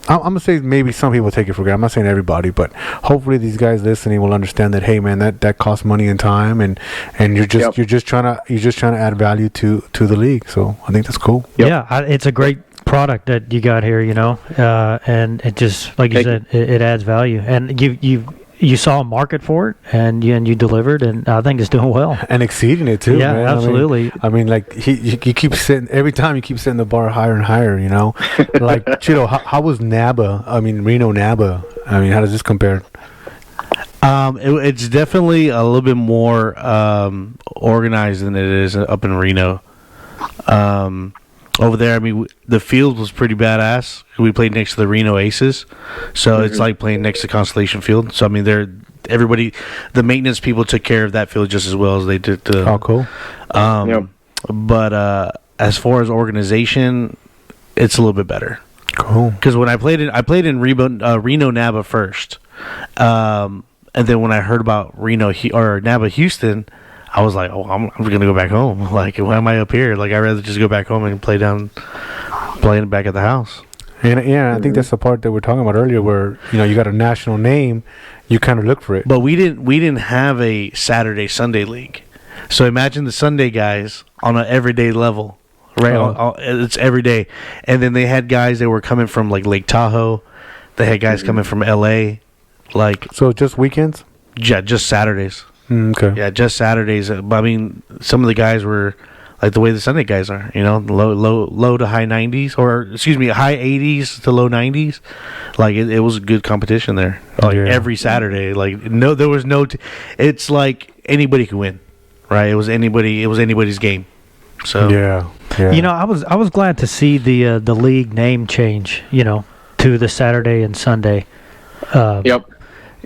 [SPEAKER 2] I'm gonna say maybe some people take it for granted. I'm not saying everybody, but hopefully these guys listening will understand that. Hey, man, that costs money and time, and you're just trying to add value to the league. So I think that's cool.
[SPEAKER 4] Yep.
[SPEAKER 1] Yeah, it's a great product that you got here, and it just like you said, it adds value, and you saw a market for it, and you delivered, and I think it's doing well
[SPEAKER 2] And exceeding it too.
[SPEAKER 1] Yeah,
[SPEAKER 2] man.
[SPEAKER 1] absolutely.
[SPEAKER 2] I mean, like you keep setting every time you keep setting the bar higher and higher. Like Chito, how was N.A.B.A? I mean, Reno N.A.B.A. I mean, how does this compare?
[SPEAKER 3] It's definitely a little bit more organized than it is up in Reno. Over there, I mean, the field was pretty badass. We played next to the Reno Aces, so it's like playing next to Constellation Field. So I mean, the maintenance people took care of that field just as well as they did.
[SPEAKER 2] Oh, cool.
[SPEAKER 3] But as far as organization, it's a little bit better.
[SPEAKER 2] Cool.
[SPEAKER 3] Because when I played in Reno N.A.B.A first, and then when I heard about N.A.B.A Houston, I was like, oh, I'm gonna go back home. Like, why am I up here? Like, I'd rather just go back home and playing back at the house.
[SPEAKER 2] And I think that's the part that we're talking about earlier, where you got a national name, you kind of look for it.
[SPEAKER 3] But we didn't have a Saturday Sunday league, so imagine the Sunday guys on an everyday level, right? It's every day, and then they had guys that were coming from like Lake Tahoe, they had guys coming from L.A.
[SPEAKER 2] So just weekends?
[SPEAKER 3] Yeah, just Saturdays.
[SPEAKER 2] Okay.
[SPEAKER 3] Yeah, just Saturdays. But I mean, some of the guys were like the way the Sunday guys are. Low to high 90s, or excuse me, high 80s to low 90s. Like it was a good competition there. Like every Saturday. Like there was no. It's like anybody could win, right? It was anybody's game. So
[SPEAKER 2] yeah.
[SPEAKER 1] I was glad to see the league name change. To the Saturday and Sunday.
[SPEAKER 4] Yep.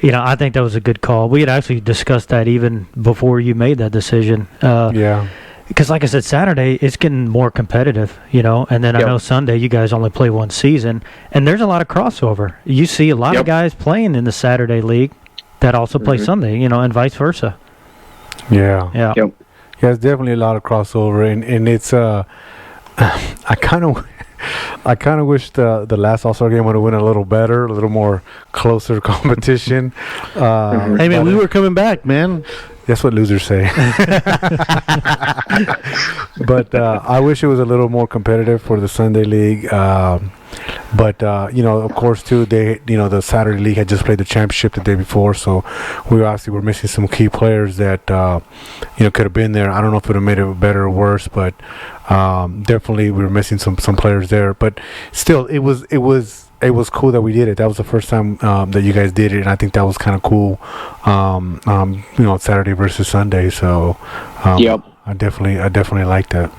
[SPEAKER 1] I think that was a good call. We had actually discussed that even before you made that decision. Because, like I said, Saturday, it's getting more competitive, and then I know Sunday you guys only play one season, and there's a lot of crossover. You see a lot of guys playing in the Saturday league that also play Sunday, and vice versa.
[SPEAKER 2] Yeah.
[SPEAKER 1] Yeah.
[SPEAKER 2] Yeah, it's definitely a lot of crossover, and it's, I kind of wish the last All-Star game would have went a little better, a little more closer competition.
[SPEAKER 3] Hey, man, we were coming back, man.
[SPEAKER 2] That's what losers say. But I wish it was a little more competitive for the Sunday League. But of course, too, the Saturday League had just played the championship the day before, so we obviously were missing some key players that could have been there. I don't know if it would have made it better or worse, but definitely we were missing some players there. But still, it was cool that we did it. That was the first time that you guys did it, and I think that was kind of cool. Saturday versus Sunday. So I definitely liked that.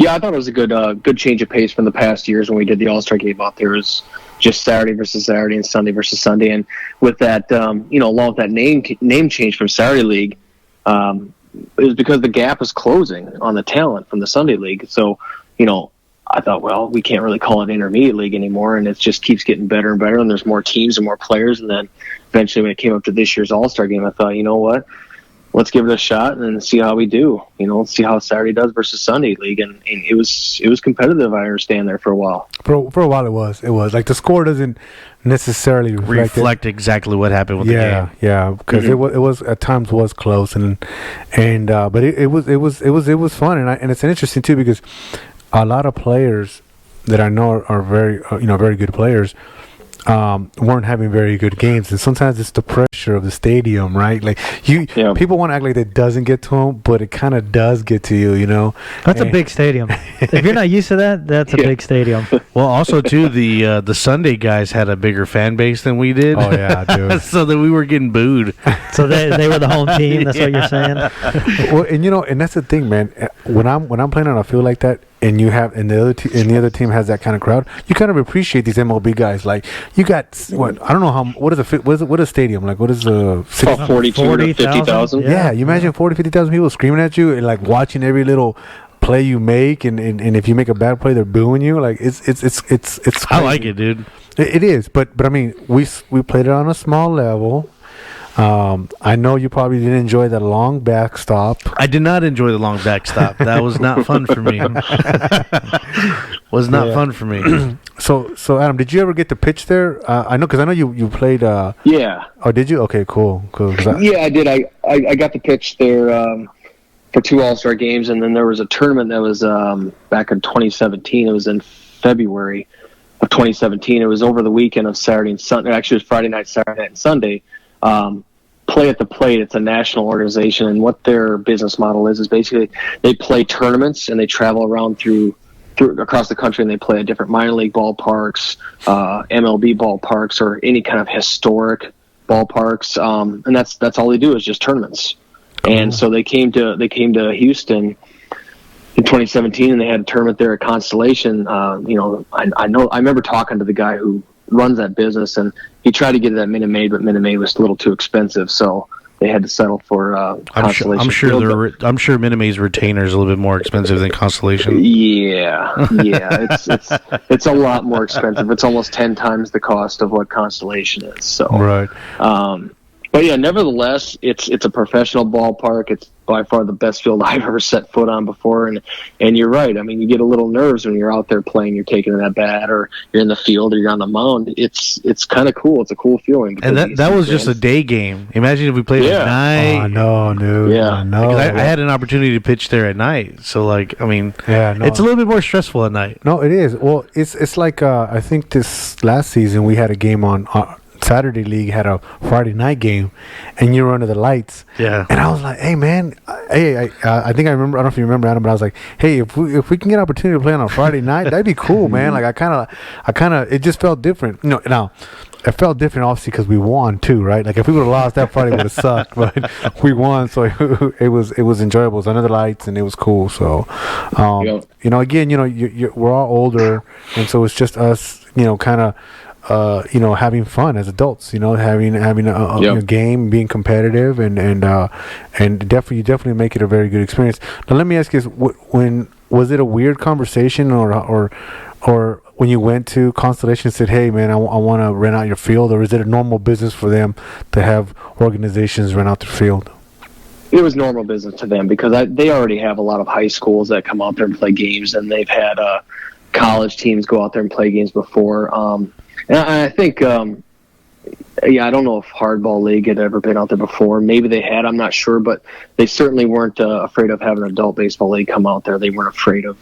[SPEAKER 4] Yeah, I thought it was a good change of pace from the past years when we did the All-Star game out there. It was just Saturday versus Saturday and Sunday versus Sunday. And with that, along with that name change from Saturday League, it was because the gap is closing on the talent from the Sunday League. So, I thought, well, we can't really call it Intermediate League anymore, and it just keeps getting better and better, and there's more teams and more players. And then eventually when it came up to this year's All-Star game, I thought, you know what? Let's give it a shot and see how we do. Let's see how Saturday does versus Sunday League, and it was competitive. I understand there for a while.
[SPEAKER 2] For a while, it was like the score doesn't necessarily
[SPEAKER 3] reflect exactly what happened with the game.
[SPEAKER 2] Yeah, because it was at times was close, but it was fun, and it's interesting too because a lot of players that I know are very very good players. Weren't having very good games, and sometimes it's the pressure of the stadium, right? Like people want to act like it doesn't get to them, but it kind of does get to you.
[SPEAKER 1] That's a big stadium. If you're not used to that, that's a big stadium.
[SPEAKER 3] Well, also too, the Sunday guys had a bigger fan base than we did.
[SPEAKER 2] Oh yeah, dude.
[SPEAKER 3] So that we were getting booed.
[SPEAKER 1] So they were the home team. That's what you're saying.
[SPEAKER 2] Well, and that's the thing, man. When I'm playing on a field like that, and the other team has that kind of crowd, you kind of appreciate these MLB guys. Like you got what I don't know what is a stadium like? What is the
[SPEAKER 4] 42 to 50,000?
[SPEAKER 2] Yeah, you imagine 50,000 people screaming at you and like watching every little play you make, and if you make a bad play, they're booing you. Like it's crazy.
[SPEAKER 3] I like it, dude.
[SPEAKER 2] It is, but I mean, we played it on a small level. I know you probably didn't enjoy the long backstop.
[SPEAKER 3] I did not enjoy the long backstop. That was not fun for me. was not
[SPEAKER 2] Yeah.
[SPEAKER 3] fun for me.
[SPEAKER 2] So Adam, did you ever get to pitch there? I know, because I know you played.
[SPEAKER 4] Yeah.
[SPEAKER 2] Oh, did you? Okay, cool. 'Cause
[SPEAKER 4] Yeah, I did. I got to pitch there for 2 All-Star games, and then there was a tournament that was back in 2017. It was in February of 2017. It was over the weekend of Saturday and Sunday. Actually, it was Friday night, Saturday night, and Sunday. Play at the Plate. It's a national organization, and what their business model is basically they play tournaments and they travel around through across the country, and they play at different minor league ballparks, MLB ballparks, or any kind of historic ballparks. And that's all they do is just tournaments. And so they came to Houston in 2017, and they had a tournament there at Constellation. I remember talking to the guy who runs that business, and he tried to get it at Minute Maid, but Minute Maid was a little too expensive, so they had to settle for Constellation.
[SPEAKER 3] I'm sure Minute Maid's retainer is a little bit more expensive than Constellation.
[SPEAKER 4] Yeah, it's a lot more expensive. It's almost 10 times the cost of what Constellation is. So
[SPEAKER 2] right.
[SPEAKER 4] But yeah, nevertheless, it's a professional ballpark. It's by far the best field I've ever set foot on before. And you're right. I mean, you get a little nerves when you're out there playing. You're taking an at bat, or you're in the field, or you're on the mound. It's kind of cool. It's a cool feeling.
[SPEAKER 3] And that was just a day game. Imagine if we played at night.
[SPEAKER 2] Oh, no, dude.
[SPEAKER 4] Yeah.
[SPEAKER 2] I know.
[SPEAKER 3] I had an opportunity to pitch there at night, so it's a little bit more stressful at night.
[SPEAKER 2] No, it is. Well, it's like I think this last season we had a game on. Saturday League had a Friday night game, and you were under the lights. Yeah. And I was like, "Hey, man, I think I remember. I don't know if you remember, Adam, but I was like, "Hey, if we can get an opportunity to play on a Friday night, that'd be cool, man." Like I kind of, it just felt different. Now it felt different, obviously, because we won too, right? Like if we would have lost, that Friday would have sucked, but we won, so it was enjoyable. It was under the lights, and it was cool. So, again, we're all older, and so it's just us, kind of. Having fun as adults, having a game, being competitive, and definitely make it a very good experience. Now, let me ask you this: when was it a weird conversation, or when you went to Constellation and said, "Hey, man, I want to rent out your field," or is it a normal business for them to have organizations rent out their field?
[SPEAKER 4] It was normal business to them because they already have a lot of high schools that come out there and play games, and they've had college teams go out there and play games before. And I think, I don't know if Hardball League had ever been out there before. Maybe they had, I'm not sure, but they certainly weren't afraid of having an adult baseball league come out there. They weren't afraid of,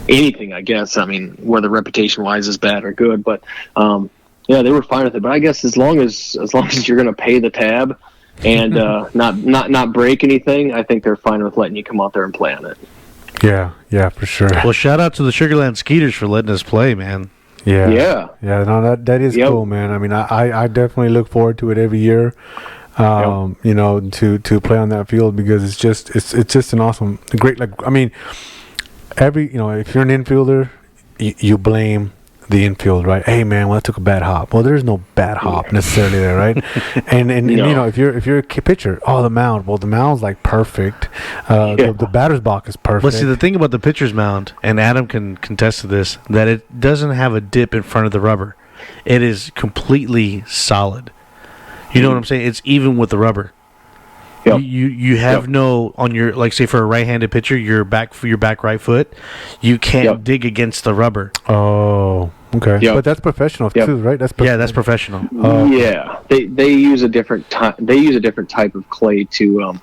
[SPEAKER 4] anything, I guess. I mean, whether reputation-wise is bad or good, but they were fine with it. But I guess as long as you're going to pay the tab and not break anything, I think they're fine with letting you come out there and play on it.
[SPEAKER 2] Yeah, for sure.
[SPEAKER 3] Well, shout out to the Sugarland Skeeters for letting us play, man.
[SPEAKER 2] Yeah. No, that is cool, man. I mean, I definitely look forward to it every year. To play on that field, because it's just an awesome, great. Like, I mean, if you're an infielder, you blame the infield, right? Hey, man, I took a bad hop. Well, there's no bad hop necessarily there, right? and if you're a pitcher, the mound. Well, the mound's like perfect. The batter's box is perfect.
[SPEAKER 3] Well, see, the thing about the pitcher's mound, and Adam can contest to this, that it doesn't have a dip in front of the rubber. It is completely solid. You know what I'm saying? It's even with the rubber. Yep. You have no, on your, like, say for a right-handed pitcher, your back right foot, you can't dig against the rubber.
[SPEAKER 2] Oh, okay. But that's professional too, right? That's
[SPEAKER 3] professional.
[SPEAKER 4] They use a different type of clay to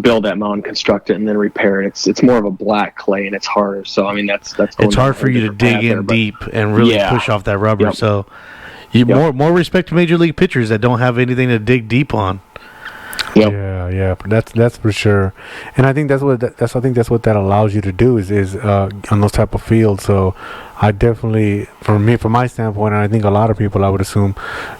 [SPEAKER 4] build that mound, construct it, and then repair it. It's more of a black clay, and it's harder. So I mean, that's
[SPEAKER 3] it's hard for you to dig in deep and really push off that rubber. Yep. So more respect to major league pitchers that don't have anything to dig deep on.
[SPEAKER 2] Yep. Yeah, that's for sure, and I think that's what that allows you to do is on those type of fields. So I definitely, from my standpoint, and I think a lot of people, I would assume,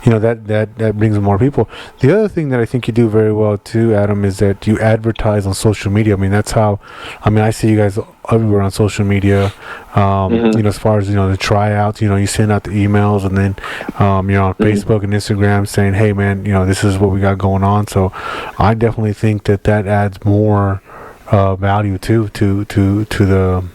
[SPEAKER 2] that brings more people. The other thing that I think you do very well too, Adam, is that you advertise on social media. I mean, that's how, I see you guys everywhere on social media. As far as the tryouts, you send out the emails, and then you're on Facebook and Instagram saying, hey man, this is what we got going on. So I definitely think that adds more value to the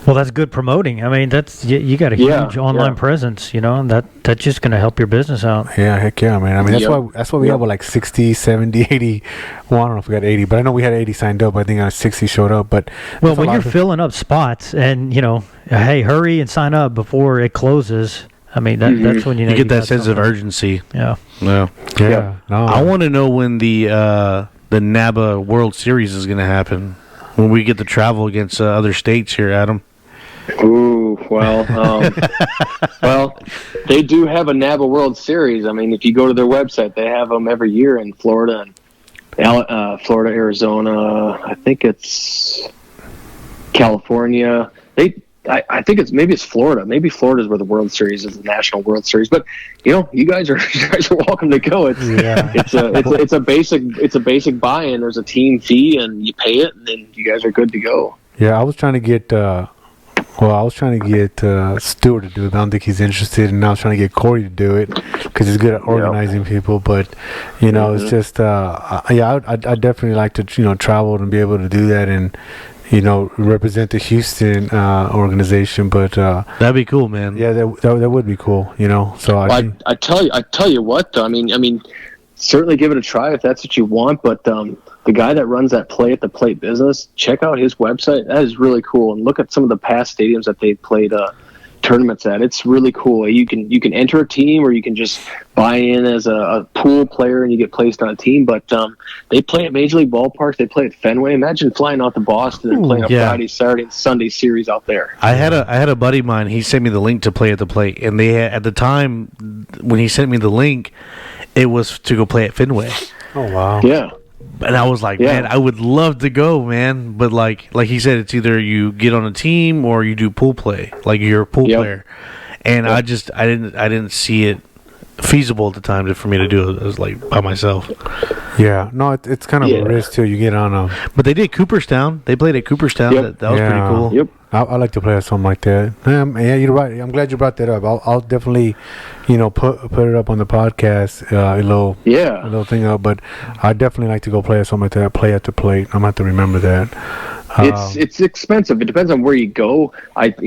[SPEAKER 1] Well, that's good promoting. I mean, that's you got a huge online presence, and that's just going to help your business out.
[SPEAKER 2] Yeah, heck yeah, man. I mean, that's why we have like 60, 70, 80. Well, I don't know if we got 80, but I know we had 80 signed up. I think 60 showed up. But
[SPEAKER 1] well, when you're filling up spots, and hey, hurry and sign up before it closes. I mean, that's when you
[SPEAKER 3] get that sense of urgency.
[SPEAKER 1] Yeah.
[SPEAKER 2] No.
[SPEAKER 3] I want to know when the N.A.B.A World Series is going to happen. When we get to travel against other states here, Adam.
[SPEAKER 4] Ooh, well, well, they do have a N.A.B.A World Series. I mean, if you go to their website, they have them every year in Florida, Florida, Arizona. I think it's California. I think it's Florida. Maybe Florida is where the World Series is, the National World Series. But you guys are welcome to go. It's a basic buy-in. There's a team fee, and you pay it, and then you guys are good to go.
[SPEAKER 2] Yeah, I was trying to get. Stuart to do it. I don't think he's interested, and I was trying to get Corey to do it because he's good at organizing people. But it's just I definitely like to travel and be able to do that and represent the Houston organization. But
[SPEAKER 3] that'd be cool, man.
[SPEAKER 2] Yeah, that would be cool. So
[SPEAKER 4] I tell you what, though. I mean, certainly give it a try if that's what you want. But the guy that runs that Play at the Plate business, check out his website. That is really cool. And look at some of the past stadiums that they've played tournaments at. It's really cool. You can enter a team, or you can just buy in as a pool player and you get placed on a team. But they play at Major League ballparks. They play at Fenway. Imagine flying out to Boston and playing a Friday, Saturday, and Sunday series out there.
[SPEAKER 3] I had a buddy of mine. He sent me the link to Play at the Plate, and they had, at the time when he sent me the link, it was to go play at Fenway.
[SPEAKER 2] Oh wow!
[SPEAKER 4] Yeah.
[SPEAKER 3] And I was like, man, I would love to go, man. But like he said, it's either you get on a team or you do pool play, like you're a pool player. And I didn't see it feasible at the time for me to do it. It was like by myself.
[SPEAKER 2] Yeah, no, it's kind of a risk too. You get on a.
[SPEAKER 3] But they did Cooperstown. They played at Cooperstown.
[SPEAKER 4] Yep.
[SPEAKER 3] That was pretty cool.
[SPEAKER 4] Yep.
[SPEAKER 2] I like to play at something like that. Yeah, you're right. I'm glad you brought that up. I'll definitely, put it up on the podcast, a little thing up. But I definitely like to go play at something like that. Play at the Plate. I'm gonna have to remember that.
[SPEAKER 4] It's expensive. It depends on where you go. Like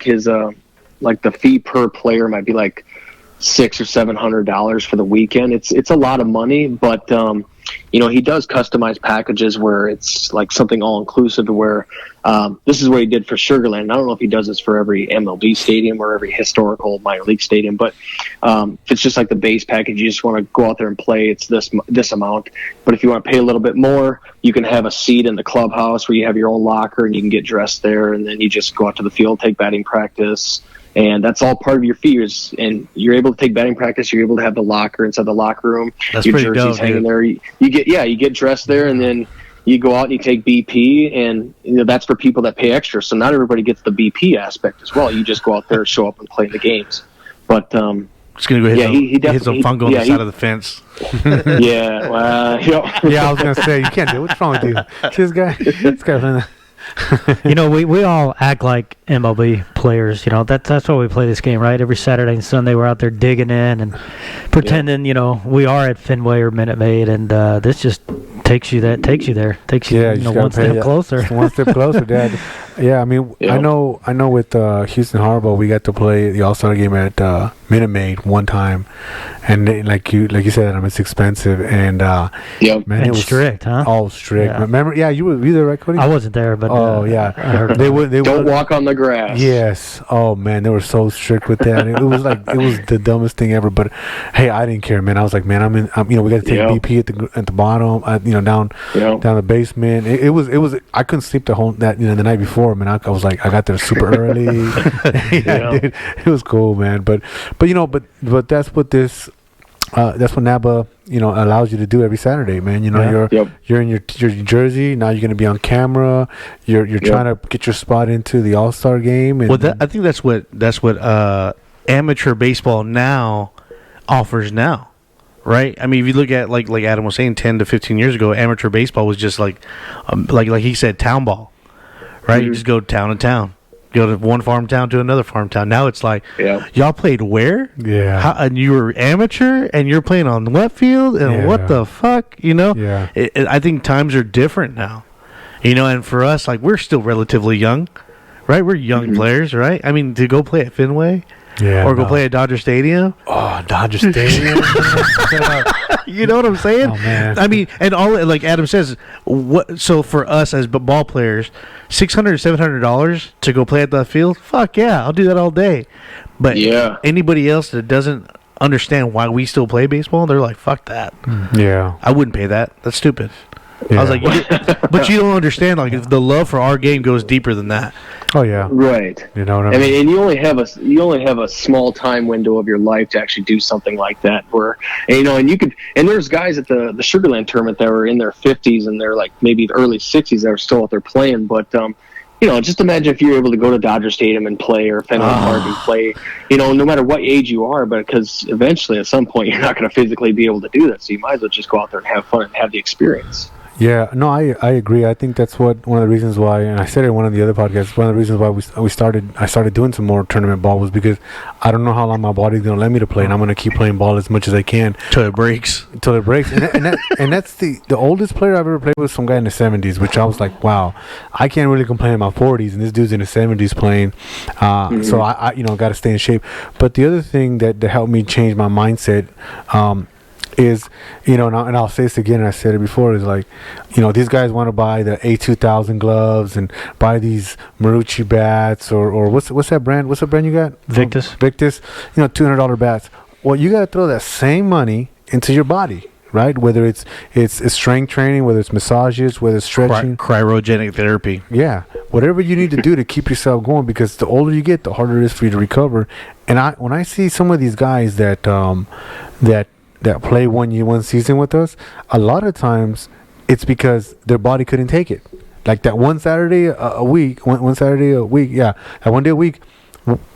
[SPEAKER 4] his like the fee per player might be like $600 or $700 for the weekend. It's a lot of money, but he does customize packages where it's like something all inclusive to where this is what he did for Sugar Land. I don't know if he does this for every MLB stadium or every historical minor league stadium, but if it's just like the base package, you just want to go out there and play, it's this amount. But if you want to pay a little bit more, you can have a seat in the clubhouse where you have your own locker and you can get dressed there, and then you just go out to the field, take batting practice. And that's all part of your fees. And you're able to take batting practice. You're able to have the locker inside the locker room.
[SPEAKER 3] That's
[SPEAKER 4] your
[SPEAKER 3] pretty
[SPEAKER 4] jersey's
[SPEAKER 3] dope,
[SPEAKER 4] hanging
[SPEAKER 3] dude.
[SPEAKER 4] there. You get dressed there, and then you go out and you take BP, and that's for people that pay extra. So not everybody gets the BP aspect as well. You just go out there, show up, and play the games. But
[SPEAKER 3] just gonna go hit some fungo on the side of the fence.
[SPEAKER 4] Yeah,
[SPEAKER 2] I was gonna say you can't do it. What's wrong with you? This guy.
[SPEAKER 1] We all act like MLB players. That's why we play this game, right? Every Saturday and Sunday we're out there digging in and pretending, we are at Fenway or Minute Maid, and this just takes you there, takes you one step closer.
[SPEAKER 2] One step closer, Dad. Yeah, I mean, I know. With Houston Harbor, we got to play the All-Star game at Minute Maid one time, and like you said, it's expensive, and man, it was
[SPEAKER 1] strict, huh?
[SPEAKER 2] All strict.
[SPEAKER 1] Yeah.
[SPEAKER 2] Remember? Yeah, you were there, right, Cody?
[SPEAKER 1] I wasn't there, but
[SPEAKER 2] yeah,
[SPEAKER 1] I heard
[SPEAKER 2] they
[SPEAKER 4] don't walk on the grass.
[SPEAKER 2] Yes. Oh man, they were so strict with that. It was the dumbest thing ever. But hey, I didn't care, man. I was like, man, we got to take BP at the bottom, down the basement. It was. I couldn't sleep the night before, man. I was like, I got there super early. Dude, it was cool, man. But that's what this. That's what N.A.B.A allows you to do every Saturday, man. You're in your jersey. Now you're going to be on camera. You're trying to get your spot into the All-Star game. And,
[SPEAKER 3] I think that's what amateur baseball now offers now, right? I mean, if you look at like Adam was saying, 10 to 15 years ago, amateur baseball was just like he said, town ball, right? You just go town to town. Go to one farm town to another farm town. Now it's like, y'all played where?
[SPEAKER 2] Yeah.
[SPEAKER 3] And you were amateur and you're playing on the left field? And what the fuck?
[SPEAKER 2] Yeah.
[SPEAKER 3] I think times are different now. And for us, like, we're still relatively young, right? We're young players, right? I mean, to go play at Fenway or go play at Dodger Stadium.
[SPEAKER 2] Oh, Dodger Stadium.
[SPEAKER 3] You know what I'm saying?
[SPEAKER 2] Oh, man.
[SPEAKER 3] I mean, and all like Adam says, what? So for us as ball players, $600-$700 to go play at the field. Fuck yeah, I'll do that all day. But anybody else that doesn't understand why we still play baseball, they're like, fuck that.
[SPEAKER 2] Yeah.
[SPEAKER 3] I wouldn't pay that. That's stupid.
[SPEAKER 2] Yeah.
[SPEAKER 3] I was like, but you don't understand. Like, if the love for our game goes deeper than that.
[SPEAKER 2] Oh yeah.
[SPEAKER 4] Right.
[SPEAKER 2] You know what I
[SPEAKER 4] I
[SPEAKER 2] mean?
[SPEAKER 4] mean, and you only have a small time window of your life to actually do something like that. And there's guys at the Sugarland tournament that were in their 50s and they're like maybe the early 60s that are still out there playing. But just imagine if you're able to go to Dodger Stadium and play, or Fenway Park and play. No matter what age you are, but because eventually at some point you're not going to physically be able to do that, so you might as well just go out there and have fun and have the experience.
[SPEAKER 2] Yeah, no, I agree. I think that's one of the reasons why, and I said it in one of the other podcasts, one of the reasons why I started doing some more tournament ball was because I don't know how long my body's going to let me to play, and I'm going to keep playing ball as much as I can.
[SPEAKER 3] Till it breaks.
[SPEAKER 2] And that's the oldest player I've ever played with, some guy in the 70s, which I was like, wow, I can't really complain in my 40s, and this dude's in the 70s playing. So I got to stay in shape. But the other thing that helped me change my mindset is, and I'll say this again, and I said it before, is like, these guys want to buy the A2000 gloves and buy these Marucci bats or what's that brand? What's the brand you got?
[SPEAKER 1] Victus.
[SPEAKER 2] Victus, $200 bats. Well, you got to throw that same money into your body, right? Whether it's strength training, whether it's massages, whether it's stretching.
[SPEAKER 3] Cryogenic therapy.
[SPEAKER 2] Yeah. Whatever you need to do to keep yourself going, because the older you get, the harder it is for you to recover. And when I see some of these guys that play one season with us, a lot of times it's because their body couldn't take it. Like that one Saturday a week, that one day a week,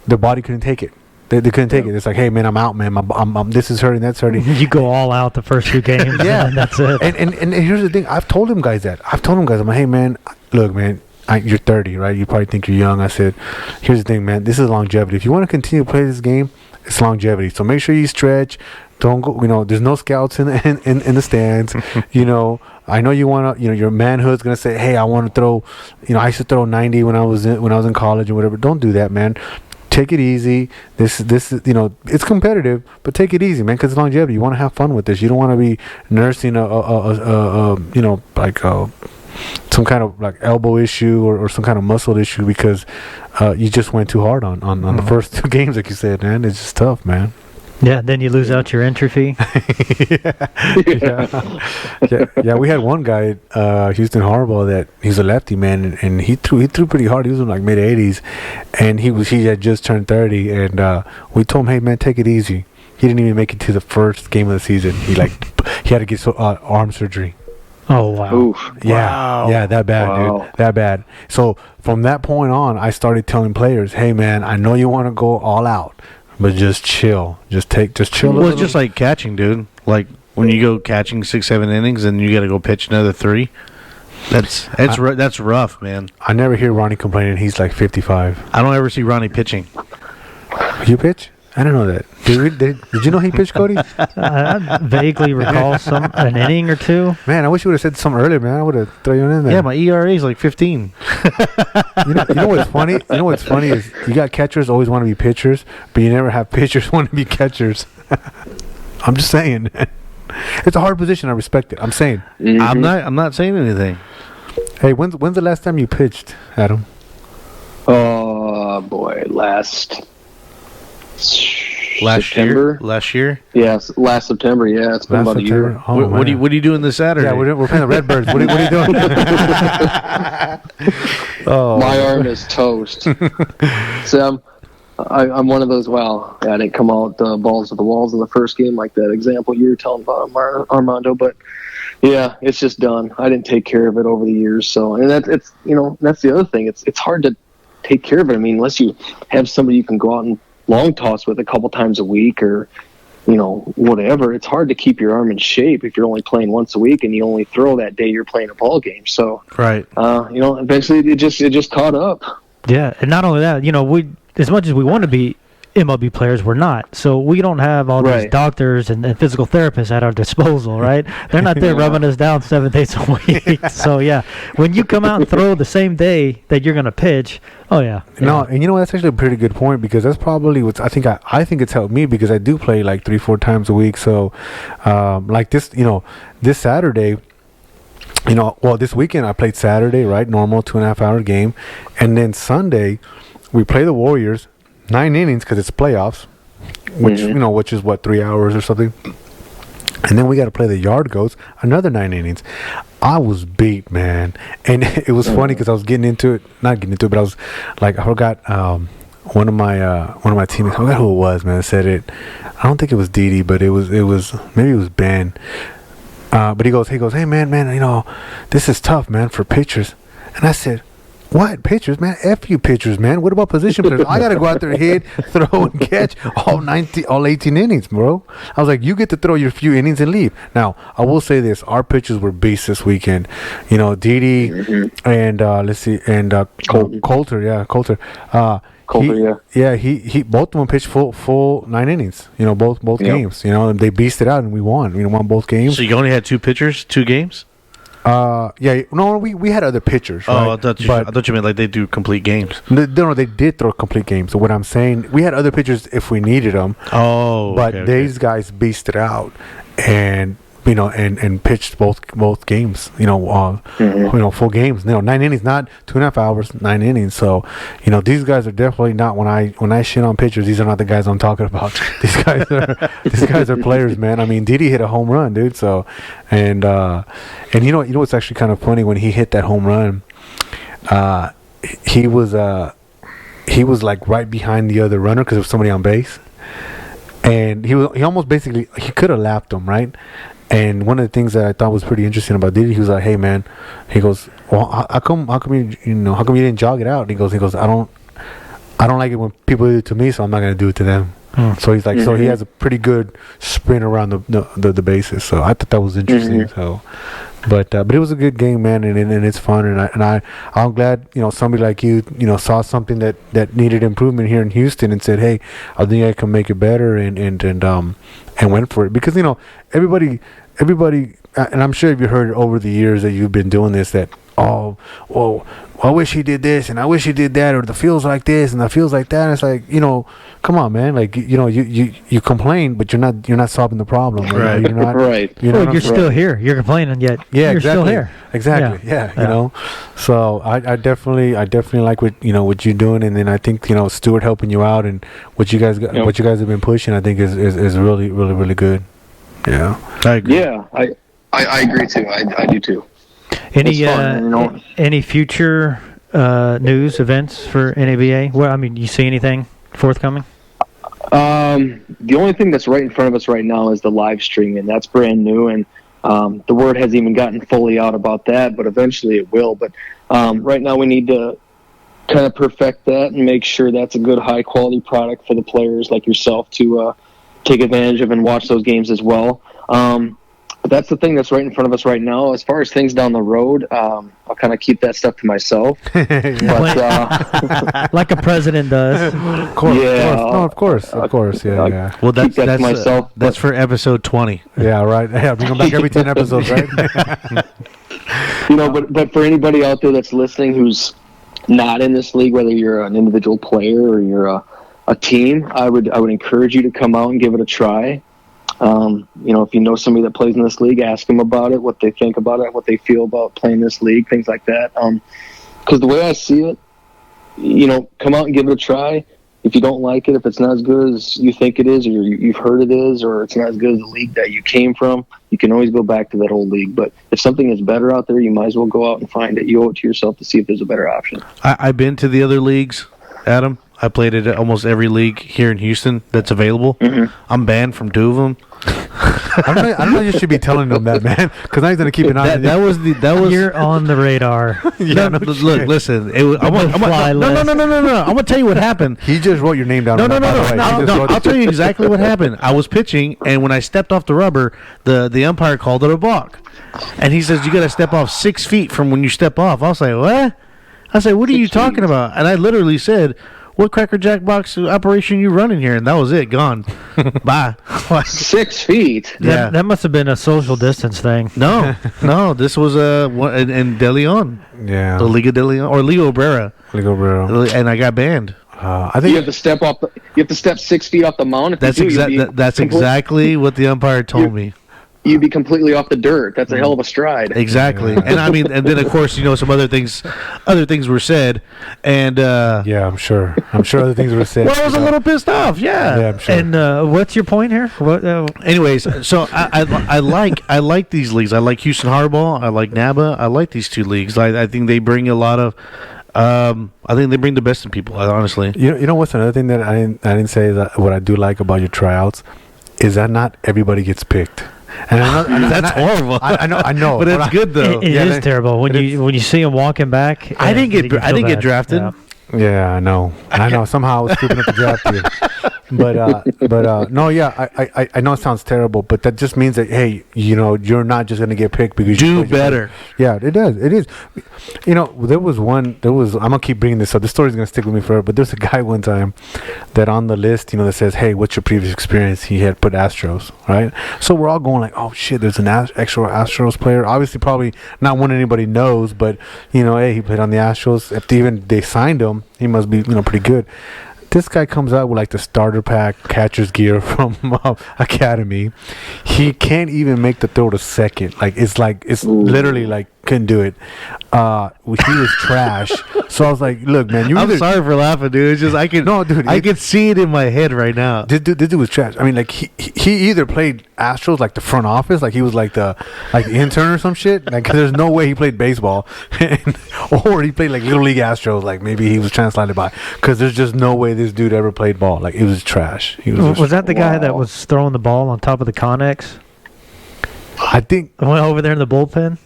[SPEAKER 2] their body couldn't take it. They couldn't take it. It's like, hey man, I'm out, man. I'm this is hurting, that's hurting.
[SPEAKER 1] You go all out the first 2 games, and that's it.
[SPEAKER 2] And here's the thing. I've told them guys that. I'm like, hey man, look man, you're 30, right? You probably think you're young. I said, here's the thing, man. This is longevity. If you want to continue to play this game, it's longevity. So make sure you stretch. Don't go. There's no scouts in the stands. I know you want to. Your manhood's gonna say, "Hey, I want to throw." I used to throw 90 when I was in college or whatever. Don't do that, man. Take it easy. This is it's competitive, but take it easy, man, because it's longevity. You want to have fun with this. You don't want to be nursing some kind of like elbow issue or some kind of muscle issue because you just went too hard on the first 2 games, like you said, man. It's just tough, man.
[SPEAKER 1] Yeah, then you lose out your entry fee.
[SPEAKER 2] Yeah. We had one guy, Houston Harbaugh, that he's a lefty, man, and he threw pretty hard. He was in like mid 80s, and he had just turned 30, and we told him, hey man, take it easy. He didn't even make it to the first game of the season. He had to get arm surgery.
[SPEAKER 1] Oh wow!
[SPEAKER 4] Oof.
[SPEAKER 2] Yeah, that bad, dude. That bad. So from that point on, I started telling players, hey man, I know you want to go all out, but just chill. Just chill.
[SPEAKER 3] Well, it's just like catching, dude. Like when you go catching 6-7 innings and you got to go pitch another 3. That's rough, man.
[SPEAKER 2] I never hear Ronnie complaining. He's like 55.
[SPEAKER 3] I don't ever see Ronnie pitching.
[SPEAKER 2] You pitch? I don't know that. Did you know he pitched, Cody?
[SPEAKER 1] I vaguely recall an inning or 2.
[SPEAKER 2] Man, I wish you would have said something earlier, man. I would have thrown you in there.
[SPEAKER 3] Yeah, my ERA is like 15.
[SPEAKER 2] You know what's funny? You know what's funny is you got catchers always want to be pitchers, but you never have pitchers want to be catchers. I'm just saying. It's a hard position. I respect it. I'm saying.
[SPEAKER 3] Mm-hmm. I'm not saying anything.
[SPEAKER 2] Hey, when's the last time you pitched, Adam?
[SPEAKER 4] Oh boy, last
[SPEAKER 3] September? Last year?
[SPEAKER 4] Yes, last September. Yeah, it's been about a year.
[SPEAKER 2] Oh,
[SPEAKER 3] what are you doing this Saturday?
[SPEAKER 2] Yeah, we're playing the Redbirds. What are you doing?
[SPEAKER 4] My arm is toast. So I'm one of those. Wow, I didn't come out balls to the walls in the first game like that example you were telling about Armando, but yeah, it's just done. I didn't take care of it over the years. So, and that's the other thing. It's hard to take care of it. I mean, unless you have somebody you can go out and long toss with a couple times a week or whatever, it's hard to keep your arm in shape if you're only playing once a week and you only throw that day you're playing a ball game. So
[SPEAKER 3] right,
[SPEAKER 4] eventually it just caught up.
[SPEAKER 1] Yeah, and not only that, we, as much as we want to be MLB players were not. So we don't have all these
[SPEAKER 4] Right.
[SPEAKER 1] doctors and physical therapists at our disposal, right? They're not there rubbing us down 7 days a week. So, yeah, when you come out and throw the same day that you're going to pitch, oh, yeah.
[SPEAKER 2] No, and you know that's actually a pretty good point, because that's probably what I think it's helped me, because I do play like 3-4 times a week. So, like this Saturday, this weekend I played Saturday, right? Normal 2.5-hour game, and then Sunday we play the Warriors, 9 innings because it's playoffs, which which is what, 3 hours or something. And then we got to play the Yard Goats, another 9 innings. I was beat, man, and it was funny because I was not getting into it, but I was like, I forgot one of my teammates, I forgot who it was, man, said it. I don't think it was Didi, but it was maybe it was Ben. But he goes, hey man, this is tough, man, for pitchers. And I said, what pitchers, man? F you pitchers, man. What about position players? I gotta go out there, hit, throw, and catch all 18 innings, bro. I was like, you get to throw your few innings and leave. Now, I will say this: our pitchers were beasts this weekend. Didi and let's see, and Coulter, Coulter. He both of them pitched full 9 innings. Both games. And they beasted out, and we won. We won both games.
[SPEAKER 3] So you only had 2 pitchers, 2 games?
[SPEAKER 2] No, we had other pitchers. Right?
[SPEAKER 3] I thought you meant like they do complete games.
[SPEAKER 2] No, they did throw complete games. So what I'm saying, we had other pitchers if we needed them.
[SPEAKER 3] Oh,
[SPEAKER 2] but these guys beasted out, and and pitched both games. Full games. 9 innings, not 2.5 hours, 9 innings. So, these guys are definitely not. When I shit on pitchers, these are not the guys I'm talking about. These guys are players, man. I mean, Didi hit a home run, dude. So, and what's actually kind of funny, when he hit that home run, he was like right behind the other runner because there was somebody on base, and he almost basically, he could have lapped him, right? And one of the things that I thought was pretty interesting about Didi, he was like, "Hey man," he goes, "Well, how come you didn't jog it out?" And he goes, "I don't like it when people do it to me, so I'm not gonna do it to them." So he's like, so he has a pretty good sprint around the bases. So I thought that was interesting. So, but it was a good game, man, and it's fun, and I'm glad somebody like you saw something that needed improvement here in Houston and said, "Hey, I think I can make it better," and went for it, because everybody, and I'm sure you've heard over the years that you've been doing this, that, oh, well, I wish he did this and I wish he did that, or the feels like this and the feels like that. And it's like, come on, man. Like, you complain, but you're not solving the problem.
[SPEAKER 3] Right.
[SPEAKER 2] You're not,
[SPEAKER 4] right.
[SPEAKER 1] You're still here. You're complaining, yet you're still here.
[SPEAKER 2] Exactly. Yeah. So I definitely like what you're doing, and then I think Stuart helping you out, and what you guys have been pushing, I think is really, really, really good. Yeah.
[SPEAKER 3] I agree.
[SPEAKER 4] Yeah, I agree too. I do too.
[SPEAKER 1] Any future news events for N.A.B.A? Well, you see anything forthcoming?
[SPEAKER 4] The only thing that's right in front of us right now is the live stream, and that's brand new, and the word hasn't even gotten fully out about that, but eventually it will. But right now we need to kind of perfect that and make sure that's a good, high-quality product for the players like yourself to take advantage of and watch those games as well. But that's the thing that's right in front of us right now. As far as things down the road, I'll kind of keep that stuff to myself. But,
[SPEAKER 1] like a president does.
[SPEAKER 2] Of course. Of course. Yeah.
[SPEAKER 3] Well, that's
[SPEAKER 4] myself.
[SPEAKER 3] That's for episode 20.
[SPEAKER 2] Yeah, right. Yeah, bring them back every 10 episodes, right?
[SPEAKER 4] But for anybody out there that's listening who's not in this league, whether you're an individual player or you're a team, I would encourage you to come out and give it a try. If you know somebody that plays in this league, ask them about it, what they think about it, what they feel about playing this league, things like that. Because the way I see it, come out and give it a try. If you don't like it, if it's not as good as you think it is, or you've heard it is, or it's not as good as the league that you came from, you can always go back to that old league. But if something is better out there, you might as well go out and find it. You owe it to yourself to see if there's a better option.
[SPEAKER 3] I've been to the other leagues, Adam. I played at almost every league here in Houston that's available. I'm banned from 2 of them.
[SPEAKER 2] I don't know. You should be telling them that, man, because now he's gonna keep an eye on you.
[SPEAKER 1] That was you're on the radar.
[SPEAKER 3] Look, listen. No. I'm gonna tell you what happened.
[SPEAKER 2] He just wrote your name down.
[SPEAKER 3] No. I'll tell you exactly what happened. I was pitching, and when I stepped off the rubber, the umpire called it a balk, and he says you got to step off 6 feet from when you step off. I was like, what? I said, what are you talking about? And I literally said, what Cracker Jack box operation you running here? And that was it. Gone. Bye.
[SPEAKER 4] 6 feet.
[SPEAKER 3] Yeah.
[SPEAKER 1] That must have been a social distance thing.
[SPEAKER 3] No. This was in Deleon.
[SPEAKER 2] Yeah.
[SPEAKER 3] The Liga Deleon or Liga Obrera.
[SPEAKER 2] Liga bro.
[SPEAKER 3] And I got banned.
[SPEAKER 2] I
[SPEAKER 4] You
[SPEAKER 2] think
[SPEAKER 4] have to step off. You have to step 6 feet off the mound. If
[SPEAKER 3] That's
[SPEAKER 4] you do,
[SPEAKER 3] that's exactly what the umpire told me.
[SPEAKER 4] You'd be completely off the dirt. That's a hell of a stride.
[SPEAKER 3] Exactly. And I mean, and then of course, some other things were said, and
[SPEAKER 2] yeah, I'm sure other things were said.
[SPEAKER 3] well, I was a little pissed off.
[SPEAKER 2] Yeah,
[SPEAKER 3] Yeah.
[SPEAKER 2] I'm sure.
[SPEAKER 1] And what's your point here? What?
[SPEAKER 3] Anyways, so I like these leagues. I like Houston Hardball. I like N.A.B.A. I like these two leagues. I think they bring a lot of. I think they bring the best in people. Honestly,
[SPEAKER 2] You know what's another thing that I didn't say that what I do like about your tryouts is that not everybody gets picked. And
[SPEAKER 3] that's horrible.
[SPEAKER 2] I know,
[SPEAKER 3] but it's good though.
[SPEAKER 1] It
[SPEAKER 2] Yeah,
[SPEAKER 1] is terrible when you see him walking back.
[SPEAKER 3] I didn't
[SPEAKER 1] you
[SPEAKER 3] get
[SPEAKER 1] feel bad.
[SPEAKER 3] drafted.
[SPEAKER 1] Yeah.
[SPEAKER 2] Yeah, I know. Somehow I was stupid enough to draft you. But no, yeah, I know it sounds terrible, but that just means that hey, you're not just gonna get picked because
[SPEAKER 3] Do better.
[SPEAKER 2] Yeah, it does. It is. There was I'm gonna keep bringing this up. This story's gonna stick with me forever. But there's a guy one time that on the list, that says, hey, what's your previous experience? He had put Astros, right? So we're all going like, oh shit, there's an actual Astros player. Obviously, probably not one anybody knows, but hey, he played on the Astros. If they signed him, he must be pretty good. This guy comes out with like the starter pack catcher's gear from Academy. He can't even make the throw to second. It's literally like couldn't do it. He was trash. So I was like, look, man,
[SPEAKER 3] I'm sorry for laughing, dude. It's just I can see it in my head right now.
[SPEAKER 2] This dude was trash. I mean, like he either played Astros like the front office, like he was like the intern or some shit. Like there's no way he played baseball, or he played like little league Astros. Like maybe he was translated by. Because there's just no way this dude ever played ball. Like it was trash.
[SPEAKER 1] Was that the guy that was throwing the ball on top of the Connex?
[SPEAKER 2] I think
[SPEAKER 1] Went over there in the bullpen.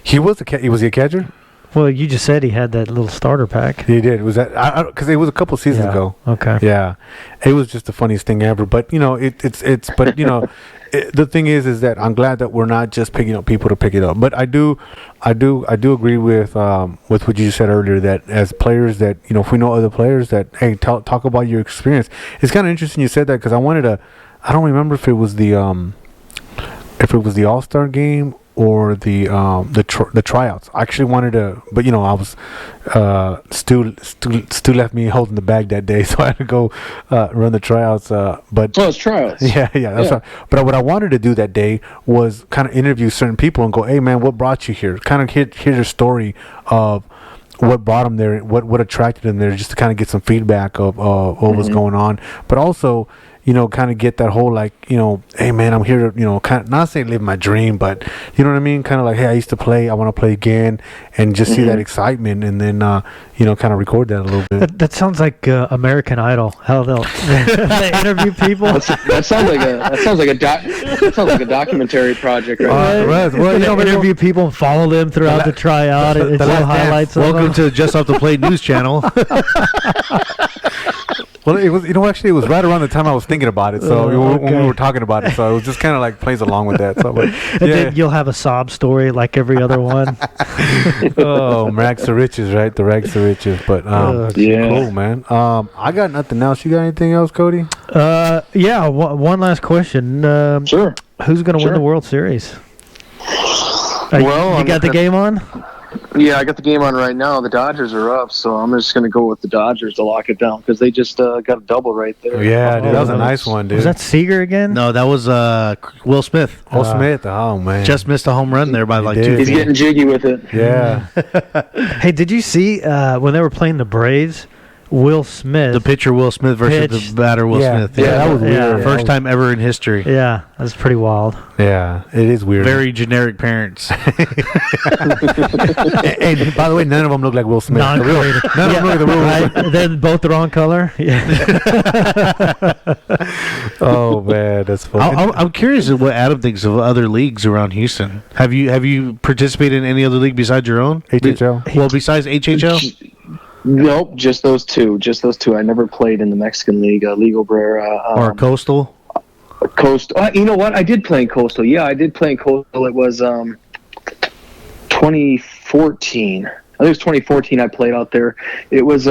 [SPEAKER 2] he was he a catcher?
[SPEAKER 1] Well, you just said he had that little starter pack.
[SPEAKER 2] He did. Was that because it was a couple seasons ago?
[SPEAKER 1] Okay.
[SPEAKER 2] Yeah, it was just the funniest thing ever. But it's but the thing is that I'm glad that we're not just picking up people to pick it up. But I do agree with what you said earlier, that as players that if we know other players that hey talk about your experience. It's kind of interesting you said that because I don't remember if it was the All-Star game or the tryouts. I actually wanted to, but I was Stu left me holding the bag that day, so I had to go run the tryouts. But
[SPEAKER 4] it's tryouts.
[SPEAKER 2] Yeah, that's right. But what I wanted to do that day was kind of interview certain people and go, hey man, what brought you here? Kind of hear your story of what brought them there, what attracted them there, just to kind of get some feedback of what was going on, but also kind of get that whole hey man, I'm here to kind of not saying live my dream, but you know what I mean, kind of like hey, I used to play, I want to play again, and just see that excitement, and then kind of record that a little bit.
[SPEAKER 1] That sounds like American Idol. How they interview people.
[SPEAKER 4] That sounds like a documentary project, right?
[SPEAKER 2] Right.
[SPEAKER 1] Well, interview people and follow them throughout the tryout. It's all highlights.
[SPEAKER 3] Welcome to Just Off the Plate News Channel.
[SPEAKER 2] Well, it was actually it was right around the time I was thinking about it. So when we were talking about it, so it was just kind of like plays along with that. So
[SPEAKER 1] then you'll have a sob story like every other one.
[SPEAKER 2] Oh, rags to riches, right? The rags to riches. But cool, man. I got nothing else. You got anything else, Cody?
[SPEAKER 1] Yeah. One last question.
[SPEAKER 4] Sure.
[SPEAKER 1] Who's going to win the World Series?
[SPEAKER 4] Well,
[SPEAKER 1] you got the game on?
[SPEAKER 4] Yeah, I got the game on right now. The Dodgers are up, so I'm just going to go with the Dodgers to lock it down because they just got a double right there.
[SPEAKER 2] Yeah, dude, that was a nice one, dude.
[SPEAKER 1] Was that Seager again?
[SPEAKER 3] No, that was Will Smith.
[SPEAKER 2] Will Smith. Oh man,
[SPEAKER 3] just missed a home run there by like 2
[SPEAKER 4] He's
[SPEAKER 3] feet.
[SPEAKER 4] getting jiggy with it.
[SPEAKER 2] Yeah.
[SPEAKER 1] Hey, did you see when they were playing the Braves? Will Smith.
[SPEAKER 3] The pitcher Will Smith versus the batter Will Smith.
[SPEAKER 2] Yeah, that was weird.
[SPEAKER 1] Yeah.
[SPEAKER 3] First time ever in history.
[SPEAKER 1] Yeah, that's pretty wild.
[SPEAKER 2] Yeah, it is weird.
[SPEAKER 3] Very generic parents.
[SPEAKER 2] And by the way, none of them look like Will Smith.
[SPEAKER 1] Non-creative.
[SPEAKER 2] None of them look like the real
[SPEAKER 1] right? They're both the wrong color. Yeah.
[SPEAKER 2] Oh man, that's funny.
[SPEAKER 3] I'm curious what Adam thinks of other leagues around Houston. Have you participated in any other league besides your own?
[SPEAKER 2] HHL.
[SPEAKER 3] Well, besides HHL.
[SPEAKER 4] Nope, just those two. I never played in the Mexican League, Liga Obrera.
[SPEAKER 3] Or Coastal?
[SPEAKER 4] Coastal. You know what? I did play in Coastal. Yeah, I did play in Coastal. It was 2014. I think it was 2014 I played out there. It was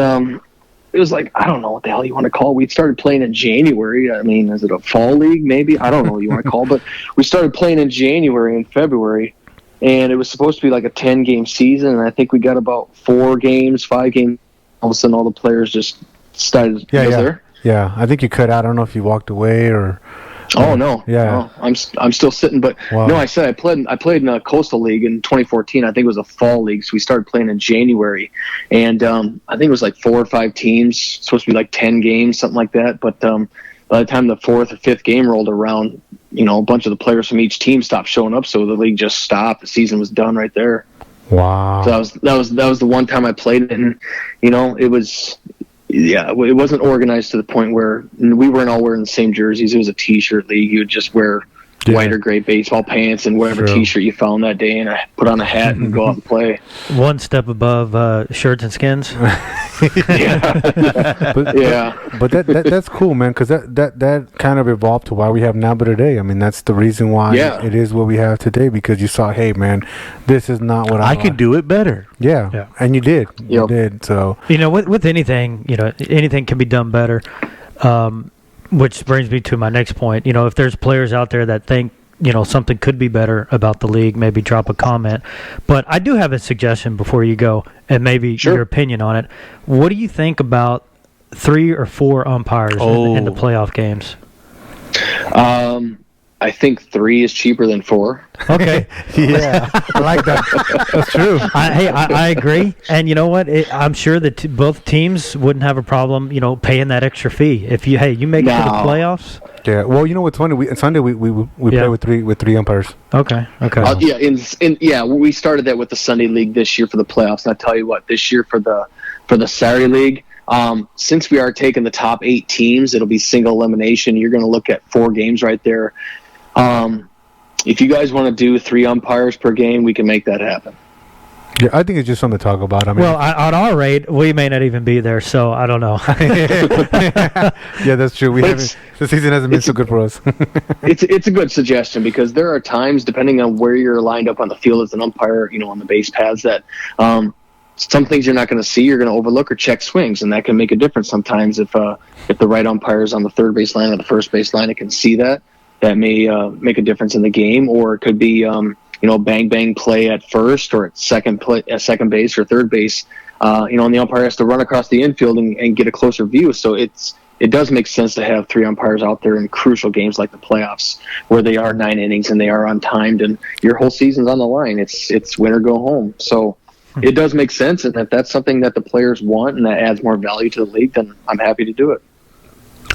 [SPEAKER 4] it was like, I don't know what the hell you want to call it. We started playing in January. I mean, is it a fall league maybe? I don't know what you want to call it, but we started playing in January and February, and it was supposed to be like a 10-game season, and I think we got about 4 games, 5 games. All of a sudden, all the players just started. There.
[SPEAKER 2] Yeah, I think you cut out. I don't know if you walked away or.
[SPEAKER 4] Oh no!
[SPEAKER 2] Yeah,
[SPEAKER 4] no, I'm still sitting. But
[SPEAKER 2] wow.
[SPEAKER 4] No, I said I played in a coastal league in 2014. I think it was a fall league, so we started playing in January, and I think it was like 4 or 5 teams. Supposed to be like 10 games, something like that. But by the time the 4th or 5th game rolled around, a bunch of the players from each team stopped showing up, so the league just stopped. The season was done right there.
[SPEAKER 2] Wow!
[SPEAKER 4] So that was the one time I played it, and it was. Yeah, it wasn't organized to the point where we weren't all wearing the same jerseys. It was a T-shirt league. You would just wear white or gray baseball pants and whatever T-shirt you found that day, and I put on a hat and go out and play.
[SPEAKER 1] One step above shirts and skins.
[SPEAKER 4] Yeah,
[SPEAKER 2] but that's cool, man, because that kind of evolved to why we have N.A.B.A today. I mean, that's the reason why it is what we have today, because you saw, hey, man, this is not what
[SPEAKER 3] I could do it better.
[SPEAKER 2] Yeah, and you did. You did. So
[SPEAKER 1] with anything, anything can be done better. Which brings me to my next point. If there's players out there that think, something could be better about the league, maybe drop a comment. But I do have a suggestion before you go, and maybe your opinion on it. What do you think about 3 or 4 umpires in the playoff games?
[SPEAKER 4] I think 3 is cheaper than 4.
[SPEAKER 1] Okay.
[SPEAKER 2] Yeah, I like that. That's true.
[SPEAKER 1] I agree. And you know what? I'm sure that both teams wouldn't have a problem, paying that extra fee. If you make it to the playoffs.
[SPEAKER 2] Yeah. Well, what's funny? Sunday we play with three umpires.
[SPEAKER 1] Okay.
[SPEAKER 4] We started that with the Sunday league this year for the playoffs. And I tell you what, this year for the Saturday league. Since we are taking the top 8 teams, it'll be single elimination. You're going to look at 4 games right there. If you guys want to do 3 umpires per game, we can make that happen.
[SPEAKER 2] Yeah, I think it's just something to talk about. I mean,
[SPEAKER 1] well, on our rate, we may not even be there, so I don't know.
[SPEAKER 2] Yeah, that's true. The season hasn't been so good for us.
[SPEAKER 4] It's a good suggestion, because there are times, depending on where you're lined up on the field as an umpire, on the base paths, that some things you're not going to see, you're going to overlook or check swings, and that can make a difference sometimes. If the right umpire is on the third base line or the first base line, it can see that. That may make a difference in the game, or it could be bang bang play at first or at second base or third base. And the umpire has to run across the infield and get a closer view. So it does make sense to have 3 umpires out there in crucial games like the playoffs, where they are 9 innings and they are untimed, and your whole season's on the line. It's win or go home. So it does make sense, and if that's something that the players want and that adds more value to the league, then I'm happy to do it.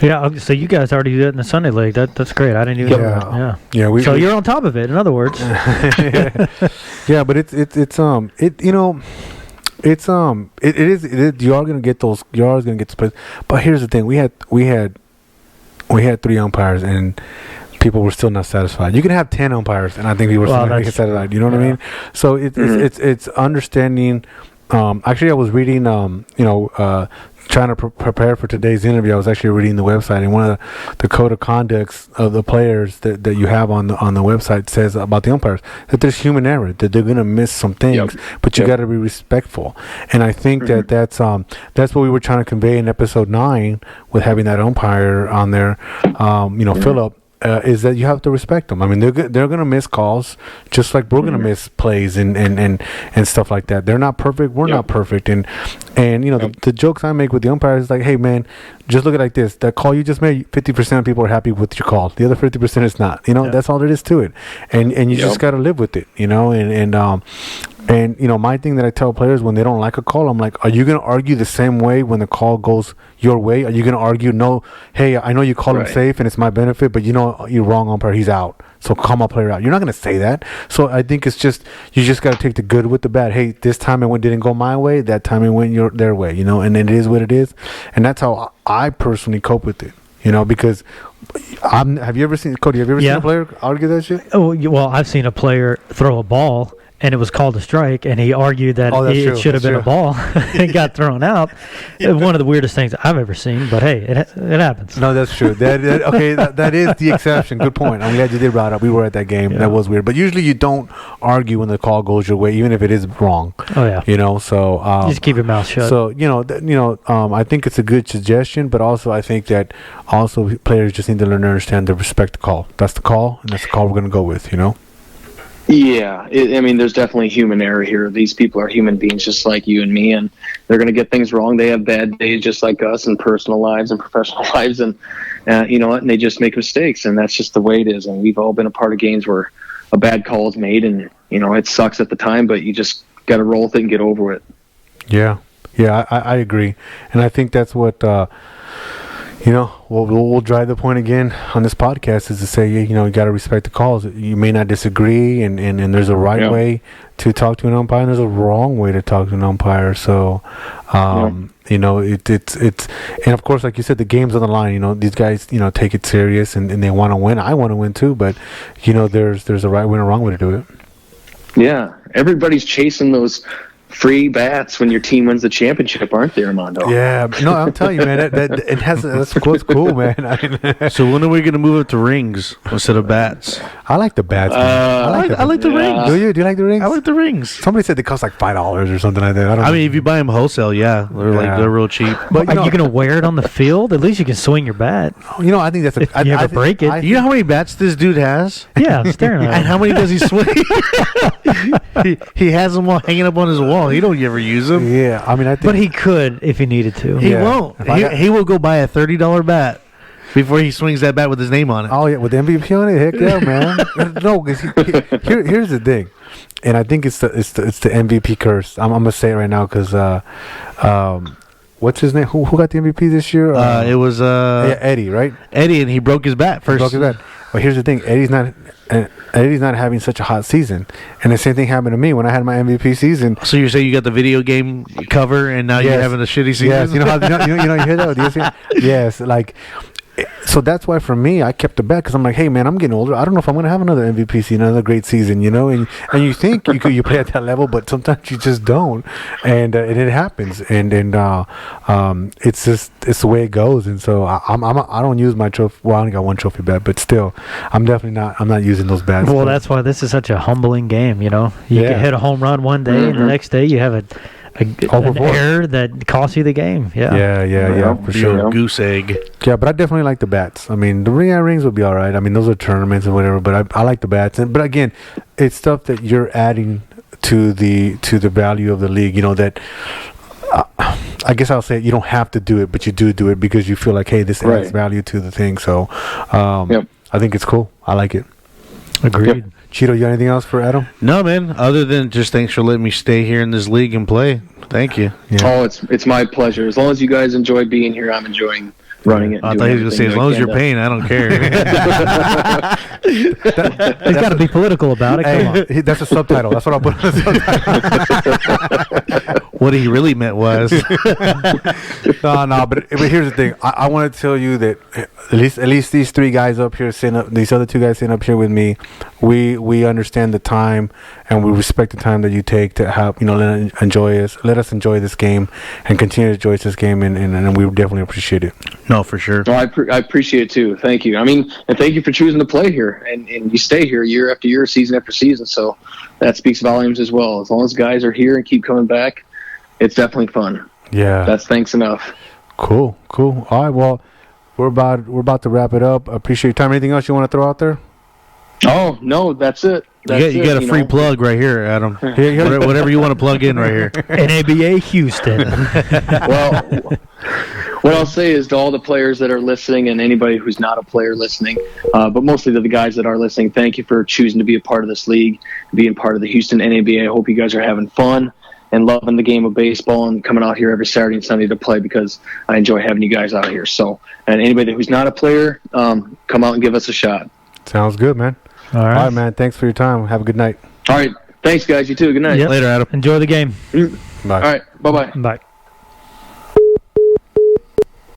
[SPEAKER 1] Yeah, so you guys already do that in the Sunday league. That's great. I didn't even know that.
[SPEAKER 2] Yeah.
[SPEAKER 1] So you're on top of it, in other words.
[SPEAKER 2] Yeah, but it is. You are gonna get those. You are gonna get the. But here's the thing: we had 3 umpires, and people were still not satisfied. You can have 10 umpires, and I think people were still not satisfied. You know what I mean? So it's understanding. Actually, I was reading. Trying to prepare for today's interview, I was actually reading the website, and one of the code of conducts of the players that you have on the website says about the umpires that there's human error, that they're going to miss some things, but you got to be respectful. And I think that's what we were trying to convey in episode 9 with having that umpire on there, Philip. Is that you have to respect them. I mean, they're gonna miss calls, just like we're gonna miss plays and stuff like that. They're not perfect. We're not perfect. And the jokes I make with the umpires is like, hey man, just look at it like this: that call you just made, 50% of people are happy with your call. The other 50% is not. That's all there is to it. And you just gotta live with it. And my thing that I tell players when they don't like a call, I'm like, are you going to argue the same way when the call goes your way? Are you going to argue, no, hey, I know you called him safe and it's my benefit, but you're wrong, umpire, he's out. So call my player out. You're not going to say that. So I think it's just, you just got to take the good with the bad. Hey, this time it didn't go my way. That time it went their way, and it is what it is. And that's how I personally cope with it, because have you ever seen, Cody, seen a player argue that shit?
[SPEAKER 1] Oh, well, I've seen a player throw a ball and it was called a strike, and he argued that
[SPEAKER 2] that's true.
[SPEAKER 1] it should have
[SPEAKER 2] That's
[SPEAKER 1] been a ball and got thrown out. One of the weirdest things I've ever seen, but hey, it happens.
[SPEAKER 2] No, that's true. That is the exception. Good point. I'm glad you did bring it up. We were at that game.
[SPEAKER 1] Yeah.
[SPEAKER 2] That was weird. But usually you don't argue when the call goes your way, even if it is wrong.
[SPEAKER 1] Oh yeah,
[SPEAKER 2] So
[SPEAKER 1] just keep your mouth shut.
[SPEAKER 2] So I think it's a good suggestion, but also I think that also players just need to learn to understand to respect the call. That's the call, and that's the call we're going to go with.
[SPEAKER 4] Yeah, there's definitely human error here. These people are human beings just like you and me, and they're going to get things wrong. They have bad days just like us in personal lives and professional lives, and and they just make mistakes, and that's just the way it is. And we've all been a part of games where a bad call is made, and it sucks at the time, but you just got to roll with it and get over it.
[SPEAKER 2] Yeah, I agree, and I think that's what we'll drive the point again on this podcast is to say, you got to respect the calls. You may not disagree, and there's a right way to talk to an umpire, and there's a wrong way to talk to an umpire. So, it's and of course, like you said, the game's on the line. These guys, take it serious, and they want to win. I want to win too, but there's a right way and a wrong way to do it.
[SPEAKER 4] Yeah, everybody's chasing those free bats when your team wins the championship, aren't they, Armando?
[SPEAKER 2] Yeah, no, I'll tell you, man. That's what's cool, man.
[SPEAKER 3] So when are we going to move it to rings instead of bats?
[SPEAKER 2] I like the bats. Man.
[SPEAKER 3] I like the rings.
[SPEAKER 2] Do you? Do you like the rings?
[SPEAKER 3] I like the rings.
[SPEAKER 2] Somebody said they cost like $5 or something like that. I don't know.
[SPEAKER 3] If you buy them wholesale, they're they're real cheap.
[SPEAKER 2] But
[SPEAKER 1] are you going to wear it on the field? At least you can swing your bat.
[SPEAKER 2] I think that's
[SPEAKER 1] If you ever break it.
[SPEAKER 3] You know how many bats this dude has?
[SPEAKER 1] Yeah, I'm staring at
[SPEAKER 3] And
[SPEAKER 1] it.
[SPEAKER 3] how many does he swing? he has them all hanging up on his wall. He don't ever use them.
[SPEAKER 2] Yeah, I think.
[SPEAKER 1] But he could if he needed to.
[SPEAKER 3] He
[SPEAKER 2] Yeah.
[SPEAKER 3] won't.
[SPEAKER 2] If
[SPEAKER 3] He will go buy a $30 bat before he swings that bat with his name on it.
[SPEAKER 2] Oh yeah, with the MVP on it, heck yeah, man. No, because here's the thing, and I think it's the MVP curse. I'm gonna say it right now because what's his name? Who got the MVP this year?
[SPEAKER 3] It was
[SPEAKER 2] Eddie, right?
[SPEAKER 3] Eddie, and he broke his bat first.
[SPEAKER 2] Broke his bat. But here's the thing: Eddie's not having such a hot season, and the same thing happened to me when I had my MVP season.
[SPEAKER 3] So you're saying you got the video game cover, and now you're
[SPEAKER 2] Yes.
[SPEAKER 3] having a shitty season?
[SPEAKER 2] Yes, you hear that with ESPN? Yes, so that's why for me I kept the bet because I'm like, hey man, I'm getting older. I don't know if I'm gonna have another MVP season, another great season, and you think you play at that level, but sometimes you just don't, and it happens, and it's the way it goes, and so I don't use my trophy. Well, I only got one trophy bet, but still, I'm not using those bets.
[SPEAKER 1] Well, that's why this is such a humbling game. You can hit a home run one day, and the next day you have an error that costs you the game.
[SPEAKER 2] Yeah, for sure.
[SPEAKER 3] Goose egg.
[SPEAKER 2] Yeah, but I definitely like the bats. I mean, the rings would be all right. Those are tournaments and whatever, but I like the bats. But again, it's stuff that you're adding to the value of the league. That I guess I'll say you don't have to do it, but you do it because you feel like, hey, this adds value to the thing. So I think it's cool. I like it.
[SPEAKER 1] Agreed.
[SPEAKER 2] Yep. Cheeto, you got anything else for Adam?
[SPEAKER 3] No, man. Other than just thanks for letting me stay here in this league and play. Thank you.
[SPEAKER 2] Yeah.
[SPEAKER 4] Oh, it's my pleasure. As long as you guys enjoy being here, I'm enjoying running it.
[SPEAKER 3] I thought he was going to say, as long as you're paying, I don't care.
[SPEAKER 1] He's got to be political about it. Come on.
[SPEAKER 2] That's a subtitle. That's what I'll put on the subtitle.
[SPEAKER 3] What he really meant was...
[SPEAKER 2] No, but here's the thing. I want to tell you that at least these three guys up here these other two guys sitting up here with me, we understand the time and we respect the time that you take to help let us enjoy this game and continue to enjoy this game, and we definitely appreciate it.
[SPEAKER 3] No, for sure.
[SPEAKER 4] No, I appreciate it too. Thank you. And thank you for choosing to play here, and you stay here year after year, season after season. So that speaks volumes as well. As long as guys are here and keep coming back, it's definitely fun.
[SPEAKER 2] Yeah,
[SPEAKER 4] that's thanks enough.
[SPEAKER 2] Cool. All right, well, we're about to wrap it up. Appreciate your time. Anything else you want to throw out there?
[SPEAKER 4] Oh no, that's it.
[SPEAKER 3] You got a free plug right here, Adam. Whatever you want to plug in right here.
[SPEAKER 1] N.A.B.A. Houston.
[SPEAKER 4] Well, what I'll say is to all the players that are listening and anybody who's not a player listening, but mostly to the guys that are listening, thank you for choosing to be a part of this league, being part of the Houston N.A.B.A. I hope you guys are having fun and loving the game of baseball and coming out here every Saturday and Sunday to play, because I enjoy having you guys out here. So, and anybody who's not a player, come out and give us a shot.
[SPEAKER 2] Sounds good, man.
[SPEAKER 1] All right,
[SPEAKER 2] man. Thanks for your time. Have a good night.
[SPEAKER 4] All right. Thanks, guys. You too. Good night.
[SPEAKER 1] Yep.
[SPEAKER 3] Later, Adam.
[SPEAKER 1] Enjoy the game.
[SPEAKER 2] Bye.
[SPEAKER 4] All right. Bye-bye.
[SPEAKER 1] Bye.